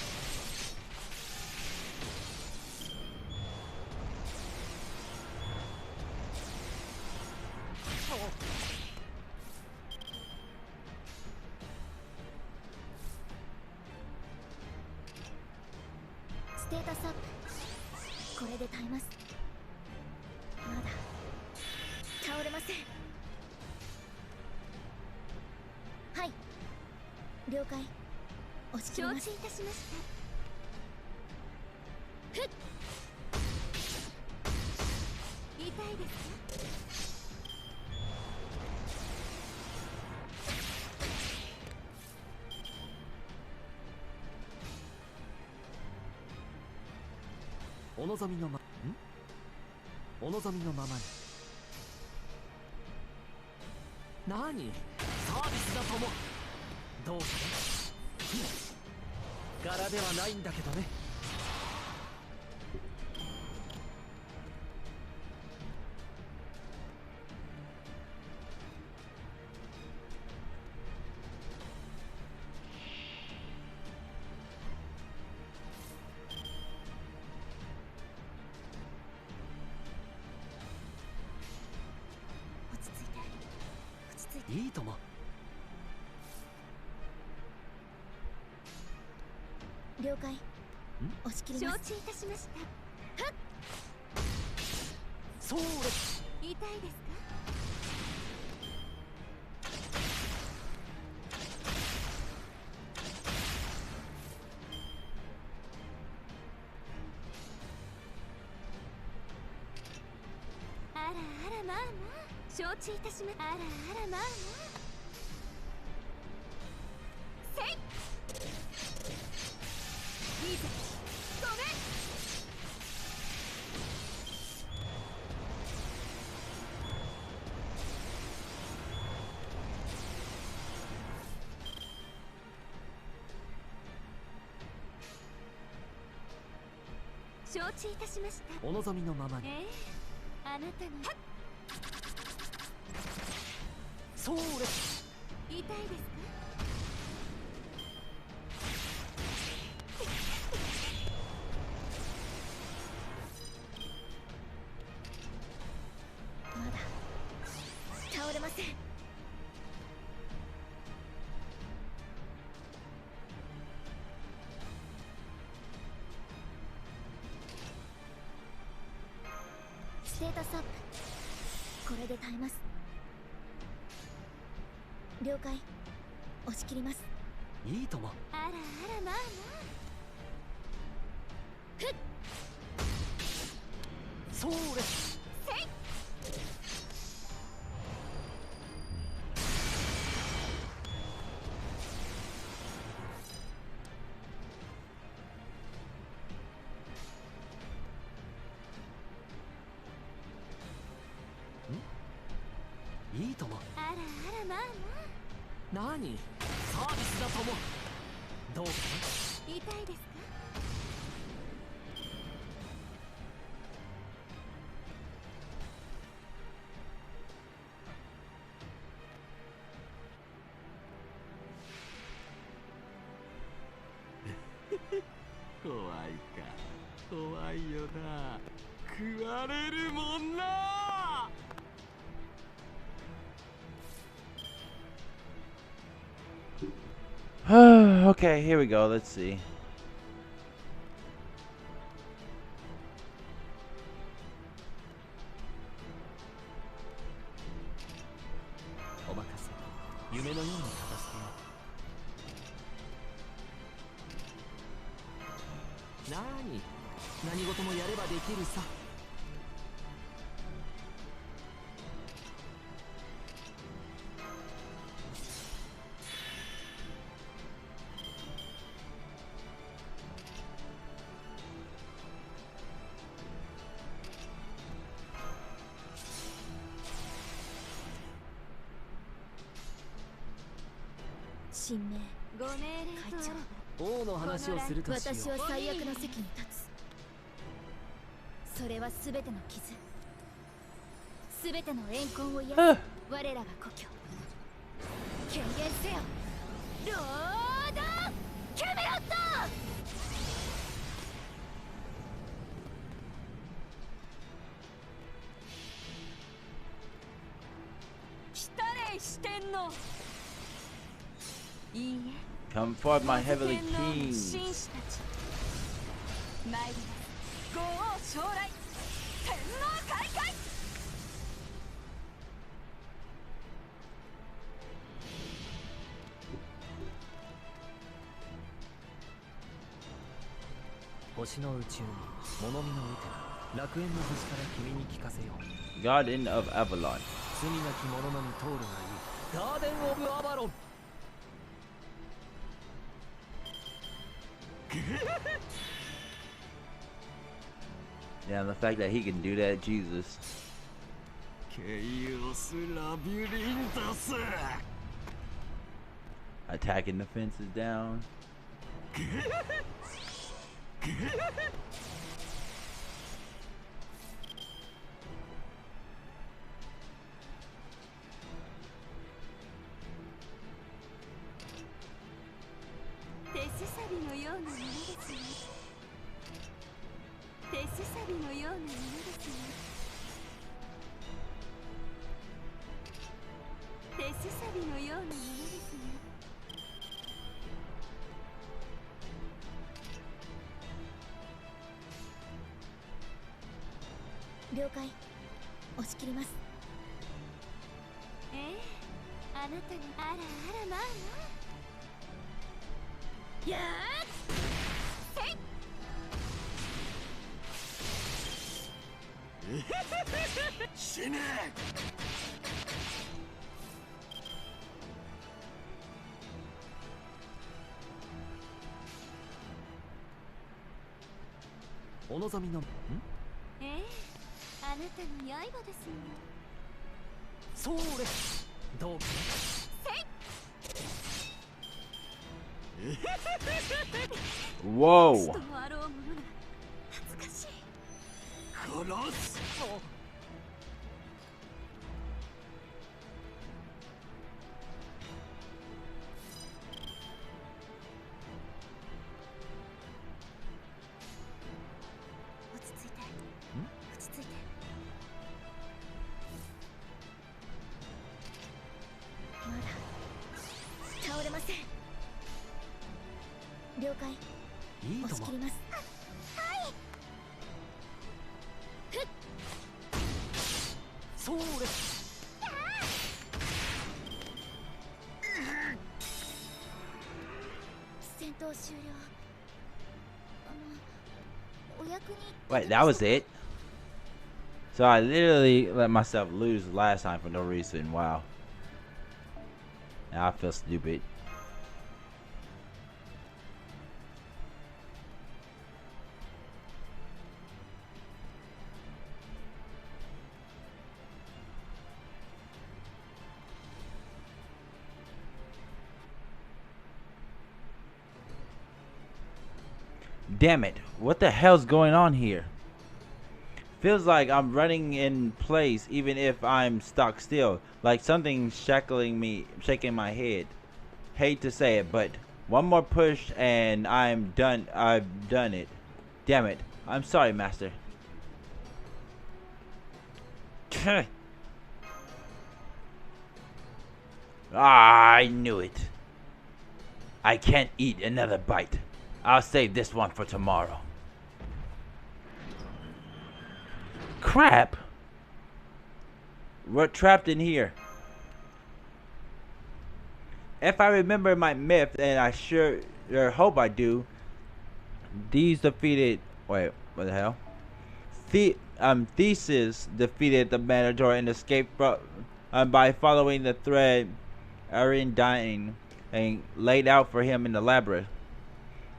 ステータスアップ。これで耐えます。まだ倒れません。はい、了解。押し切ります。承知いたしました。ふっ。痛いですか？お望みのお望みのままに。何サービスだとも。どうかな。柄ではないんだけどね。いいとも。了解。押し切ります。承知いたしました。はっ。そうです。痛いですか。あらあらまあまあ承知いたしました。あらあらまあまあせい。いいぜ。ごめん。承知いたしました。お望みのままに。あなたのそうです。痛いですか。まだ倒れません。ステータスアップ。これで耐えます。了解。押し切ります。いいとも。あらあらまあまあふっ。そうですせい。いいとも。あらあらまあまあ何サービスだとも。どうかな。痛いですか。怖いか。怖いよな。食われるもんな。Okay, here we go. Let's see. お任せ。夢のように片付けよう。何事もやればできるさ。神明ご命令会長。王の話をするとしよう。私は最悪の席に立つ。それは全ての傷、全ての怨恨を癒す我らが故郷。権限せよロードキャメロット。来たれ四天王。いいえ。 Come forth, my heavenly 天皇の king. 紳士たち。参ります。豪王将来。天皇開会。星の宇宙に物見の打て楽園の星から君に聞かせよう。 Garden of Avalon. 罪なき者のみ通るがいい。ガーデン・オブ・アバロン。Yeah, the fact that he can do that, Jesus. Chaos Labyrinthus. Attacking the fences down. Whoa. Wait, that was it? So I literally let myself lose last time for no reason. Wow. Now I feel stupid. Damn it. What the hell's going on here? Feels like I'm running in place even if I'm stuck still. Like something's shackling me, shaking my head. Hate to say it, but one more push and I'm done. I've done it. Damn it. I'm sorry, Master. I knew it. I can't eat another bite. I'll save this one for tomorrow. Crap! We're trapped in here. If I remember my myth, and I sure hope I do, these defeated... Wait, what the hell? Theseus defeated the Mandatory and escaped by following the thread Arendine and laid out for him in the labyrinth.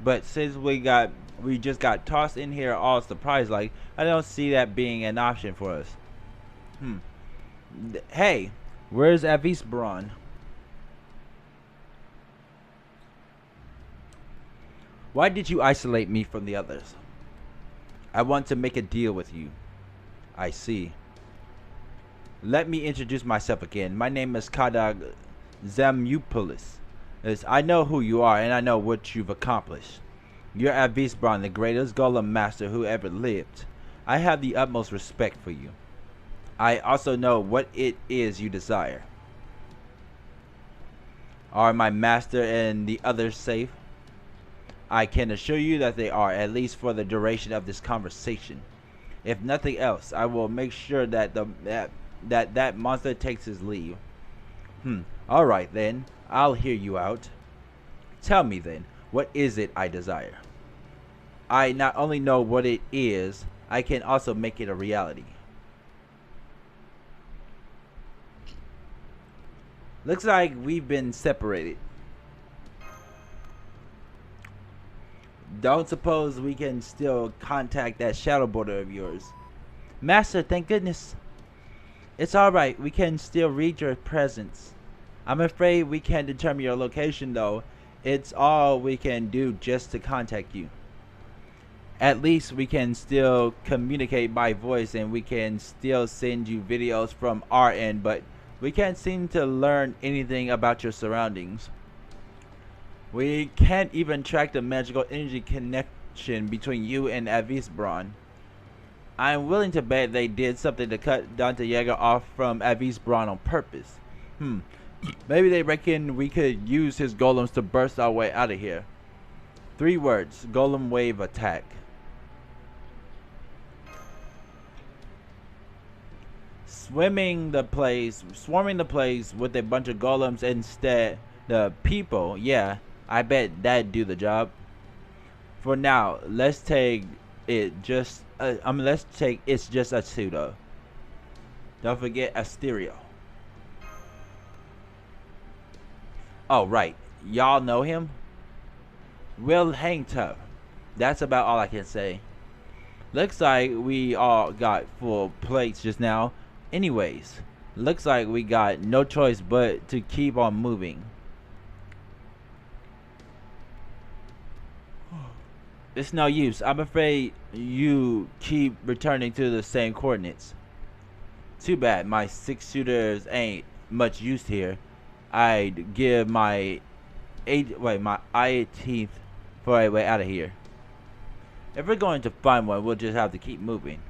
But since we just got tossed in here all surprised like, I don't see that being an option for us. Hey, where's Avisbron? Why did you isolate me from the others? I want to make a deal with you. I see. Let me introduce myself again. My name is Kadag Zamupoulos. I know who you are and I know what you've accomplished. You're Avisbron, the greatest golem master who ever lived. I have the utmost respect for you. I also know what it is you desire. Are my master and the others safe? I can assure you that they are, at least for the duration of this conversation. If nothing else, I will make sure that that monster takes his leave. Alright then, I'll hear you out. Tell me then, what is it I desire? I not only know what it is, I can also make it a reality. Looks like we've been separated. Don't suppose we can still contact that shadow border of yours. Master, thank goodness. It's alright, we can still read your presence. I'm afraid we can't determine your location though. It's all we can do just to contact you. At least we can still communicate by voice and we can still send you videos from our end, but we can't seem to learn anything about your surroundings. We can't even track the magical energy connection between you and Avisbron. I'm willing to bet they did something to cut Dante Yeager off from Avisbron on purpose. Maybe they reckon we could use his golems to burst our way out of here. 3 words, golem wave attack. Swarming the place with a bunch of golems instead. The people, yeah, I bet that'd do the job. For now, let's take it just. Let's take it's just a pseudo. Don't forget Asterio. Oh right, y'all know him. Will hang tough. That's about all I can say. Looks like we all got full plates just now. Anyways, looks like we got no choice but to keep on moving. It's no use. I'm afraid you keep returning to the same coordinates. Too bad my 6-shooters ain't much use here. I'd give my 18th for a way out of here. If we're going to find one, we'll just have to keep moving.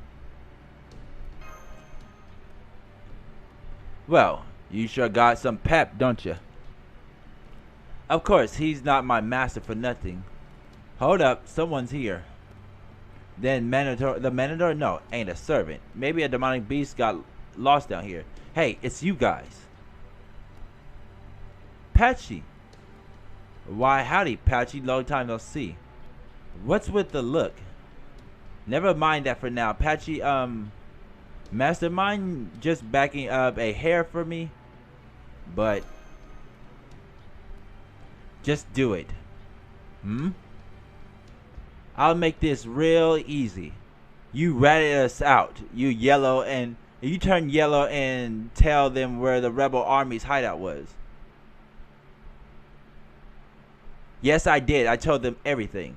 Well, you sure got some pep, don't you? Of course, he's not my master for nothing. Hold up, someone's here. Then the Manador? No, ain't a servant. Maybe a demonic beast got lost down here. Hey, it's you guys. Patchy. Why howdy, Patchy, long time no see. What's with the look? Never mind that for now. Patchy, Mastermind just backing up a hair for me, but just do it. I'll make this real easy. You ratted us out. You turn yellow and tell them where the rebel army's hideout was. Yes, I did. I told them everything.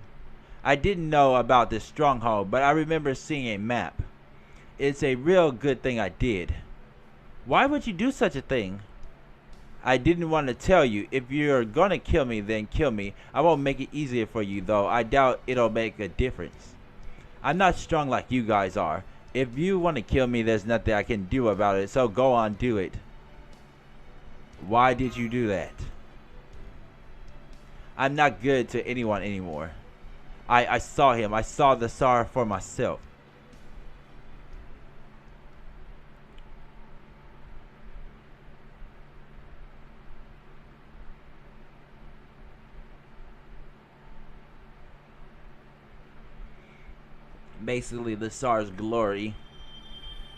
I didn't know about this stronghold, but I remember seeing a map. It's a real good thing I did. Why would you do such a thing? I didn't want to tell you. If you're gonna kill me, then kill me. I won't make it easier for you, though. I doubt it'll make a difference. I'm not strong like you guys are. If you want to kill me, there's nothing I can do about it, so go on, do it. Why did you do that? I'm not good to anyone anymore. I saw him. I saw the Tsar for myself. Basically the Tsar's glory.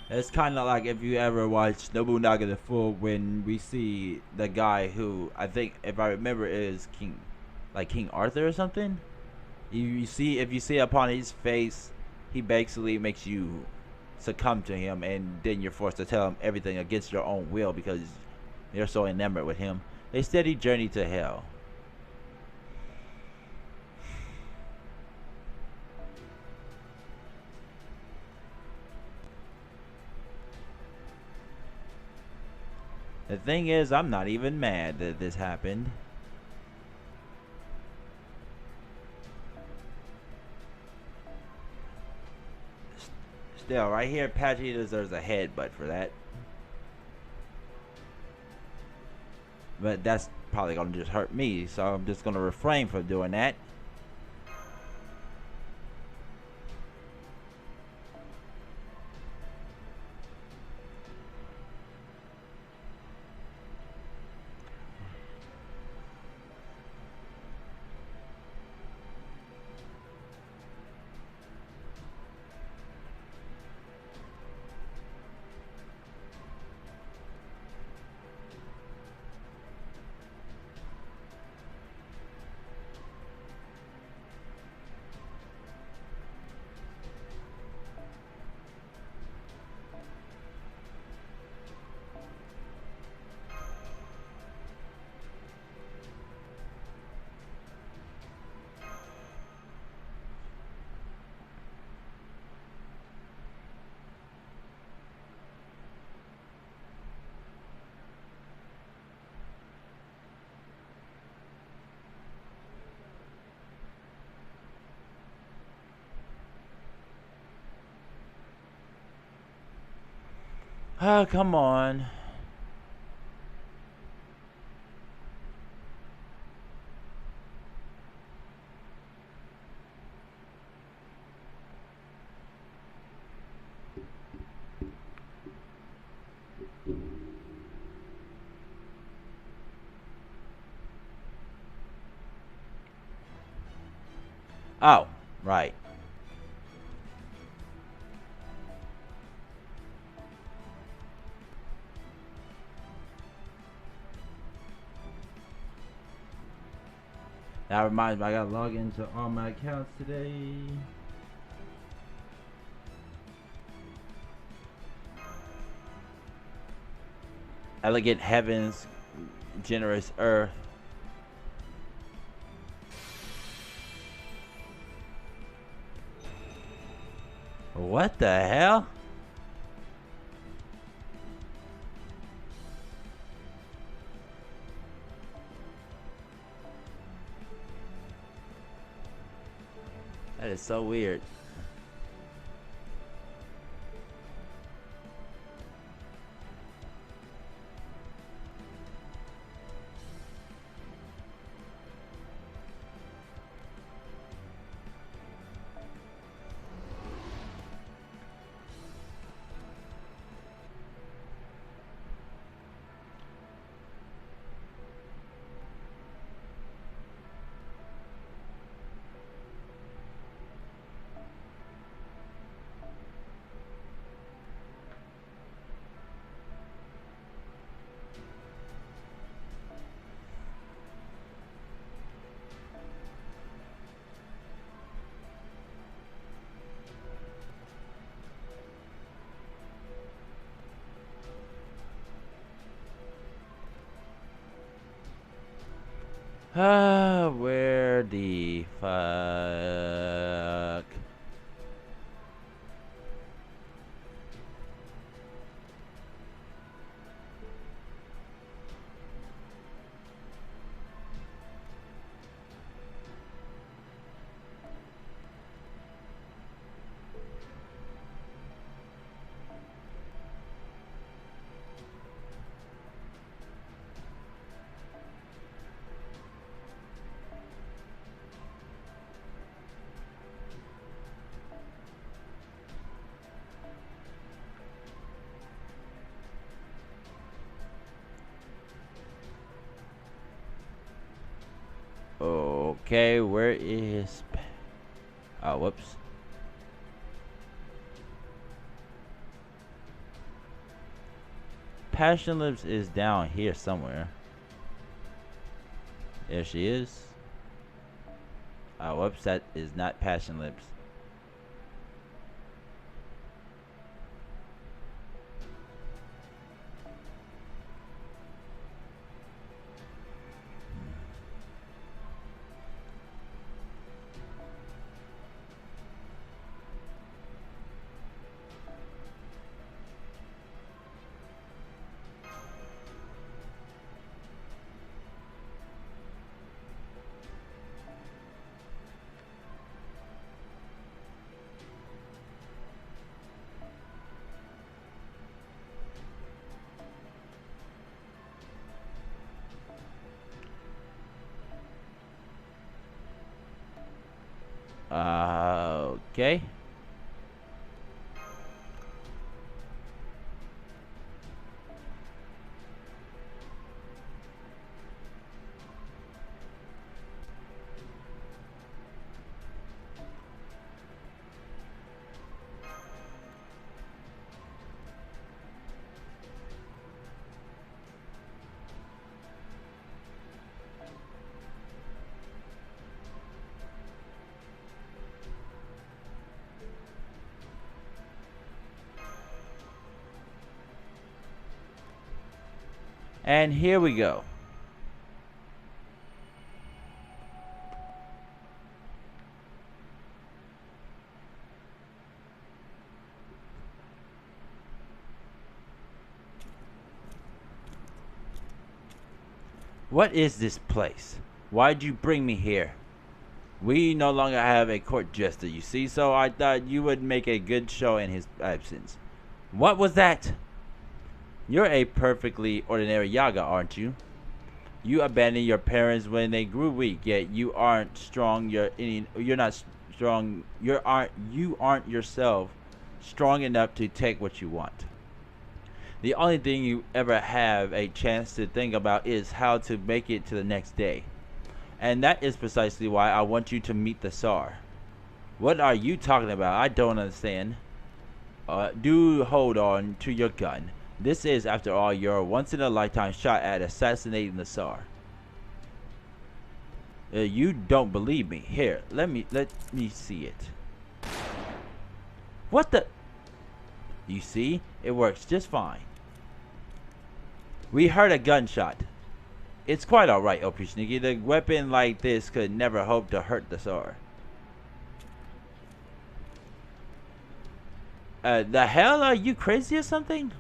It's kind of like if you ever watched Nobunaga the Fool, when we see the guy who I think, if I remember, is King Arthur or something. If you see upon his face, he basically makes you succumb to him, and then you're forced to tell him everything against your own will because you're so enamored with him. A steady journey to hell. The thing is, I'm not even mad that this happened. Still, right here, Patchy deserves a headbutt for that. But that's probably gonna just hurt me, so I'm just gonna refrain from doing that. Oh, come on. Oh, right. That reminds me, I gotta log into all my accounts today. Elegant heavens, generous earth. What the hell? That is so weird. Where the fuck? Okay, where is... Oh, whoops. Passion Lips is down here somewhere. There she is. Oh, whoops, that is not Passion Lips. Okay. And here we go. What is this place? Why'd you bring me here? We no longer have a court jester, you see, so I thought you would make a good show in his absence. What was that? You're a perfectly ordinary Yaga, aren't you? You abandoned your parents when they grew weak, yet you aren't strong. You're not strong. You aren't yourself strong enough to take what you want. The only thing you ever have a chance to think about is how to make it to the next day. And that is precisely why I want you to meet the Tsar. What are you talking about? I don't understand. Do hold on to your gun. This is, after all, your once-in-a-lifetime shot at assassinating the Tsar. You don't believe me. Here, let me see it. What the? You see, it works just fine. We heard a gunshot. It's quite alright, Opushniki. The weapon like this could never hope to hurt the Tsar. The hell? Are you crazy or something?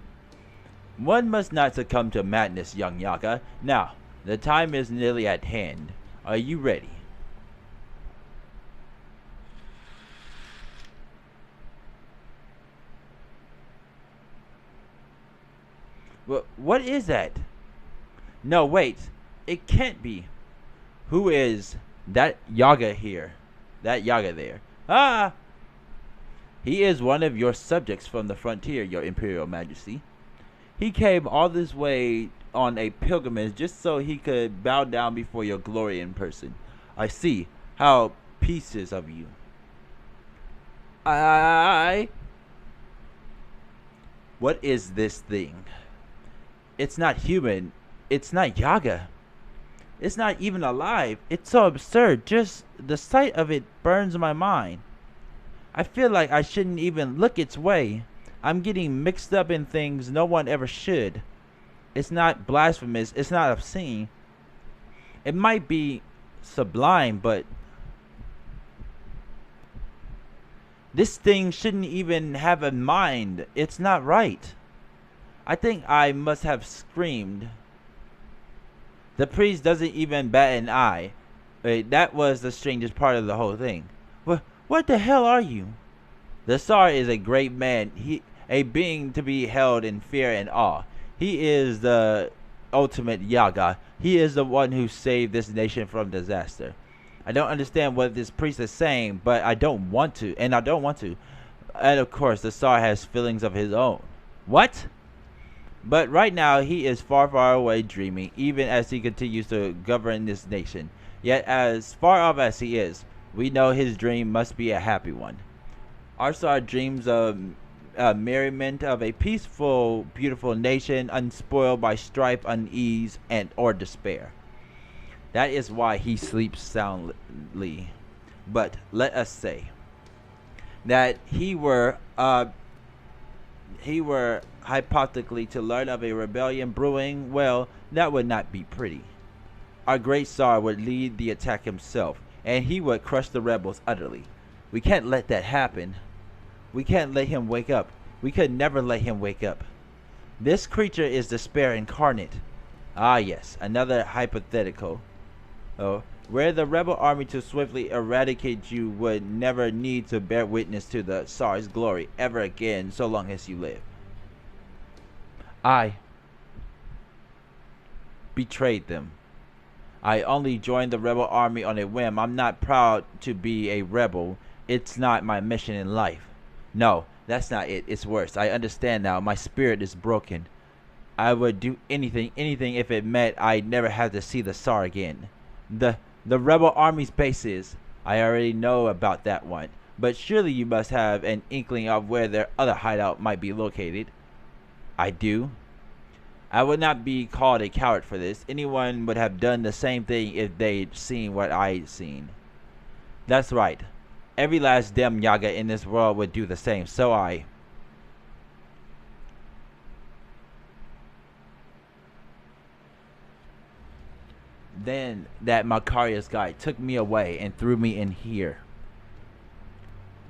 One must not succumb to madness, young Yaga. Now, the time is nearly at hand. Are you ready? What is that? No, wait. It can't be. Who is that Yaga here? That Yaga there? Ah! He is one of your subjects from the frontier, your Imperial Majesty. He came all this way on a pilgrimage just so he could bow down before your glory in person. I see. How pieces of you. What is this thing? It's not human. It's not Yaga. It's not even alive. It's so absurd. Just the sight of it burns my mind. I feel like I shouldn't even look its way. I'm getting mixed up in things no one ever should. It's not blasphemous. It's not obscene. It might be sublime, but this thing shouldn't even have a mind. It's not right. I think I must have screamed. The priest doesn't even bat an eye. That was the strangest part of the whole thing. What the hell are you? The Tsar is a great man. A being to be held in fear and awe. He is the ultimate Yaga. He is the one who saved this nation from disaster. I don't understand what this priest is saying, but I don't want to, and I don't want to. And of course, the Tsar has feelings of his own. What? But right now, he is far, far away dreaming, even as he continues to govern this nation. Yet, as far off as he is, we know his dream must be a happy one. Our Tsar dreams of merriment of a peaceful, beautiful nation, unspoiled by strife, unease, or despair. That is why he sleeps soundly. But let us say that he were hypothetically to learn of a rebellion brewing. Well, that would not be pretty. Our great Tsar would lead the attack himself, and he would crush the rebels utterly. We can't let that happen. We can't let him wake up. We could never let him wake up. This creature is despair incarnate. Ah yes, another hypothetical. Where the rebel army to swiftly eradicate you would never need to bear witness to the Tsar's glory ever again so long as you live. I betrayed them. I only joined the rebel army on a whim. I'm not proud to be a rebel. It's not my mission in life. No, that's not it. It's worse. I understand now. My spirit is broken. I would do anything if it meant I'd never have to see the Tsar again. The rebel army's bases. I already know about that one. But surely you must have an inkling of where their other hideout might be located. I do. I would not be called a coward for this. Anyone would have done the same thing if they'd seen what I'd seen. That's right. Every last damn Yaga in this world would do the same. So Then that Macarius guy took me away and threw me in here.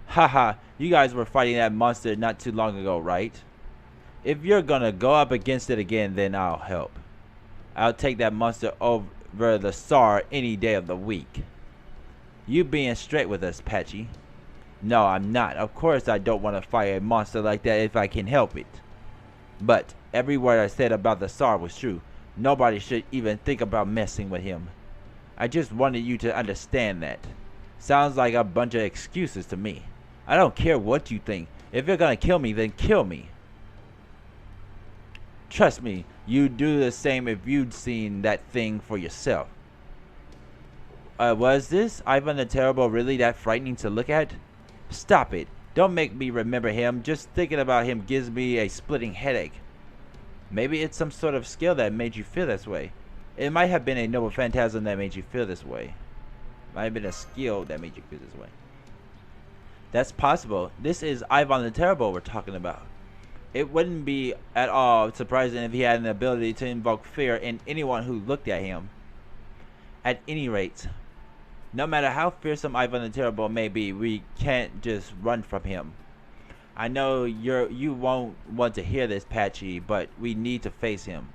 Haha, you guys were fighting that monster not too long ago, right? If you're gonna go up against it again, then I'll help. I'll take that monster over the Tsar any day of the week. You being straight with us, Patchy. No, I'm not. Of course I don't want to fight a monster like that if I can help it. But Every word I said about the Tsar was true. Nobody should even think about messing with him. I just wanted you to understand that. Sounds like a bunch of excuses to me. I don't care what you think. If you're gonna kill me, then kill me. Trust me, you'd do the same if you'd seen that thing for yourself. Was this Ivan the Terrible really that frightening to look at? Stop it. Don't make me remember him. Just thinking about him gives me a splitting headache. Maybe it's some sort of skill that made you feel this way. It might have been a noble phantasm that made you feel this way. Might have been a skill that made you feel this way. That's possible. This is Ivan the Terrible we're talking about. It wouldn't be at all surprising if he had an ability to invoke fear in anyone who looked at him. At any rate, no matter how fearsome Ivan the Terrible may be, we can't just run from him. I know you won't want to hear this, Patchy, but we need to face him.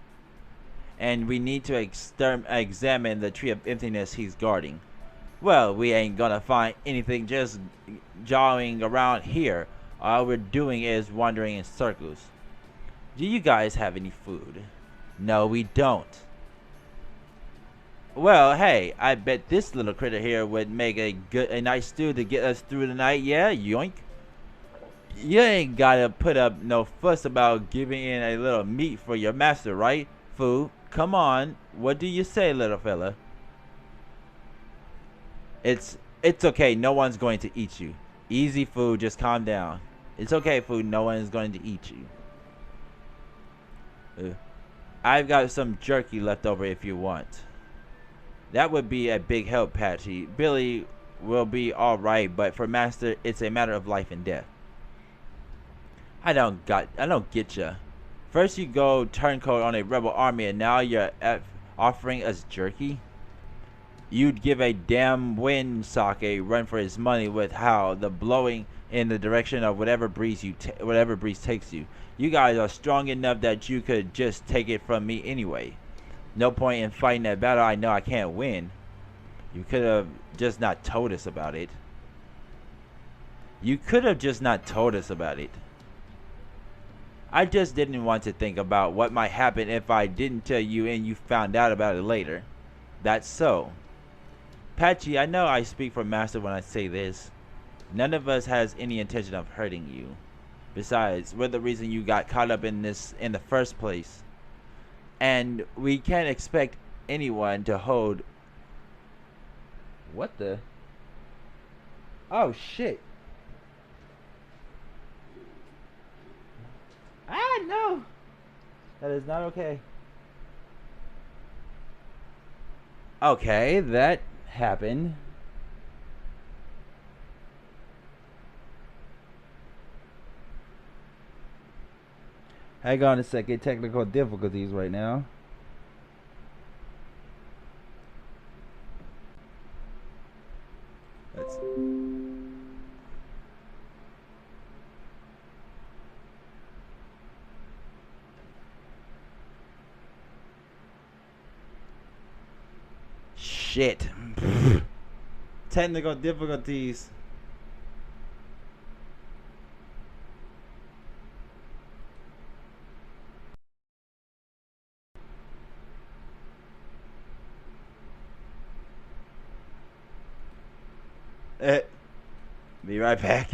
And we need to examine the Tree of Emptiness he's guarding. Well, we ain't gonna find anything just jawing around here. All we're doing is wandering in circles. Do you guys have any food? No, we don't. Well, hey, I bet this little critter here would make a nice stew to get us through the night, yeah? Yoink. You ain't gotta put up no fuss about giving in a little meat for your master, right? Foo, come on. What do you say, little fella? It's okay. No one's going to eat you. Easy, Foo. Just calm down. It's okay, Foo. No one is going to eat you. I've got some jerky left over if you want. That would be a big help, Patchy. Billy will be alright, but for Master, it's a matter of life and death. I don't get ya. First you go turncoat on a rebel army, and now you're offering us jerky? You'd give a damn windsock a run for his money with how the blowing in the direction of whatever breeze takes you. You guys are strong enough that you could just take it from me anyway. No point in fighting that battle I know I can't win. You could have just not told us about it. You could have just not told us about it. I just didn't want to think about what might happen if I didn't tell you and you found out about it later. That's so. Patchy, I know I speak for Master when I say this. None of us has any intention of hurting you. Besides, we're the reason you got caught up in this in the first place. And we can't expect anyone to hold... What the... Oh shit. Ah, no! That is not okay. Okay, that happened. Hang on a second, technical difficulties right now. Let's... Shit. Technical difficulties. Be right back.